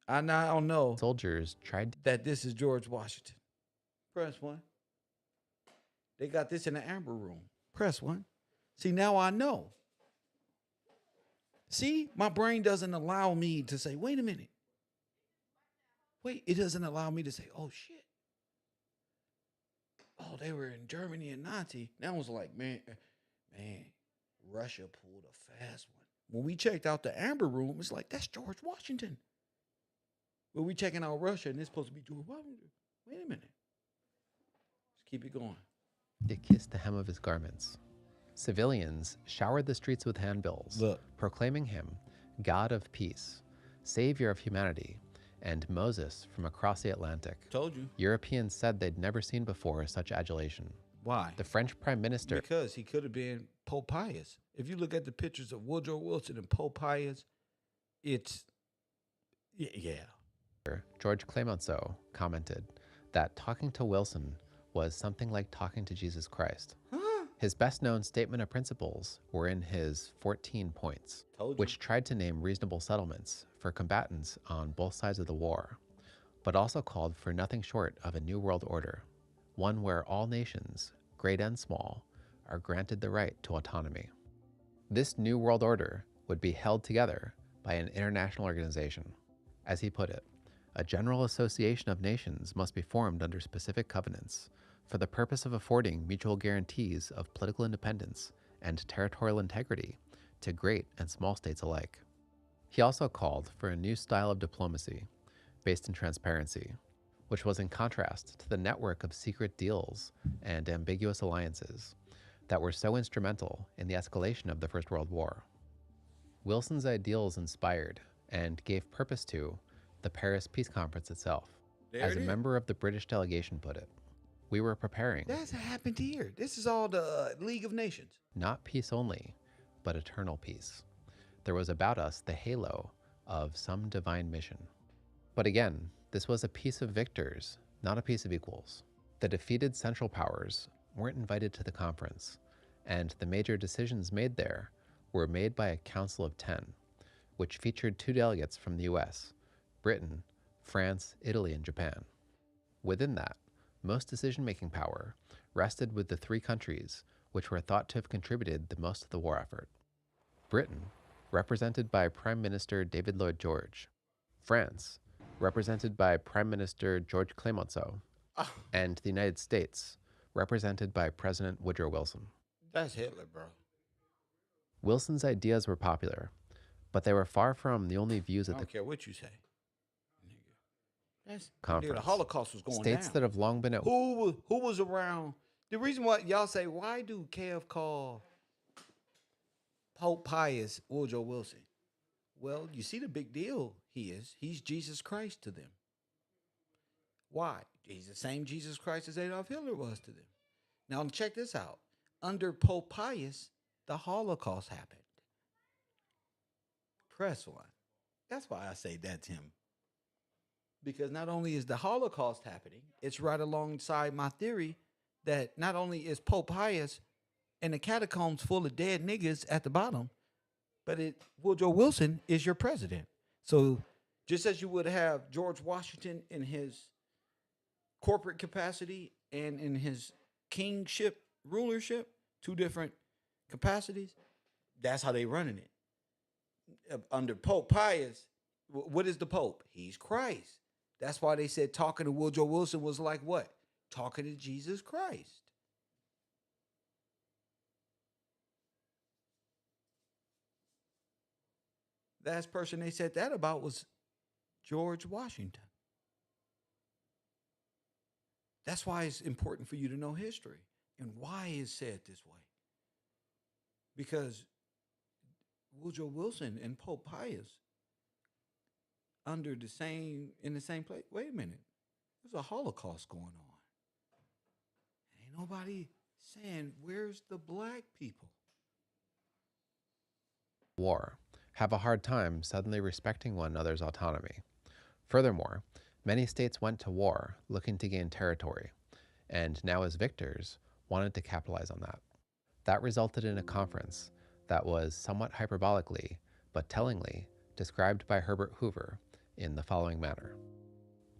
I now know soldiers tried that this is George Washington. Press one. They got this in the amber room. Press one. See, now I know. See, my brain doesn't allow me to say, wait a minute. Wait, it doesn't allow me to say, oh shit. Oh, they were in Germany and Nazi. That was like, man, Russia pulled a fast one. When we checked out the amber room, it's like, that's George Washington. But we checking out Russia and it's supposed to be George Washington. Wait a minute. Let's keep it going. to kiss the hem of his garments. Civilians showered the streets with handbills, proclaiming him God of peace, Savior of humanity, and Moses from across the Atlantic. Told you. Europeans said they'd never seen before such adulation. Why? The French Prime Minister... Because he could have been Pope Pius. If you look at the pictures of Woodrow Wilson and Pope Pius, it's... Yeah. George Clemenceau commented that talking to Wilson was something like talking to Jesus Christ. His best-known statement of principles were in his 14 points, which tried to name reasonable settlements for combatants on both sides of the war, but also called for nothing short of a new world order, one where all nations, great and small, are granted the right to autonomy. This new world order would be held together by an international organization. As he put it, a general association of nations must be formed under specific covenants for the purpose of affording mutual guarantees of political independence and territorial integrity to great and small states alike. He also called for a new style of diplomacy based in transparency, which was in contrast to the network of secret deals and ambiguous alliances that were so instrumental in the escalation of the First World War. Wilson's ideals inspired and gave purpose to the Paris Peace Conference itself. As a member of the British delegation put it, we were preparing. That's happened here. This is all the League of Nations. Not peace only, but eternal peace. There was about us the halo of some divine mission. But again, this was a peace of victors, not a peace of equals. The defeated Central Powers weren't invited to the conference, and the major decisions made there were made by a Council of 10, which featured 2 delegates from the US, Britain, France, Italy, and Japan. Within that, most decision-making power rested with the 3 countries which were thought to have contributed the most to the war effort: Britain, represented by Prime Minister David Lloyd George. France, represented by Prime Minister George Clemenceau. And the United States, represented by President Woodrow Wilson. That's Hitler, bro. Wilson's ideas were popular, but they were far from the only views I at don't the care what you say. That's conference. The Holocaust was going States down. that have long been at Who was around? The reason why y'all say, why do Kev call Pope Pius Woodrow Wilson? Well, you see the big deal he is. He's Jesus Christ to them. Why? He's the same Jesus Christ as Adolf Hitler was to them. Now check this out. Under Pope Pius, the Holocaust happened. Press one. That's why I say that's him. Because not only is the Holocaust happening, it's right alongside my theory that not only is Pope Pius and the catacombs full of dead niggas at the bottom, but Woodrow Wilson is your president. So just as you would have George Washington in his corporate capacity and in his kingship, rulership, two different capacities, that's how they running it. Under Pope Pius, what is the Pope? He's Christ. That's why they said talking to Woodrow Wilson was like what? Talking to Jesus Christ. Last person they said that about was George Washington. That's why it's important for you to know history and why it's said this way. Because Woodrow Wilson and Pope Pius in the same place. Wait a minute. There's a Holocaust going on. Ain't nobody saying, where's the black people? war have a hard time suddenly respecting one another's autonomy. Furthermore, many states went to war looking to gain territory, and now as victors, wanted to capitalize on that. That resulted in a conference that was somewhat hyperbolically, but tellingly, described by Herbert Hoover in the following manner.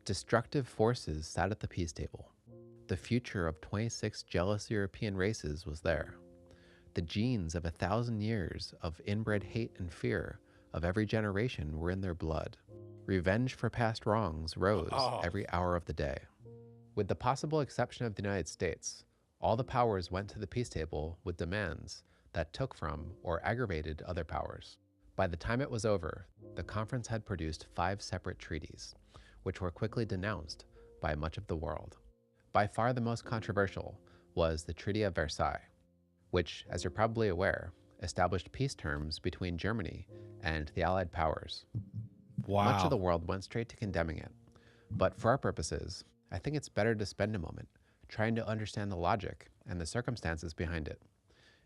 Destructive forces sat at the peace table. The future of 26 jealous European races was there. The genes of 1,000 years of inbred hate and fear of every generation were in their blood. Revenge for past wrongs rose every hour of the day. With the possible exception of the United States, all the powers went to the peace table with demands that took from or aggravated other powers. By the time it was over, the conference had produced 5 separate treaties, which were quickly denounced by much of the world. By far the most controversial was the Treaty of Versailles, which, as you're probably aware, established peace terms between Germany and the Allied powers. Wow. Much of the world went straight to condemning it. But for our purposes, I think it's better to spend a moment trying to understand the logic and the circumstances behind it.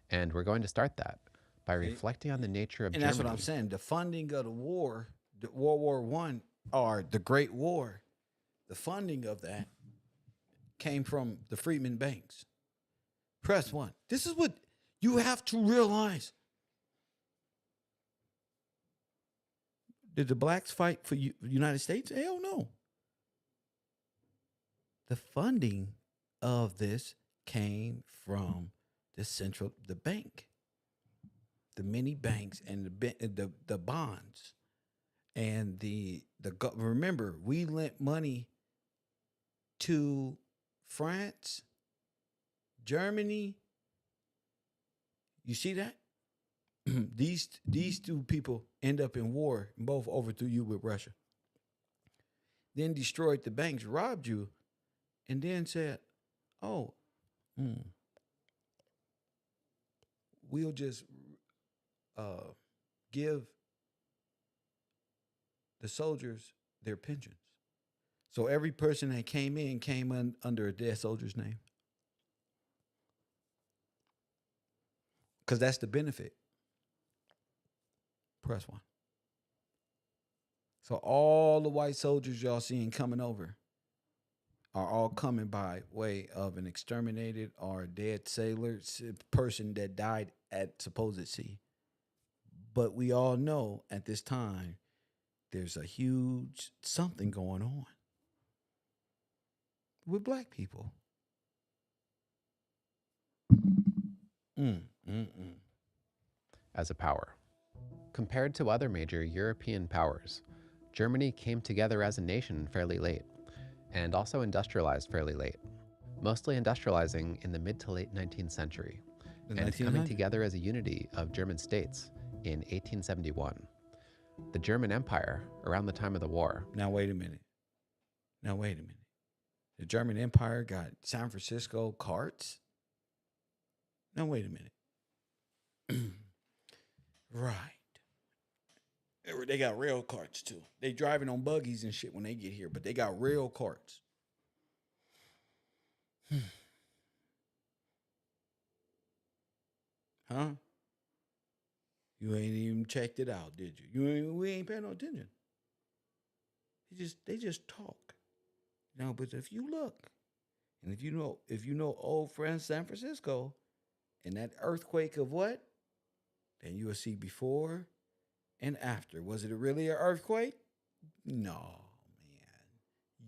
And we're going to start that by reflecting on the nature of And Germany. that's what I'm saying. The funding of the war, the World War I, or the Great War, the funding of that came from the Freedmen Banks. Press one. This is what you have to realize. Did the blacks fight for the United States? Hell no. The funding of this came from the bank, the mini banks, and the bonds, and remember, we lent money to France, Germany. You see that? These two people end up in war and both overthrew you with Russia. Then destroyed the banks, robbed you, and then said, oh, we'll just give the soldiers their pensions. So every person that came in came under a dead soldier's name. Because that's the benefit. Press one. So all the white soldiers y'all seeing coming over are all coming by way of an exterminated or dead sailor, person that died at supposed sea. But we all know at this time there's a huge something going on with black people. As a power. Compared to other major European powers, Germany came together as a nation fairly late, and also industrialized fairly late, mostly industrializing in the mid to late 19th century, and coming together as a unity of German states in 1871. The German Empire, around the time of the war. Now wait a minute. The German Empire got San Francisco carts? Now wait a minute. Right. They got rail carts too. They driving on buggies and shit when they get here, but they got rail carts. Huh? You ain't even checked it out, did you? We ain't paying no attention. They just talk. No, but if you look, and if you know old friend San Francisco, and that earthquake of what, then you will see before and after. Was it really an earthquake? No, man.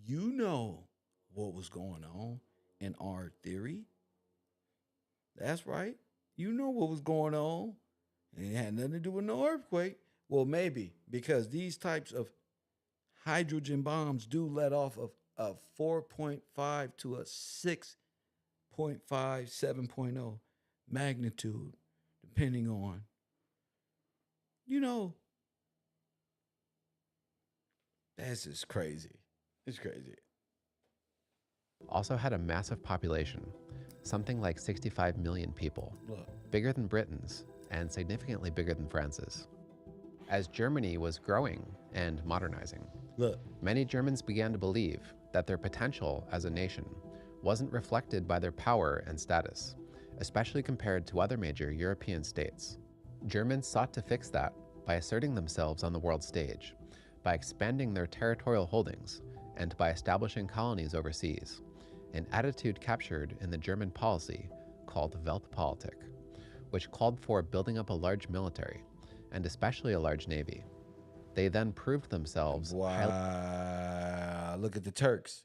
You know what was going on in our theory. That's right. You know what was going on. And it had nothing to do with no earthquake. Well, maybe because these types of hydrogen bombs do let off of a 4.5 to a 6.5, 7.0 magnitude, depending on, that's just crazy. It's crazy. Also had a massive population, something like 65 million people, Look. Bigger than Britain's and significantly bigger than France's. As Germany was growing and modernizing, Look. many Germans began to believe that their potential as a nation wasn't reflected by their power and status, especially compared to other major European states. Germans sought to fix that by asserting themselves on the world stage, by expanding their territorial holdings, and by establishing colonies overseas, an attitude captured in the German policy called Weltpolitik, which called for building up a large military, and especially a large navy. They then proved themselves Wow. Look at the Turks.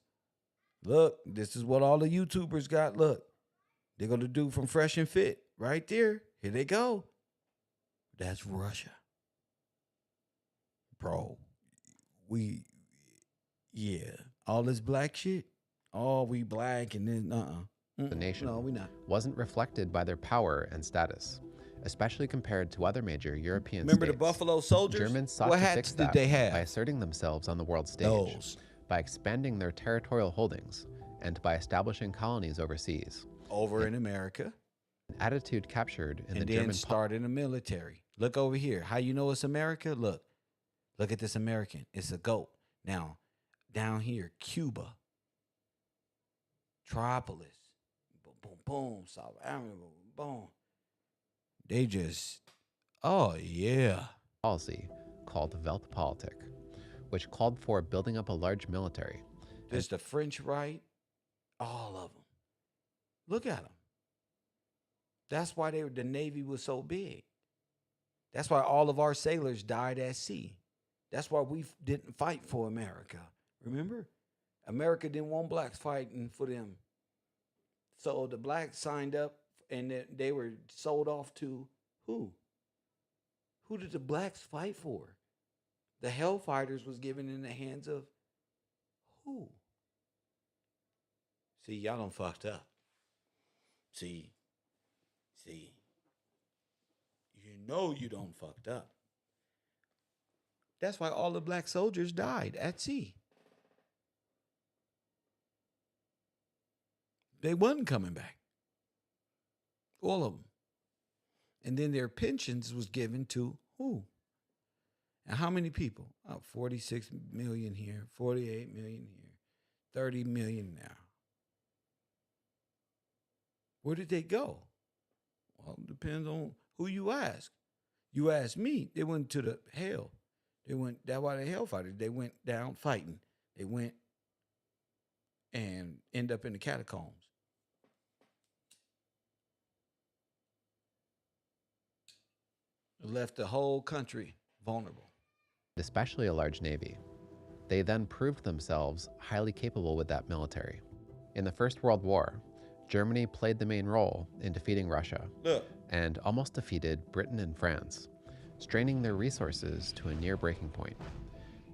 Look, this is what all the YouTubers got. Look, they're going to do from Fresh and Fit right there. Here they go. That's Russia. Bro, all this black shit. Oh, we black and then, the nation no, we not. wasn't reflected by their power and status, especially compared to other major European Remember states. the Buffalo Soldiers? Germans sought what to hats fix did that they have? by asserting themselves on the world stage, Those. by expanding their territorial holdings, and by establishing colonies overseas. Over in America. An attitude captured in And the then German started the military. Look over here. How you know it's America? Look at this American. It's a goat. Now, down here, Cuba, Tripolis, boom, boom, boom, South Africa, boom, boom. They just, oh yeah. policy called Weltpolitik, which called for building up a large military. There's the French right, all of them. Look at them. That's why the Navy was so big. That's why all of our sailors died at sea. That's why we didn't fight for America. Remember? America didn't want blacks fighting for them. So the blacks signed up and they were sold off to who? Who did the blacks fight for? The Hellfighters was given in the hands of who? See, y'all done fucked up. See, you know you don't fucked up. That's why all the black soldiers died at sea. They wasn't coming back. All of them. And then their pensions was given to who? And how many people? 46 million here, 48 million here, 30 million now. Where did they go? Well, it depends on who you ask. You ask me, they went to the hell. That's why the Hellfighters, they went down fighting. They went and end up in the catacombs. Left the whole country vulnerable. Especially a large navy. They then proved themselves highly capable with that military. In the First World War, Germany played the main role in defeating Russia Look. and almost defeated Britain and France, straining their resources to a near breaking point.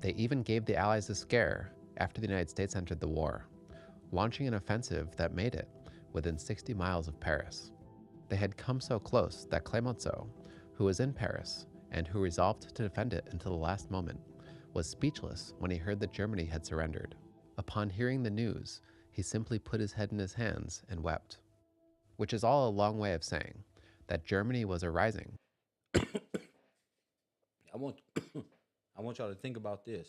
They even gave the Allies a scare after the United States entered the war, launching an offensive that made it within 60 miles of Paris. They had come so close that Clemenceau, who was in Paris and who resolved to defend it until the last moment, was speechless when he heard that Germany had surrendered. Upon hearing the news, he simply put his head in his hands and wept. Which is all a long way of saying that Germany was arising. I want I want y'all to think about this.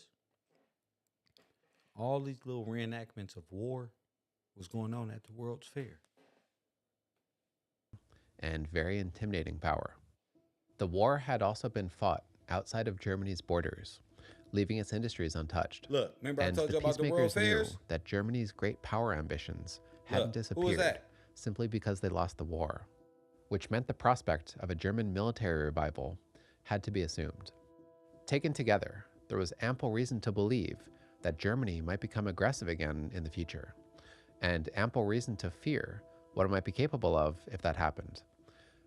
All these little reenactments of war was going on at the World's Fair. And very intimidating power. The war had also been fought outside of Germany's borders, leaving its industries untouched. Look, remember and I told you about the World peacemakers knew Fairs? that Germany's great power ambitions hadn't Look, who was disappeared that? simply because they lost the war, which meant the prospect of a German military revival had to be assumed. Taken together, there was ample reason to believe that Germany might become aggressive again in the future, and ample reason to fear what it might be capable of if that happened.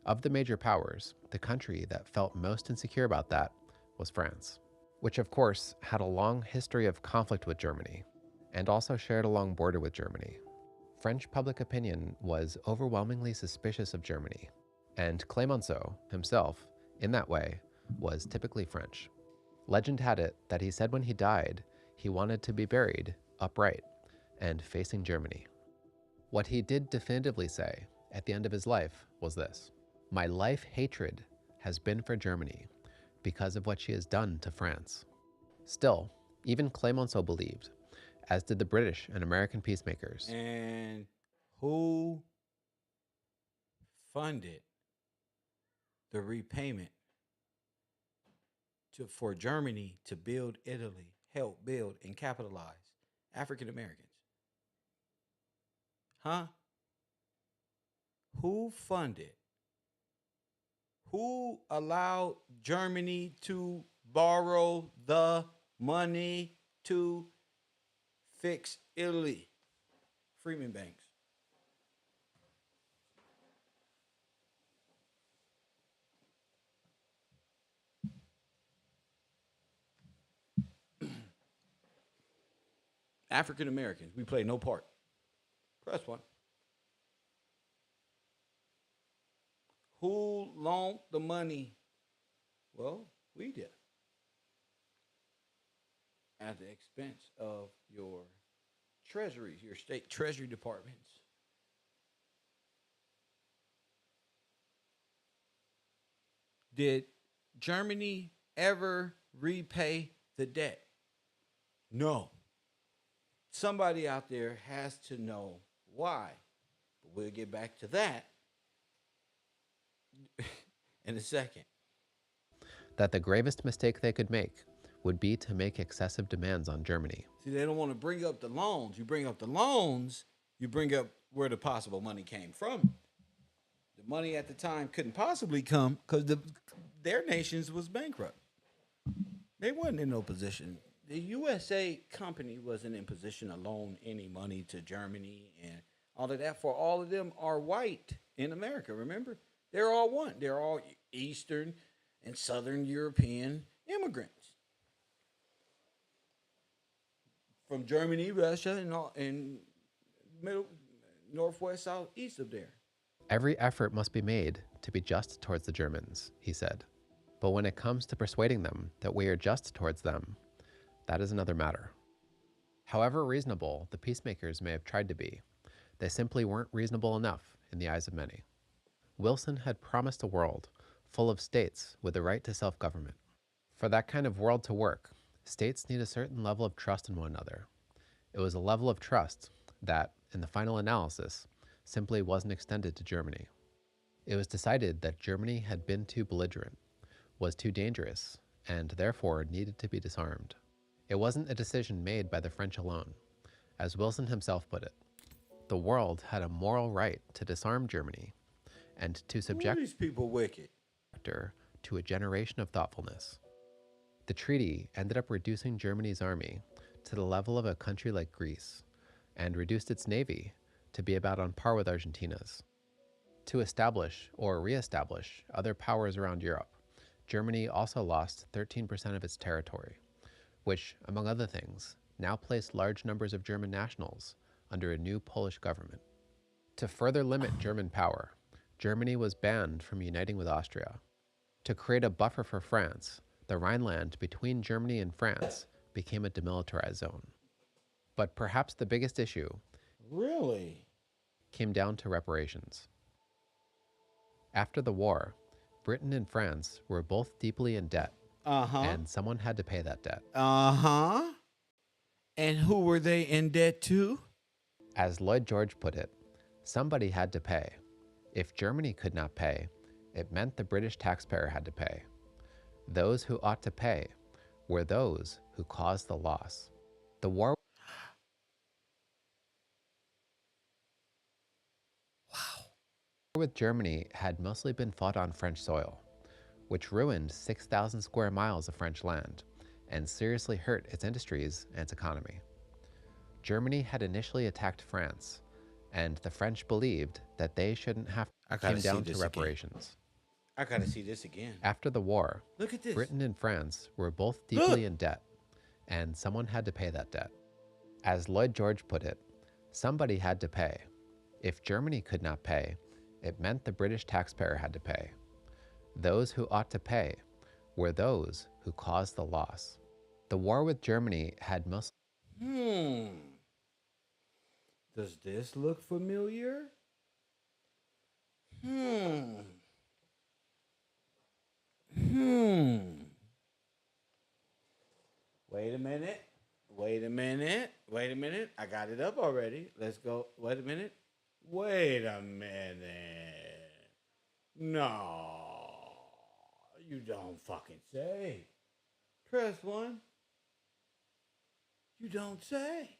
Of the major powers, the country that felt most insecure about that was France, which of course had a long history of conflict with Germany, and also shared a long border with Germany. French public opinion was overwhelmingly suspicious of Germany, and Clemenceau himself, in that way, was typically French. Legend had it that he said when he died, he wanted to be buried upright and facing Germany. What he did definitively say at the end of his life was this: "My life hatred has been for Germany because of what she has done to France." Still, even Clemenceau believed, as did the British and American peacemakers. And who funded the repayment for Germany to build Italy, help build and capitalize? African Americans. Huh? Who funded? Who allowed Germany to borrow the money to fix Italy? Freeman Banks. African Americans, we play no part. Press one. Who loaned the money? Well, we did. At the expense of your treasuries, your state treasury departments. Did Germany ever repay the debt? No. Somebody out there has to know why. But we'll get back to that in a second. That the gravest mistake they could make would be to make excessive demands on Germany. See, they don't want to bring up the loans. You bring up the loans, you bring up where the possible money came from. The money at the time couldn't possibly come because their nations was bankrupt. They wasn't in no position. The USA company wasn't in position to loan any money to Germany and all of that. For all of them are white in America. Remember, they're all one. They're all Eastern and Southern European immigrants from Germany, Russia, and all in middle, northwest, south, east of there. Every effort must be made to be just towards the Germans, he said. But when it comes to persuading them that we are just towards them, that is another matter. However reasonable the peacemakers may have tried to be, they simply weren't reasonable enough in the eyes of many. Wilson had promised a world full of states with the right to self-government. For that kind of world to work, states need a certain level of trust in one another. It was a level of trust that, in the final analysis, simply wasn't extended to Germany. It was decided that Germany had been too belligerent, was too dangerous, and therefore needed to be disarmed. It wasn't a decision made by the French alone. As Wilson himself put it, the world had a moral right to disarm Germany and to subject these people wicked her to a generation of thoughtfulness. The treaty ended up reducing Germany's army to the level of a country like Greece and reduced its navy to be about on par with Argentina's. To establish or re-establish other powers around Europe Germany also lost 13% of its territory, which, among other things, now placed large numbers of German nationals under a new Polish government. To further limit German power, Germany was banned from uniting with Austria. To create a buffer for France, the Rhineland between Germany and France became a demilitarized zone. But perhaps the biggest issue Really? came down to reparations. After the war, Britain and France were both deeply in debt, and someone had to pay that debt. And who were they in debt to? As Lloyd George put it, somebody had to pay. If Germany could not pay, it meant the British taxpayer had to pay. Those who ought to pay were those who caused the loss. The war with Germany had mostly been fought on French soil, which ruined 6,000 square miles of French land and seriously hurt its industries and its economy. Germany had initially attacked France, and the French believed that they shouldn't have came down to reparations. I gotta see this again. After the war, Look at this. Britain and France were both deeply in debt, and someone had to pay that debt. As Lloyd George put it, somebody had to pay. If Germany could not pay, it meant the British taxpayer had to pay. Those who ought to pay were those who caused the loss. The war with Germany had mostly Does this look familiar? Wait a minute. I got it up already. Let's go. Wait a minute. No. You don't fucking say. Press 1. You don't say.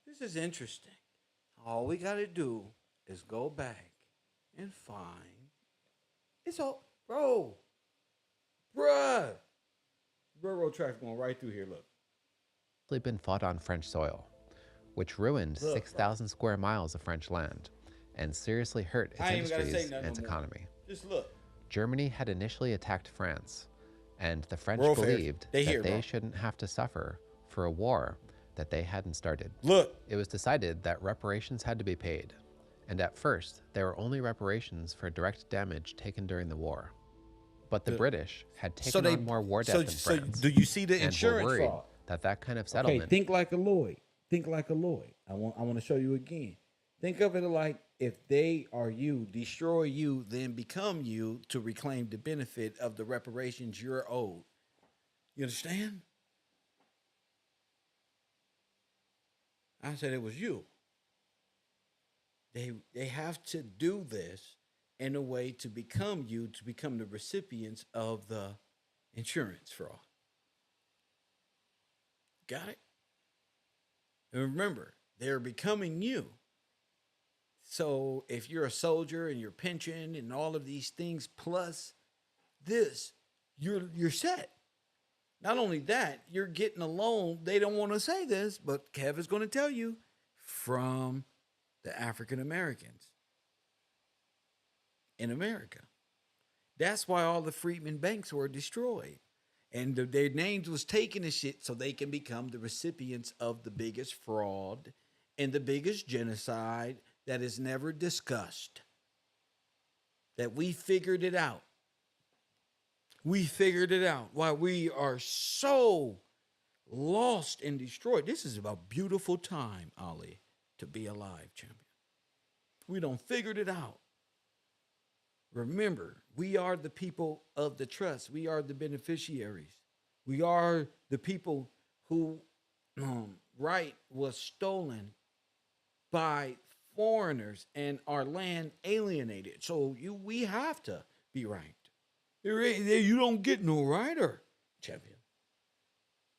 This is interesting. All we got to do is go back and find. It's all, bruh. Railroad tracks going right through here. Look. been fought on French soil, which ruined 6,000 square miles of French land and seriously hurt its industries and its economy. Just look. Germany had initially attacked France, and the French World believed Fairs. that they shouldn't have to suffer for a war that they hadn't started. Look. It was decided that reparations had to be paid, and at first, there were only reparations for direct damage taken during the war. But the British had taken on more war debt than France. Do you see the and insurance were worried fraud? that kind of settlement. Okay, think like a Lloyd. I want to show you again. Think of it like if they are you, destroy you, then become you to reclaim the benefit of the reparations you're owed. You understand? I said it was you. They have to do this in a way to become you, to become the recipients of the insurance fraud. Got it? And remember, they're becoming you. So if you're a soldier and your pension and all of these things plus this, you're set. Not only that, you're getting a loan. They don't want to say this, but Kev is going to tell you, from the African Americans in America. That's why all the freedmen banks were destroyed. And their names was taken and shit so they can become the recipients of the biggest fraud and the biggest genocide that is never discussed. That we figured it out. We figured it out. Why we are so lost and destroyed. This is a beautiful time, Ali, to be alive, champion. We done figured it out. Remember, we are the people of the trust. We are the beneficiaries. We are the people who right was stolen by foreigners and our land alienated. So we have to be ranked. You don't get no righter, champion.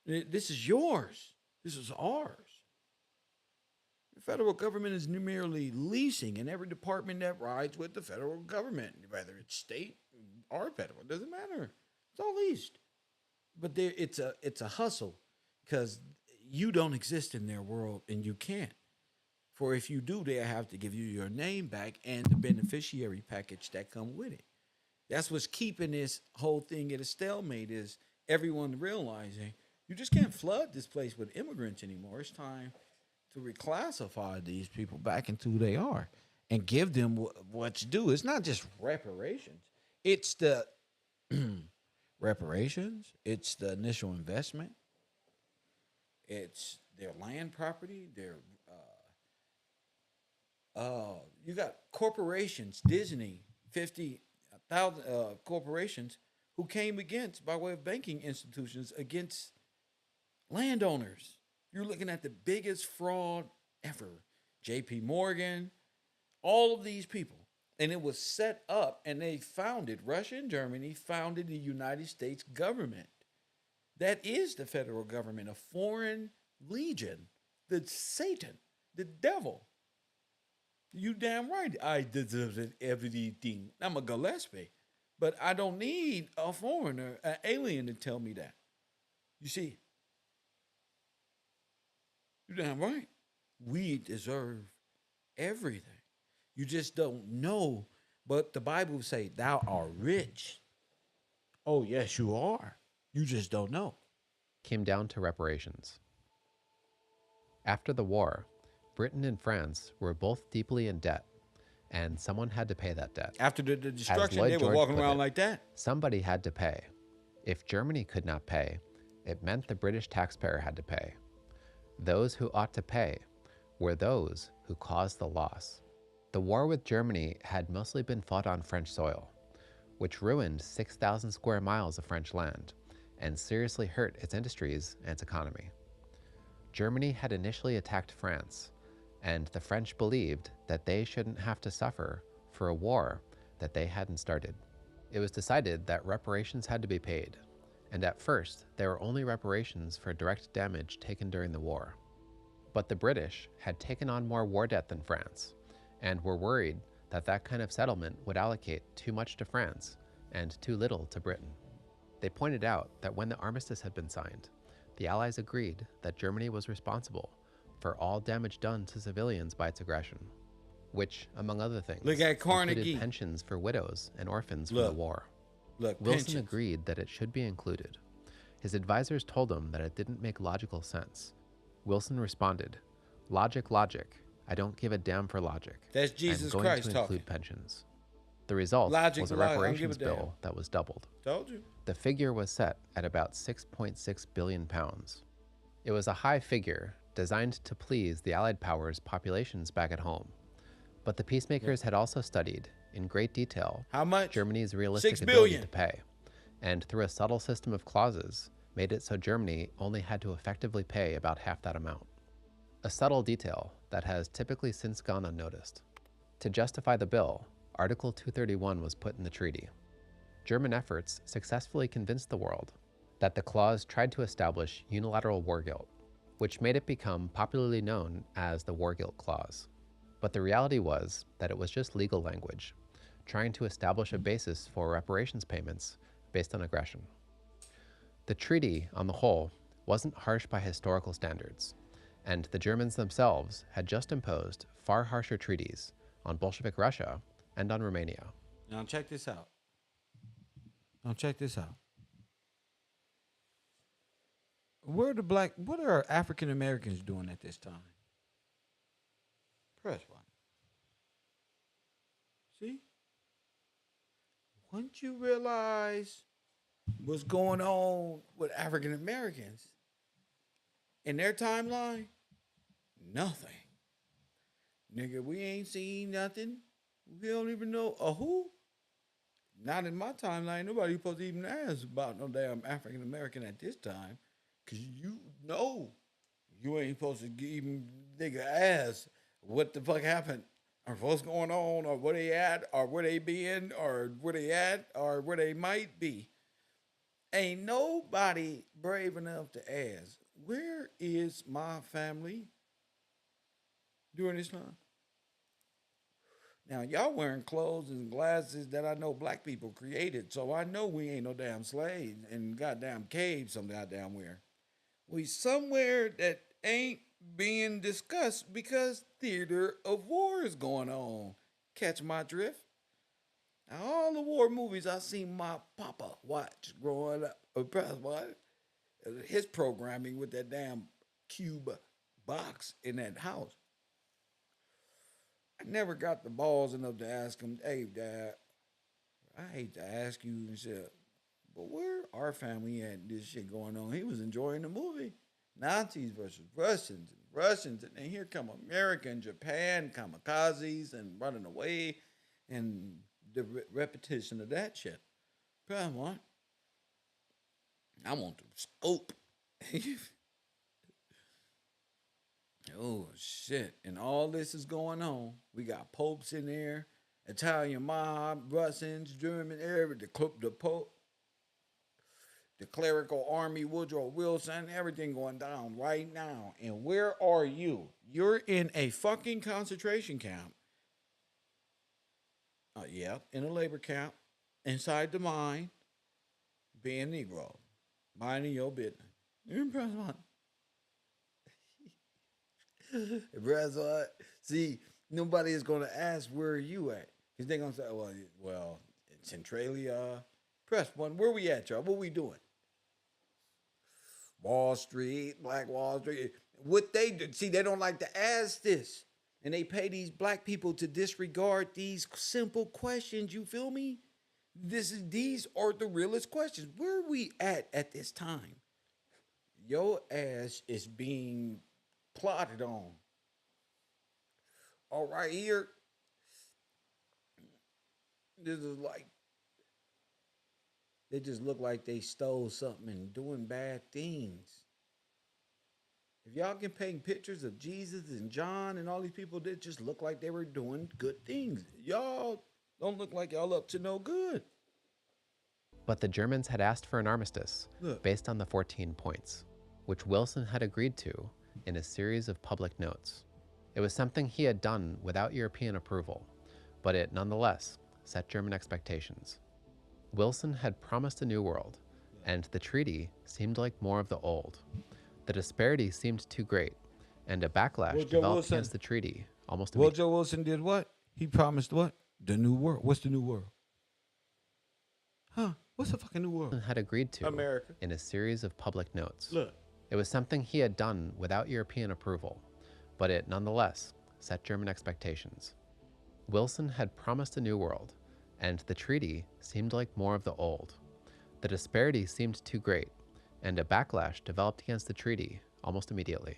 This is yours. This is ours. The federal government is merely leasing, and every department that rides with the federal government, whether it's state or federal, it doesn't matter. It's all leased. But it's a hustle because you don't exist in their world and you can't. For if you do, they have to give you your name back and the beneficiary package that come with it. That's what's keeping this whole thing at a stalemate is everyone realizing you just can't flood this place with immigrants anymore. It's time to reclassify these people back into who they are and give them what's due. It's not just reparations. It's the reparations. It's the initial investment. It's their land property. You got corporations, Disney, 50,000 corporations who came against by way of banking institutions against landowners. You're looking at the biggest fraud ever. J.P. Morgan, all of these people. And it was set up and they founded, Russia and Germany founded the United States government. That is the federal government, a foreign legion, the Satan, the devil. You damn right I deserve everything. I'm a Gillespie. But I don't need a foreigner, an alien to tell me that. You see, you're damn right. We deserve everything. You just don't know. But the Bible say, thou art rich. Oh, yes, you are. You just don't know. Came down to reparations. After the war, Britain and France were both deeply in debt, and someone had to pay that debt. After the destruction, Lloyd they were George walking put around it, like that. Somebody had to pay. If Germany could not pay, it meant the British taxpayer had to pay. Those who ought to pay were those who caused the loss. The war with Germany had mostly been fought on French soil, which ruined 6,000 square miles of French land and seriously hurt its industries and its economy. Germany had initially attacked France, and the French believed that they shouldn't have to suffer for a war that they hadn't started. It was decided that reparations had to be paid, and at first there were only reparations for direct damage taken during the war. But the British had taken on more war debt than France, and were worried that that kind of settlement would allocate too much to France and too little to Britain. They pointed out that when the armistice had been signed, the Allies agreed that Germany was responsible for all damage done to civilians by its aggression, which, among other things, Look at Carnegie. included pensions for widows and orphans from Look. the war. Look, Wilson pensions. agreed that it should be included. His advisors told him that it didn't make logical sense. Wilson responded, "Logic, logic. I don't give a damn for logic. That's Jesus I'm going Christ to include talking. pensions." The result Logic, was a logic, I don't give reparations a damn. bill that was doubled. Told you. The figure was set at about 6.6 billion pounds. It was a high figure designed to please the Allied powers' populations back at home. But the peacemakers had also studied, in great detail, How much? Germany's realistic 6 ability billion. to pay, and through a subtle system of clauses, made it so Germany only had to effectively pay about half that amount. A subtle detail that has typically since gone unnoticed. To justify the bill, Article 231 was put in the treaty. German efforts successfully convinced the world that the clause tried to establish unilateral war guilt, which made it become popularly known as the War Guilt Clause. But the reality was that it was just legal language, trying to establish a basis for reparations payments based on aggression. The treaty, on the whole, wasn't harsh by historical standards, and the Germans themselves had just imposed far harsher treaties on Bolshevik Russia and on Romania. Now check this out. Now check this out. What are African Americans doing at this time? Press one. See? Once you realize what's going on with African Americans in their timeline, nothing. Nigga, we ain't seen nothing. We don't even know a who. Not in my timeline. Nobody supposed to even ask about no damn African American at this time. Cause you know you ain't supposed to even nigga ask what the fuck happened or what's going on or where they at or where they been or where they at or where they might be. Ain't nobody brave enough to ask, where is my family during this time? Now, y'all wearing clothes and glasses that I know black people created, so I know we ain't no damn slaves in goddamn caves some goddamn where. We somewhere that ain't being discussed because theater of war is going on. Catch my drift? Now, all the war movies I seen my papa watch growing up, what? His programming with that damn cube box in that house. I never got the balls enough to ask him, hey, Dad, I hate to ask you and shit, but where our family at this shit going on? He was enjoying the movie. Nazis versus Russians, and then here come America and Japan, kamikazes and running away, and the repetition of that shit. Come on. I want the scope. Oh shit! And all this is going on. We got popes in there, Italian mob, Russians, German, the pope, the clerical army, Woodrow Wilson, everything going down right now. And where are you? You're in a fucking concentration camp. Yeah, in a labor camp, inside the mine, being Negro, minding your business. You're in prison. See, nobody is going to ask where are you at, because they're going to say, well, Centralia. Press one. Where we at, y'all? What we doing? Wall Street, Black Wall Street. What they do? See, they don't like to ask this, and they pay these black people to disregard these simple questions. You feel me? These are the realest questions. Where are we at this time? Your ass is being plotted on. All right, here. This is like, they just look like they stole something and doing bad things. If y'all can paint pictures of Jesus and John and all these people that just look like they were doing good things, y'all don't look like y'all up to no good. But the Germans had asked for an armistice based on the 14 points, which Wilson had agreed to in a series of public notes. It was something he had done without European approval, but it nonetheless set German expectations. Wilson had promised a new world, and the treaty seemed like more of the old. The disparity seemed too great, and a backlash developed against the treaty almost immediately. Woodrow Wilson did what? He promised what? The new world. What's the new world? Huh? What's the fucking new world? Wilson had agreed to America. In a series of public notes. Look. It was something he had done without European approval, but it nonetheless set German expectations. Wilson had promised a new world, and the treaty seemed like more of the old. The disparity seemed too great, and a backlash developed against the treaty almost immediately.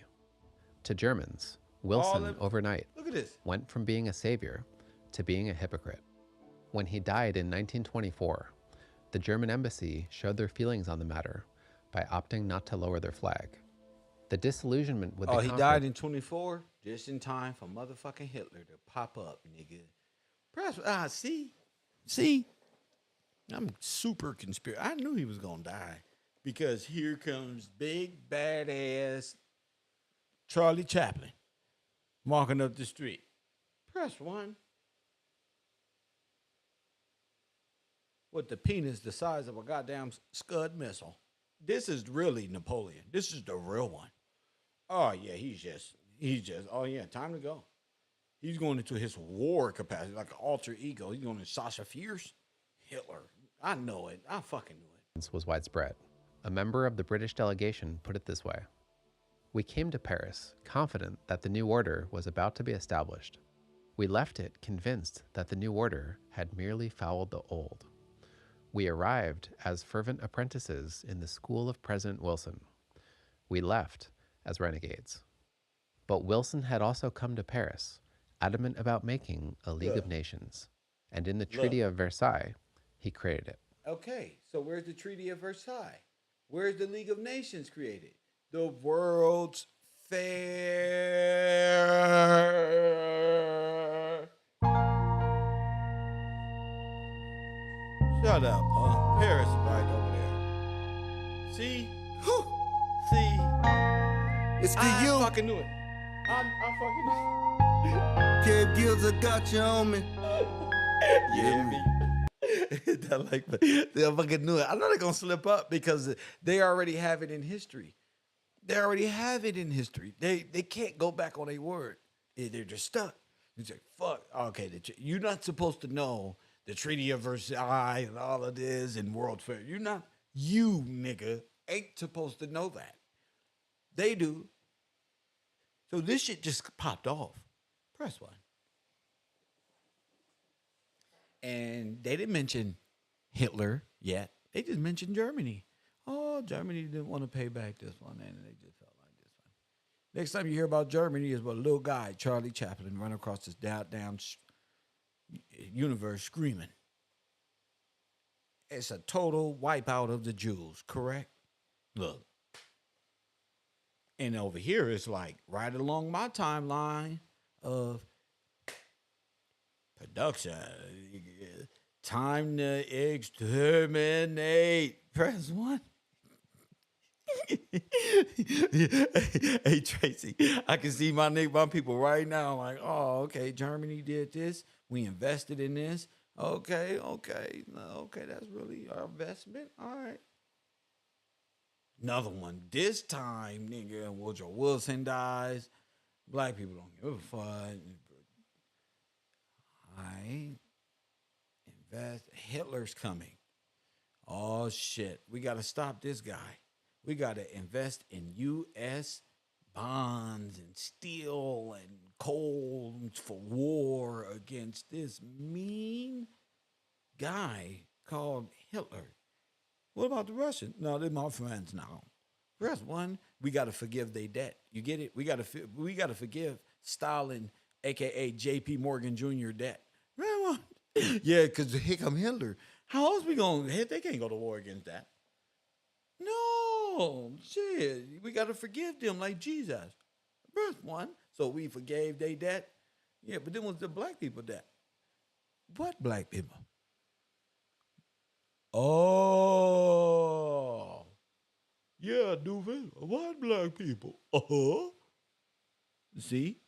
To Germans, Wilson overnight went from being a savior to being a hypocrite. When he died in 1924, the German embassy showed their feelings on the matter by opting not to lower their flag. The disillusionment with the he died in 24, just in time for motherfucking Hitler to pop up, nigga. Perhaps, see, I'm super conspiracy. I knew he was gonna die because here comes big badass Charlie Chaplin walking up the street. Press one. With the penis the size of a goddamn Scud missile. This is really Napoleon. This is the real one. Oh yeah, he's just, oh yeah, time to go. He's going into his war capacity, like an alter ego. He's going to Sasha Fierce, Hitler. I know it. I fucking knew it. Was widespread. A member of the British delegation put it this way: "We came to Paris confident that the new order was about to be established. We left it convinced that the new order had merely fouled the old. We arrived as fervent apprentices in the school of President Wilson. We left as renegades." But Wilson had also come to Paris, adamant about making a League of Nations. And in the Treaty of Versailles, he created it. Okay, so where's the Treaty of Versailles? Where's the League of Nations created? The World's Fair. Shut up, huh? Paris is right over there. See? See? It's the I you. fucking knew it. I fucking knew it. Kev Gills, I got you on me. Yeah, me. That like, they fucking knew it. I know they're gonna slip up because they already have it in history. They already have it in history. They can't go back on their word. They're just stuck. You say, fuck, okay, you're not supposed to know the Treaty of Versailles and all of this and World Fair. You nigga ain't supposed to know that. They do. So this shit just popped off. Press one. And they didn't mention Hitler yet. They just mentioned Germany. Oh, Germany didn't want to pay back this one, and they just felt like this one. Next time you hear about Germany is about a little guy, Charlie Chaplin, running across this damn universe screaming. It's a total wipeout of the Jews, correct? Look. And over here, it's like right along my timeline of production. Time to exterminate. Press one. Hey, Tracy, I can see my people right now like, oh, okay, Germany did this. We invested in this. Okay, that's really our investment. All right. Another one. This time, nigga, Woodrow Wilson dies. Black people don't give a fuck. I invest. Hitler's coming. Oh, shit. We got to stop this guy. We got to invest in U.S. bonds and steel and coal for war against this mean guy called Hitler. What about the Russians? No, they're my friends now. Press one. We got to forgive their debt. You get it? We got to forgive Stalin, aka J.P. Morgan Jr. debt. Yeah, because here come Hitler. How else we gonna hit? They can't go to war against that. No, shit. We got to forgive them like Jesus. Press one. So we forgave their debt. Yeah, but then was the black people debt? What black people? Oh, yeah, doofus. What black people? See?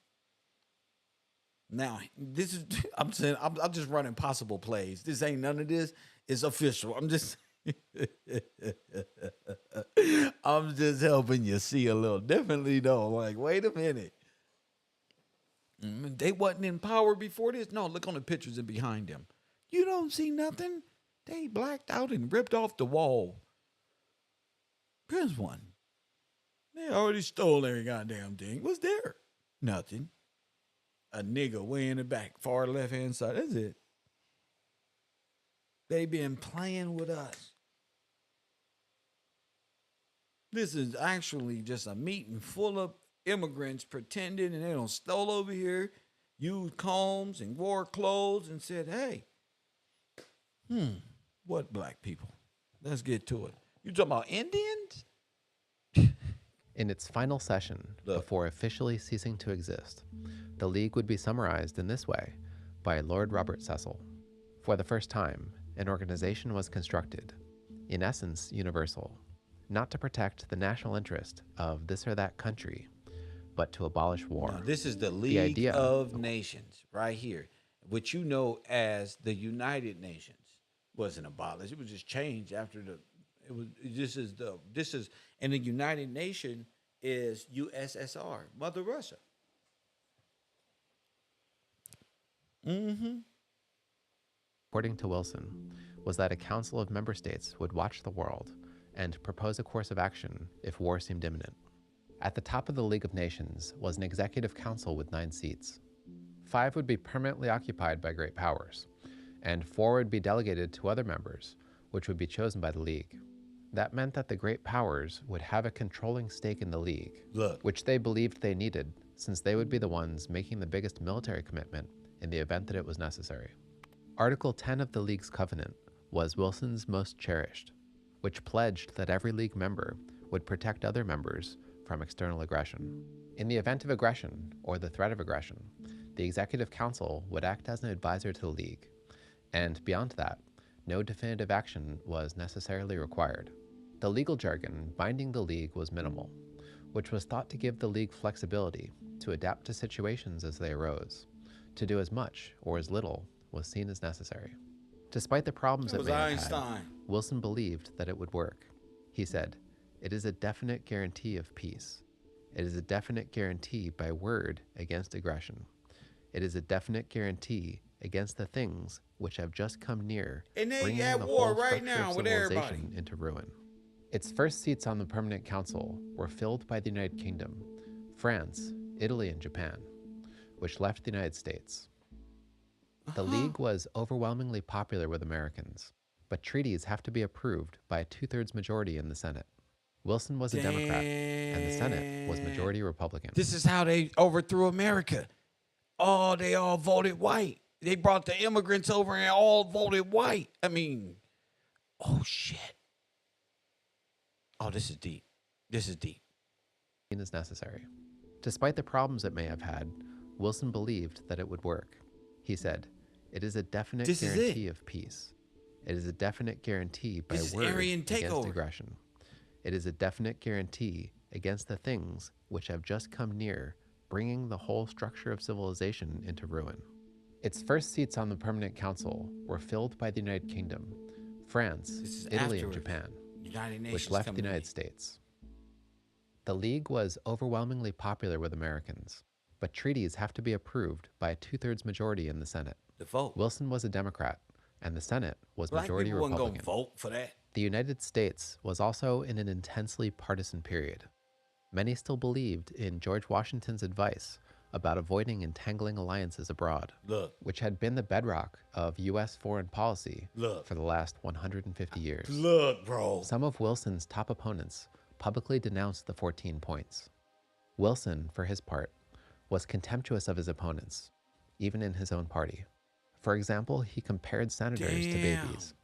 Now, this is, I'm saying, I'm just running possible plays. This ain't none of this. It's official. I'm just helping you see a little differently, though. Like, wait a minute. They wasn't in power before this? No, look on the pictures and behind them. You don't see nothing? They blacked out and ripped off the wall. Here's one. They already stole every goddamn thing. What's there? Nothing. A nigga way in the back, far left-hand side. That's it. They been playing with us. This is actually just a meeting full of immigrants pretending and they don't stole over here, used combs and wore clothes and said, hey, what black people? Let's get to it. You talking about Indians? In its final session, before officially ceasing to exist, the League would be summarized in this way by Lord Robert Cecil. For the first time, an organization was constructed, in essence universal, not to protect the national interest of this or that country, but to abolish war. Now, this is the League of Nations right here, which you know as the United Nations. Wasn't abolished. It was just changed after the. It was. This is, and the United Nation is USSR, Mother Russia. According to Wilson, was that a council of member states would watch the world and propose a course of action if war seemed imminent. At the top of the League of Nations was an executive council with 9 seats. 5 would be permanently occupied by great powers, and 4 would be delegated to other members, which would be chosen by the League. That meant that the great powers would have a controlling stake in the League, which they believed they needed, since they would be the ones making the biggest military commitment in the event that it was necessary. Article 10 of the League's covenant was Wilson's most cherished, which pledged that every League member would protect other members from external aggression. In the event of aggression, or the threat of aggression, the Executive Council would act as an advisor to the League, and beyond that, no definitive action was necessarily required. The legal jargon binding the League was minimal, which was thought to give the League flexibility to adapt to situations as they arose. To do as much or as little was seen as necessary. Despite the problems it may have had, Wilson believed that it would work. He said, It is a definite guarantee of peace. It is a definite guarantee by word against aggression. It is a definite guarantee against the things which have just come near, And they bringing at the war whole right structure now of with civilization everybody. into ruin. Its first seats on the Permanent Council were filled by the United Kingdom, France, Italy, and Japan, which left the United States. The League was overwhelmingly popular with Americans, but treaties have to be approved by a 2/3 majority in the Senate. Wilson was a Democrat, and the Senate was majority Republican. This is how they overthrew America. Oh, they all voted white. They brought the immigrants over and all voted white. I mean, oh shit. Oh, this is deep. This is deep. Is necessary. Despite the problems it may have had, Wilson believed that it would work. He said, "It is a definite This is guarantee it. of peace. It is a definite guarantee by This is word Aryan against takeover. aggression. It is a definite guarantee against the things which have just come near, bringing the whole structure of civilization into ruin." Its first seats on the Permanent Council were filled by the United Kingdom, France, This is Italy, and afterwards. Japan, United Nations which left the coming United in. States. The League was overwhelmingly popular with Americans, but treaties have to be approved by a 2/3 majority in the Senate. The vote. Wilson was a Democrat, and the Senate was Black majority people wasn't gonna Republican. vote for that. The United States was also in an intensely partisan period. Many still believed in George Washington's advice about avoiding entangling alliances abroad, Look. which had been the bedrock of U.S. foreign policy Look. for the last 150 years. Look, bro. Some of Wilson's top opponents publicly denounced the 14 points. Wilson, for his part, was contemptuous of his opponents, even in his own party. For example, he compared senators to Damn. babies,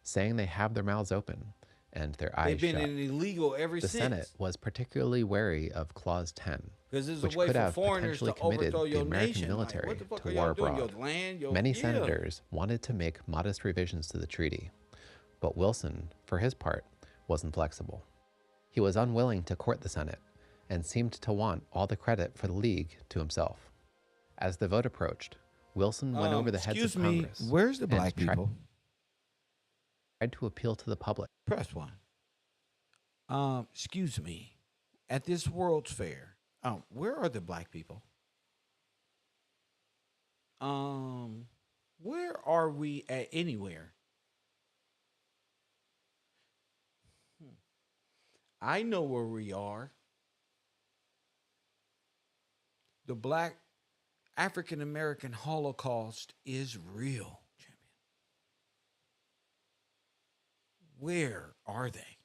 saying they have their mouths open and their eyes They've been shut. in illegal ever The since. Senate was particularly wary of Clause 10, Because there's which a way could for have foreigners potentially to committed overthrow the your American nation. military Like, what the fuck to are war y'all doing? abroad. Your land, your, Many yeah. senators wanted to make modest revisions to the treaty, but Wilson, for his part, wasn't flexible. He was unwilling to court the Senate and seemed to want all the credit for the League to himself. As the vote approached, Wilson went over the heads of Excuse me, Congress. where's the and black people? tried to appeal to the public. Press one. Excuse me. At this World's Fair, where are the black people? Where are we at anywhere? I know where we are. The Black African American Holocaust is real, champion. Where are they?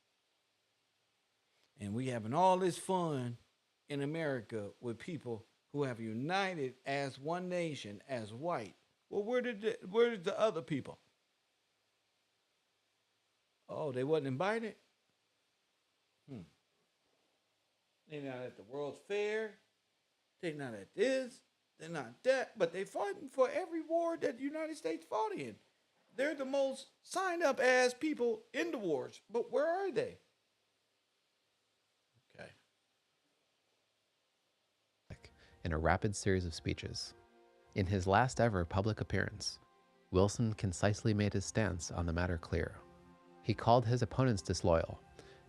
And we having all this fun in America with people who have united as one nation, as white. Well, where's the other people? Oh, they wasn't invited? They're not at the World's Fair. They're not at this. They're not that. But they fighting for every war that the United States fought in. They're the most signed up as people in the wars. But where are they? Okay. In a rapid series of speeches. In his last ever public appearance, Wilson concisely made his stance on the matter clear. He called his opponents disloyal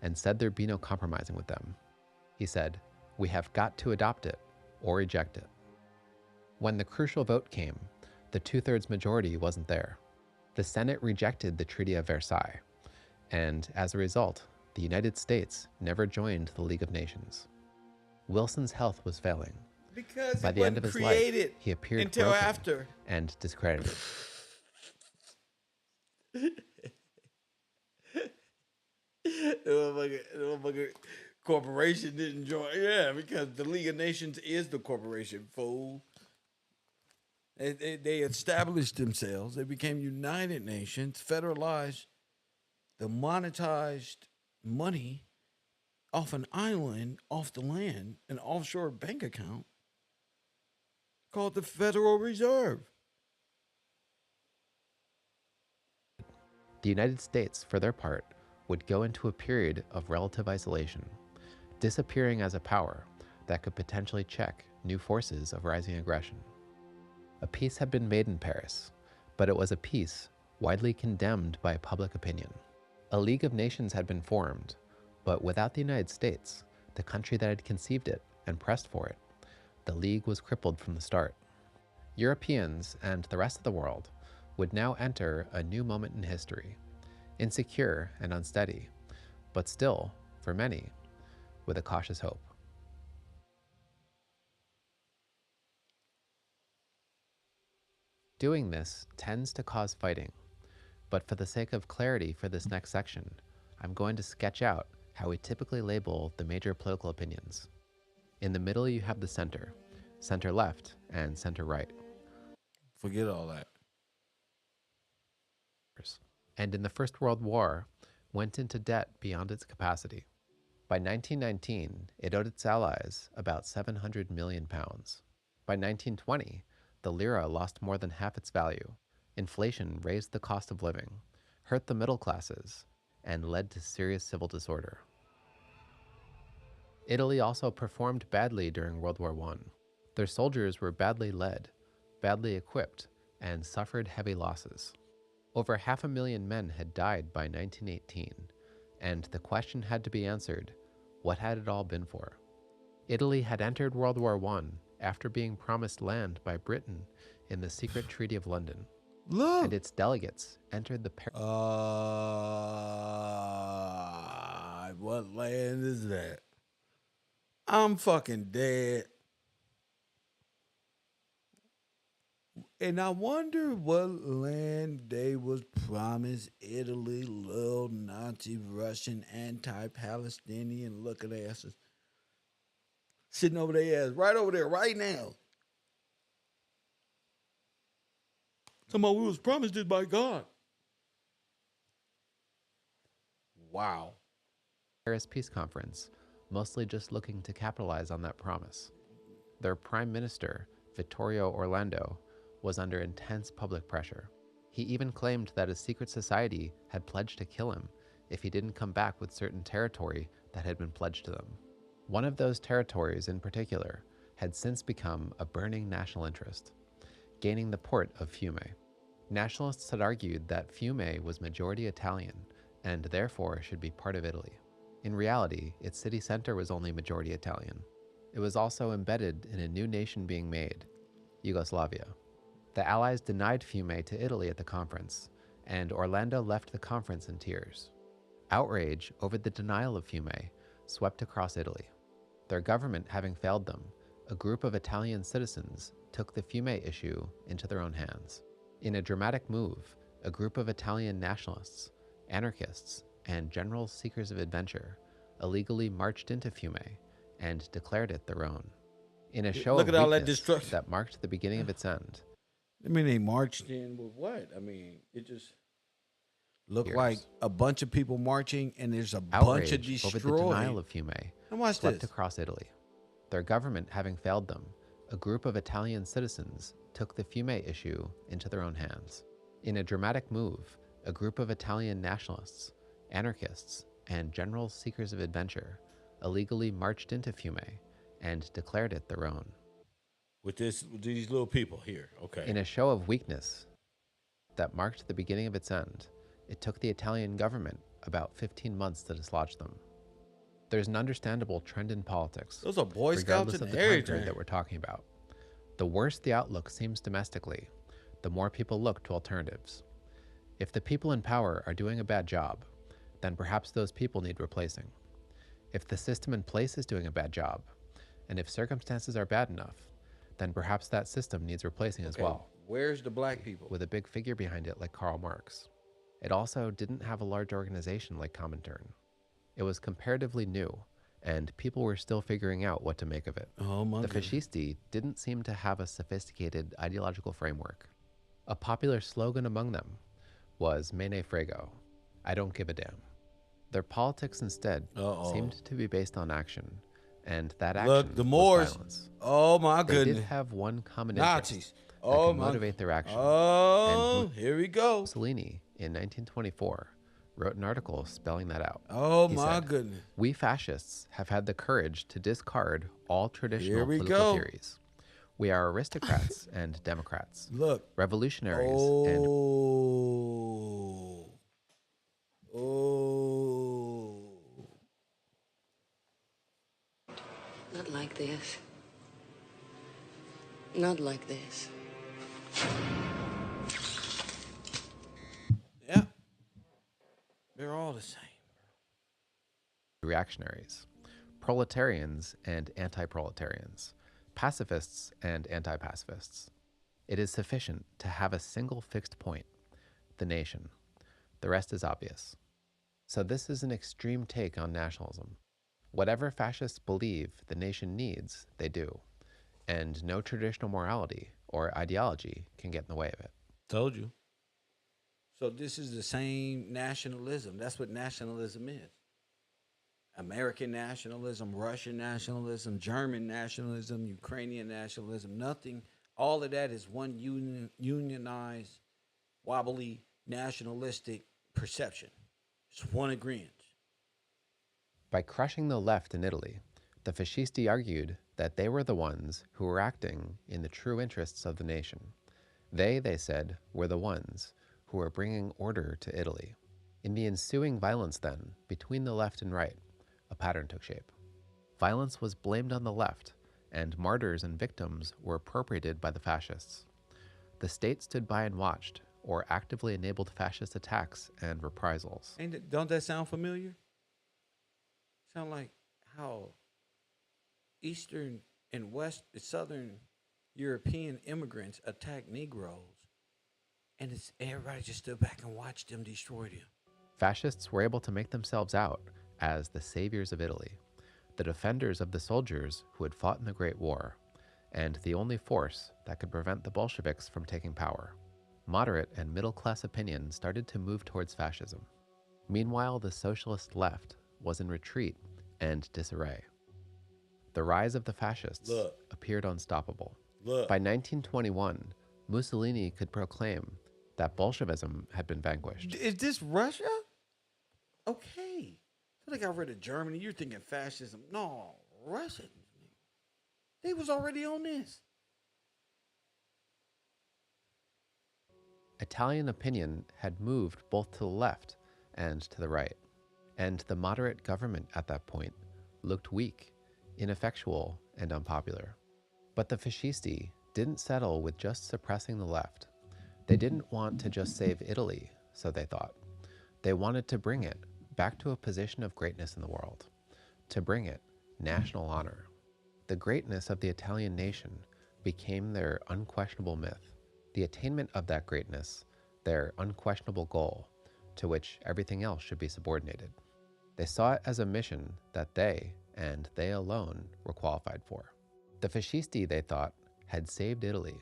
and said there'd be no compromising with them. He said, "We have got to adopt it or reject it." When the crucial vote came, the 2/3 majority wasn't there. The Senate rejected the Treaty of Versailles, and as a result, the United States never joined the League of Nations. Wilson's health was failing. Because By it the end wasn't of his life, created he appeared until broken after. and discredited. The motherfucker corporation didn't join. Yeah, because the League of Nations is the corporation, fool. They established themselves. They became United Nations, federalized the monetized money off an island, off the land, an offshore bank account called the Federal Reserve. The United States, for their part, would go into a period of relative isolation, disappearing as a power that could potentially check new forces of rising aggression. A peace had been made in Paris, but it was a peace widely condemned by public opinion. A League of Nations had been formed, But without the United States, the country that had conceived it and pressed for it, the League was crippled from the start. Europeans and the rest of the world would now enter a new moment in history, insecure and unsteady, but still, for many, with a cautious hope. Doing this tends to cause fighting, but for the sake of clarity for this next section, I'm going to sketch out how we typically label the major political opinions. In the middle you have the center left, and center right. Forget all that. And in the First World War, went into debt beyond its capacity. By 1919, it owed its allies about £700 million. By 1920, the lira lost more than half its value. Inflation raised the cost of living, hurt the middle classes, and led to serious civil disorder. Italy also performed badly during World War I. Their soldiers were badly led, badly equipped, and suffered heavy losses. Over 500,000 men had died by 1918, and the question had to be answered, what had it all been for? Italy had entered World War I after being promised land by Britain in the secret Treaty of London. Look. And its delegates entered the What land is that? I'm fucking dead. And I wonder what land they was promised Italy, little Nazi, Russian, anti-Palestinian looking asses. Sitting over their ass, right over there, right now. Somebody was promised it by God. Wow. Paris Peace Conference, mostly just looking to capitalize on that promise. Their Prime Minister, Vittorio Orlando, was under intense public pressure. He even claimed that a secret society had pledged to kill him if he didn't come back with certain territory that had been pledged to them. One of those territories in particular had since become a burning national interest, gaining the port of Fiume. Nationalists had argued that Fiume was majority Italian and therefore should be part of Italy. In reality, its city center was only majority Italian. It was also embedded in a new nation being made, Yugoslavia. The Allies denied Fiume to Italy at the conference, and Orlando left the conference in tears. Outrage over the denial of Fiume swept across Italy. Their government having failed them, a group of Italian citizens took the Fiume issue into their own hands. In a dramatic move, a group of Italian nationalists, anarchists, and general seekers of adventure illegally marched into Fiume and declared it their own. In a show Look of at all that weakness destruction. that marked the beginning of its end, I mean, they marched in with what? I mean, it just looked Years. like a bunch of people marching, and there's a outrage bunch of destroyed. over the denial of Fiume And watch swept this. across Italy. Their government having failed them, a group of Italian citizens took the Fiume issue into their own hands. In a dramatic move, a group of Italian nationalists, anarchists, and general seekers of adventure illegally marched into Fiume and declared it their own. With these little people here. Okay. In a show of weakness that marked the beginning of its end, it took the Italian government about 15 months to dislodge them. There's an understandable trend in politics, Those are Boy Scouts regardless and of the time everything. period that we're talking about. The worse the outlook seems domestically, the more people look to alternatives. If the people in power are doing a bad job, then perhaps those people need replacing. If the system in place is doing a bad job, and if circumstances are bad enough, then perhaps that system needs replacing as well, Where's the black people? with a big figure behind it like Karl Marx. It also didn't have a large organization like Comintern. It was comparatively new, and people were still figuring out what to make of it. Oh my The goodness. fascisti didn't seem to have a sophisticated ideological framework. A popular slogan among them was "Me ne frego," I don't give a damn. Their politics instead seemed to be based on action, and that action Look, the was Moors. violence. Oh my They goodness. did have one common Nazis. interest that Oh could my. motivate their action. Oh, And here we go. Mussolini, in 1924, wrote an article spelling that out. Oh He my said, goodness. "We fascists have had the courage to discard all traditional Here we political go. theories. We are aristocrats and democrats, Look. revolutionaries and Oh. like this. Not like this. Yeah, they're all the same. Reactionaries, proletarians and anti-proletarians, pacifists and anti-pacifists. It is sufficient to have a single fixed point, the nation. The rest is obvious. So this is an extreme take on nationalism. Whatever fascists believe the nation needs, they do. And no traditional morality or ideology can get in the way of it. Told you. So this is the same nationalism. That's what nationalism is. American nationalism, Russian nationalism, German nationalism, Ukrainian nationalism, nothing. All of that is one unionized, wobbly, nationalistic perception. It's one agreement. By crushing the left in Italy, the fascisti argued that they were the ones who were acting in the true interests of the nation. They said, were the ones who were bringing order to Italy. In the ensuing violence then, between the left and right, a pattern took shape. Violence was blamed on the left, and martyrs and victims were appropriated by the fascists. The state stood by and watched, or actively enabled fascist attacks and reprisals. Don't that sound familiar? Sound like how Eastern and Southern European immigrants attacked Negroes, and everybody just stood back and watched them destroy them. Fascists were able to make themselves out as the saviors of Italy, the defenders of the soldiers who had fought in the Great War, and the only force that could prevent the Bolsheviks from taking power. Moderate and middle-class opinion started to move towards fascism. Meanwhile, the socialist left was in retreat and disarray. The rise of the fascists appeared unstoppable. By 1921, Mussolini could proclaim that Bolshevism had been vanquished. Is this Russia? Okay. I think I read of Germany. You're thinking fascism. No, Russia. They was already on this. Italian opinion had moved both to the left and to the right, and the moderate government at that point looked weak, ineffectual, and unpopular. But the fascisti didn't settle with just suppressing the left. They didn't want to just save Italy, so they thought. They wanted to bring it back to a position of greatness in the world, to bring it national honor. The greatness of the Italian nation became their unquestionable myth, the attainment of that greatness, their unquestionable goal, to which everything else should be subordinated. They saw it as a mission that they, and they alone, were qualified for. The fascisti, they thought, had saved Italy,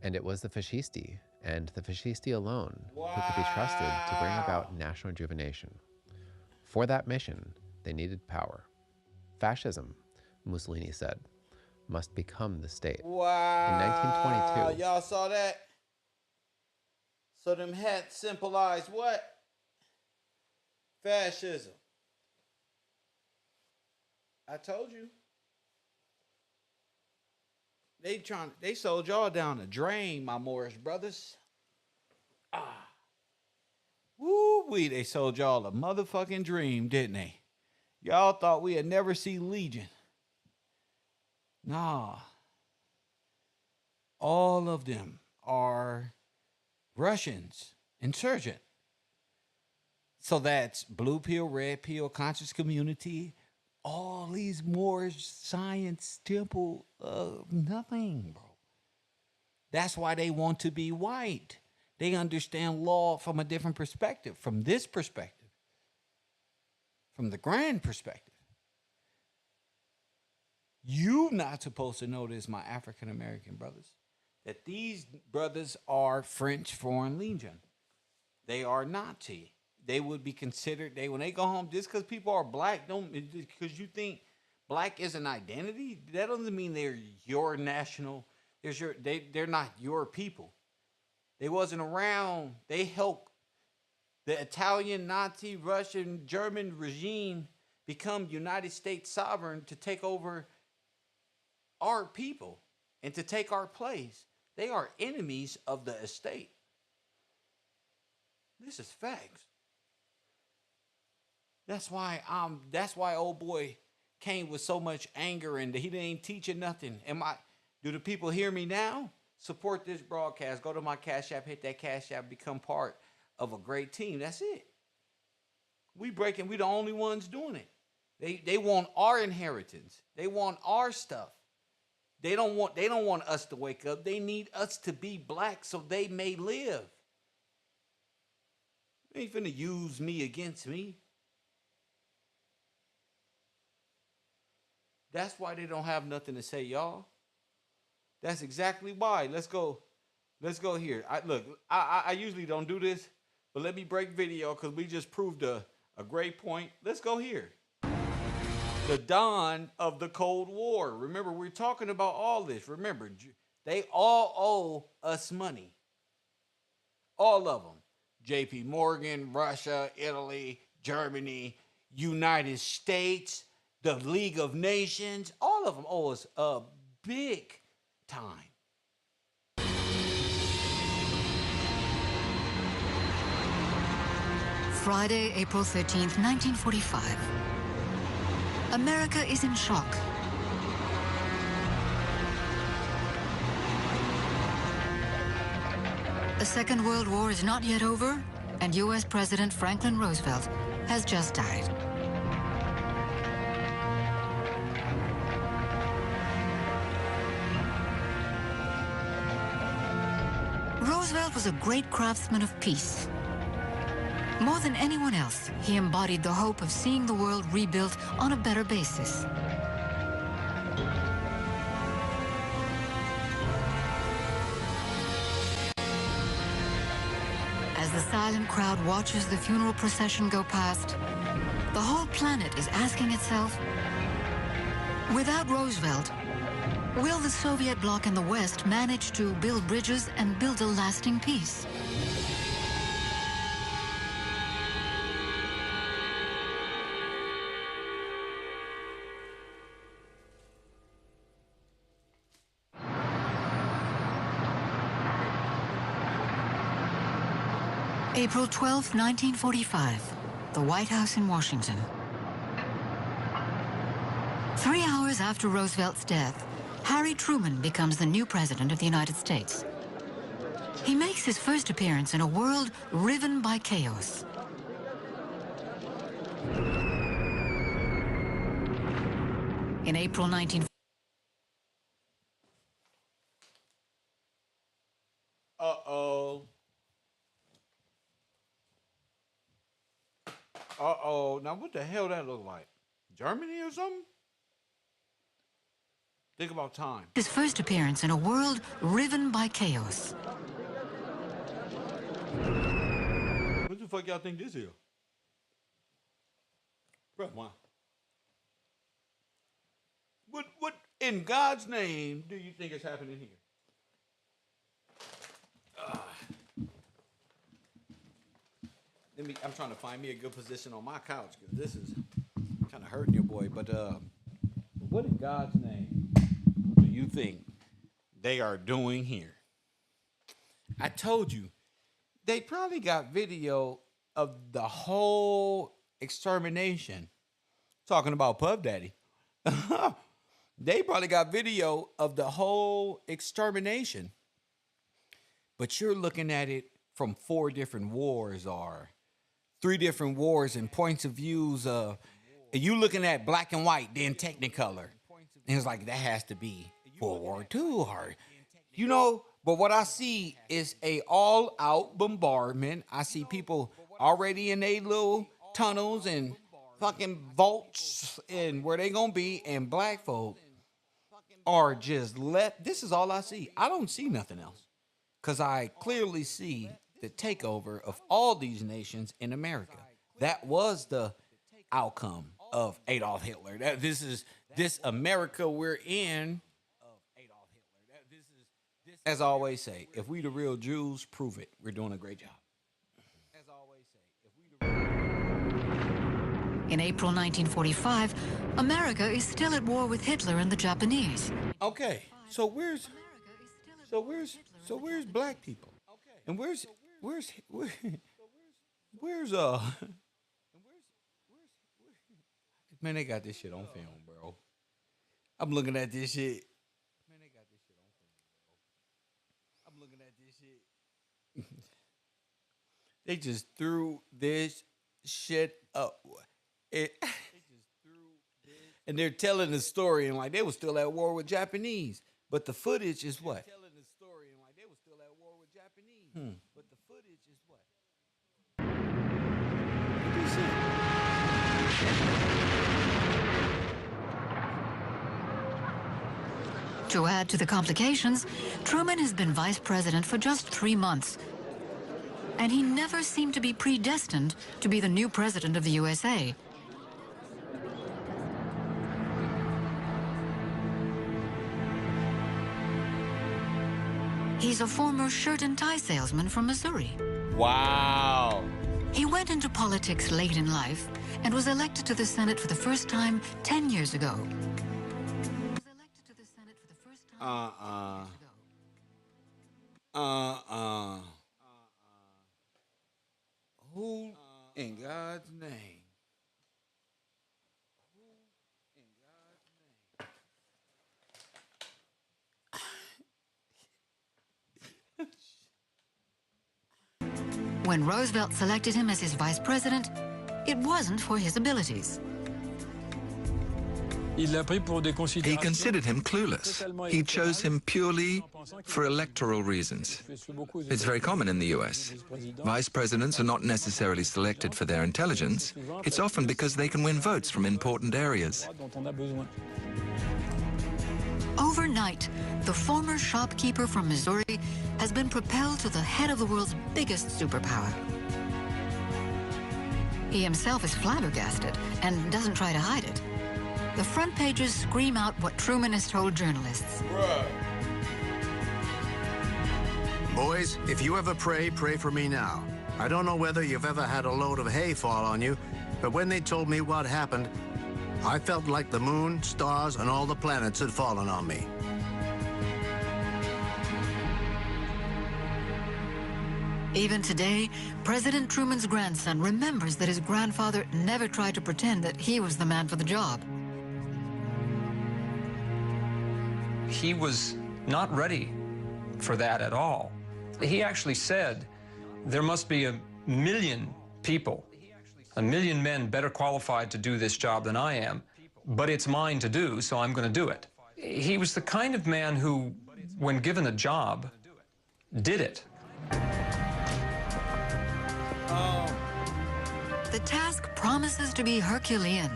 and it was the fascisti, and the fascisti alone, who could be trusted to bring about national rejuvenation. For that mission, they needed power. Fascism, Mussolini said, must become the state. Wow. In 1922, y'all saw that? So them hats symbolize what? Fascism. I told you. They sold y'all down the drain, my Morris brothers. Woo-wee, they sold y'all a motherfucking dream, didn't they? Y'all thought we'd never see Legion. Nah. All of them are Russians, insurgent. So that's blue pill, red pill, conscious community, all these Moorish science temple, nothing, bro. That's why they want to be white. They understand law from a different perspective, from this perspective, from the grand perspective. You not supposed to know this, my African American brothers, that these brothers are French Foreign Legion. They are Nazi. They would be considered, when they go home, just because people are black, because you think black is an identity, that doesn't mean they're your national, they're not your people. They wasn't around. They helped the Italian, Nazi, Russian, German regime become United States sovereign to take over our people and to take our place. They are enemies of the estate. This is facts. That's why old boy came with so much anger and he ain't teaching nothing. Do the people hear me now? Support this broadcast. Go to my Cash App, hit that Cash App, become part of a great team. That's it. We the only ones doing it. They want our inheritance. They want our stuff. They don't want us to wake up. They need us to be black so they may live. They ain't finna use me against me. That's why they don't have nothing to say, y'all. That's exactly why. Let's go here. I usually don't do this, but let me break video because we just proved a great point. Let's go here. The dawn of the Cold War. Remember, we're talking about all this. Remember, they all owe us money. All of them. JP Morgan, Russia, Italy, Germany, United States, the League of Nations, all of them owe us a big time. Friday, April 13th, 1945. America is in shock. The Second World War is not yet over, and U.S. President Franklin Roosevelt has just died. Roosevelt was a great craftsman of peace. More than anyone else, he embodied the hope of seeing the world rebuilt on a better basis. As the silent crowd watches the funeral procession go past, the whole planet is asking itself, without Roosevelt, will the Soviet bloc and the West manage to build bridges and build a lasting peace? April 12, 1945, the White House in Washington. 3 hours after Roosevelt's death, Harry Truman becomes the new president of the United States. He makes his first appearance in a world riven by chaos. In April 19... Uh-oh. Uh-oh. Now, what the hell that look like? Germany or something? Think about time. His first appearance in a world riven by chaos. What the fuck y'all think this is? Bro, wow. What in God's name do you think is happening here? I'm trying to find me a good position on my couch because this is kind of hurting your boy. But what in God's name do you think they are doing here? I told you, they probably got video of the whole extermination. Talking about Puff Daddy. They probably got video of the whole extermination. But you're looking at it from 4 different wars or 3 different wars and points of views of you looking at black and white, then Technicolor. And it's like that has to be World War II or but what I see is a all-out bombardment. I see people already in their little tunnels and fucking vaults and where they gonna be, and black folk are just left. This is all I see. I don't see nothing else. Because I clearly see the takeover of all these nations in America. That was the outcome of Adolf Hitler. This America we're in. As I always say, if we the real Jews, prove it. We're doing a great job. In April 1945, America is still at war with Hitler and the Japanese. Okay, so where's black people? And where's man, they got this shit on film, bro. I'm looking at this shit. Man, they got this shit on film, bro. I'm looking at this shit. They just threw this shit up. It, and they're telling the story and like they were still at war with Japanese. But the footage is what? Telling the story and like they were still at war with Japanese. But the footage is what? What do you see? To add to the complications, Truman has been vice president for just 3 months. And he never seemed to be predestined to be the new president of the USA. He's a former shirt and tie salesman from Missouri. Wow. He went into politics late in life and was elected to the Senate for the first time 10 years ago. Who in God's name? When Roosevelt selected him as his vice president, it wasn't for his abilities. He considered him clueless. He chose him purely for electoral reasons. It's very common in the US. Vice presidents are not necessarily selected for their intelligence. It's often because they can win votes from important areas. Overnight, the former shopkeeper from Missouri has been propelled to the head of the world's biggest superpower. He himself is flabbergasted and doesn't try to hide it. The front pages scream out what Truman has told journalists. Boys, if you ever pray, pray for me now. I don't know whether you've ever had a load of hay fall on you, but when they told me what happened, I felt like the moon, stars, and all the planets had fallen on me. Even today, President Truman's grandson remembers that his grandfather never tried to pretend that he was the man for the job. He was not ready for that at all. He actually said, there must be 1 million people, 1 million men better qualified to do this job than I am, but it's mine to do, so I'm going to do it. He was the kind of man who, when given a job, did it. The task promises to be Herculean.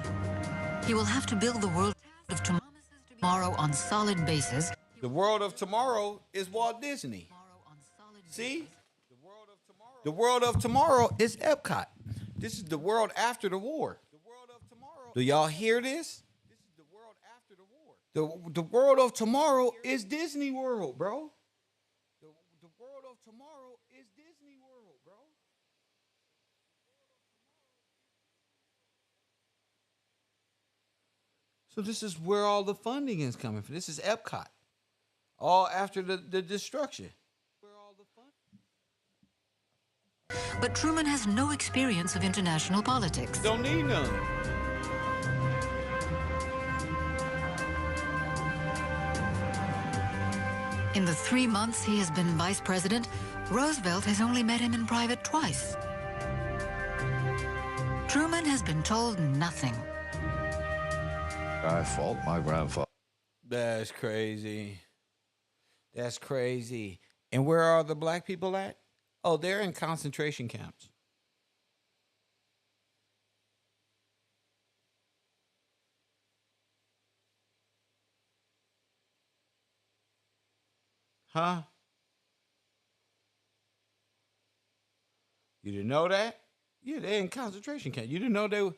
He will have to build the world of tomorrow on solid bases. The world of tomorrow is Walt Disney. See? The world of tomorrow is Epcot. This is the world after the war. Do y'all hear this? The world of tomorrow is Disney World, bro. The world of tomorrow is Disney World, bro. So this is where all the funding is coming from. This is Epcot. All after the destruction. But Truman has no experience of international politics. Don't need none. In the 3 months he has been vice president, Roosevelt has only met him in private twice. Truman has been told nothing. I fault my grandfather. That's crazy. That's crazy. And where are the black people at? Oh, they're in concentration camps. Huh? You didn't know that? Yeah, they're in concentration camp. You didn't know they were...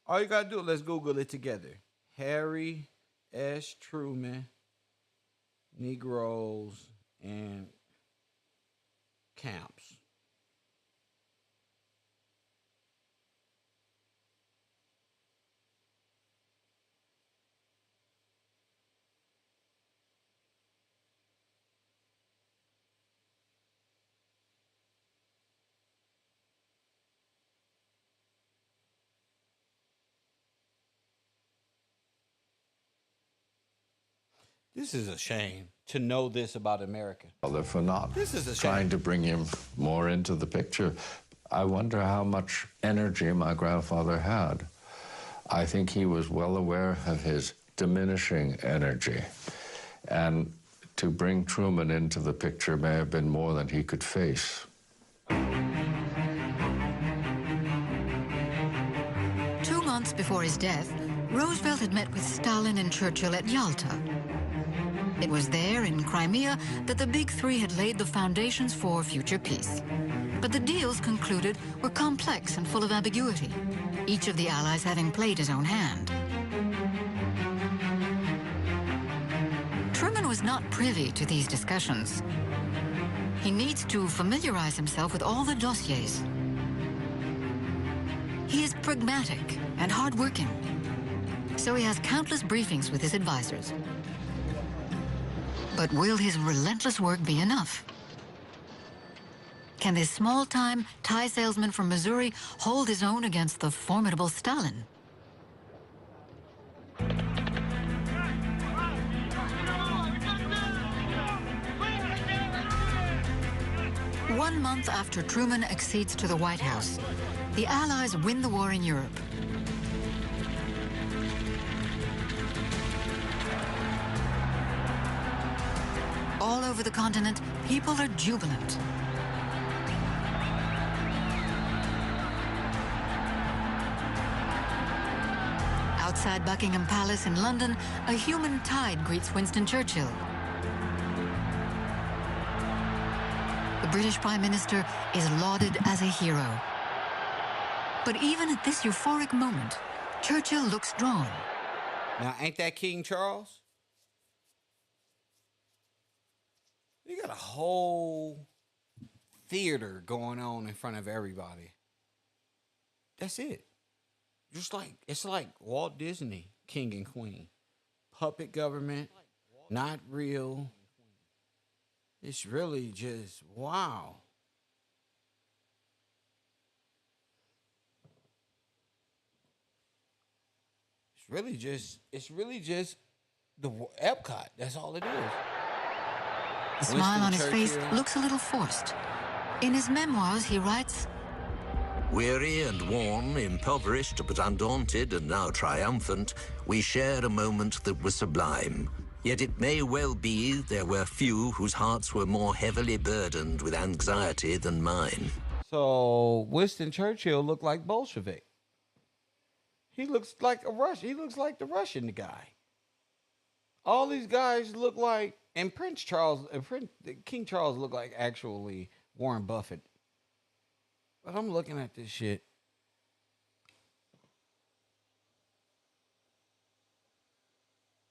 All you got to do, let's Google it together. Harry S. Truman, Negroes, and camps. This is a shame to know this about America. For not This is a trying shame. to bring him more into the picture. I wonder how much energy my grandfather had. I think he was well aware of his diminishing energy. And to bring Truman into the picture may have been more than he could face. 2 months before his death, Roosevelt had met with Stalin and Churchill at Yalta. It was there, in Crimea, that the Big Three had laid the foundations for future peace. But the deals concluded were complex and full of ambiguity, each of the allies having played his own hand. Truman was not privy to these discussions. He needs to familiarize himself with all the dossiers. He is pragmatic and hardworking, so he has countless briefings with his advisors. But will his relentless work be enough? Can this small-time tie salesman from Missouri hold his own against the formidable Stalin? One month after Truman accedes to the White House, the Allies win the war in Europe. All over the continent, people are jubilant. Outside Buckingham Palace in London, a human tide greets Winston Churchill. The British Prime Minister is lauded as a hero. But even at this euphoric moment, Churchill looks drawn. Now, ain't that King Charles? You got a whole theater going on in front of everybody. That's it. Just like, it's like Walt Disney, King and Queen. Puppet government, not real. It's really just, wow. It's really just the Epcot. That's all it is. The smile on his face looks a little forced. In his memoirs, he writes, "Weary and worn, impoverished but undaunted and now triumphant, we shared a moment that was sublime. Yet it may well be there were few whose hearts were more heavily burdened with anxiety than mine." So Winston Churchill looked like Bolshevik. He looks like a Russian. He looks like the Russian guy. All these guys look like, and Prince Charles, King Charles looked like actually Warren Buffett. But I'm looking at this shit.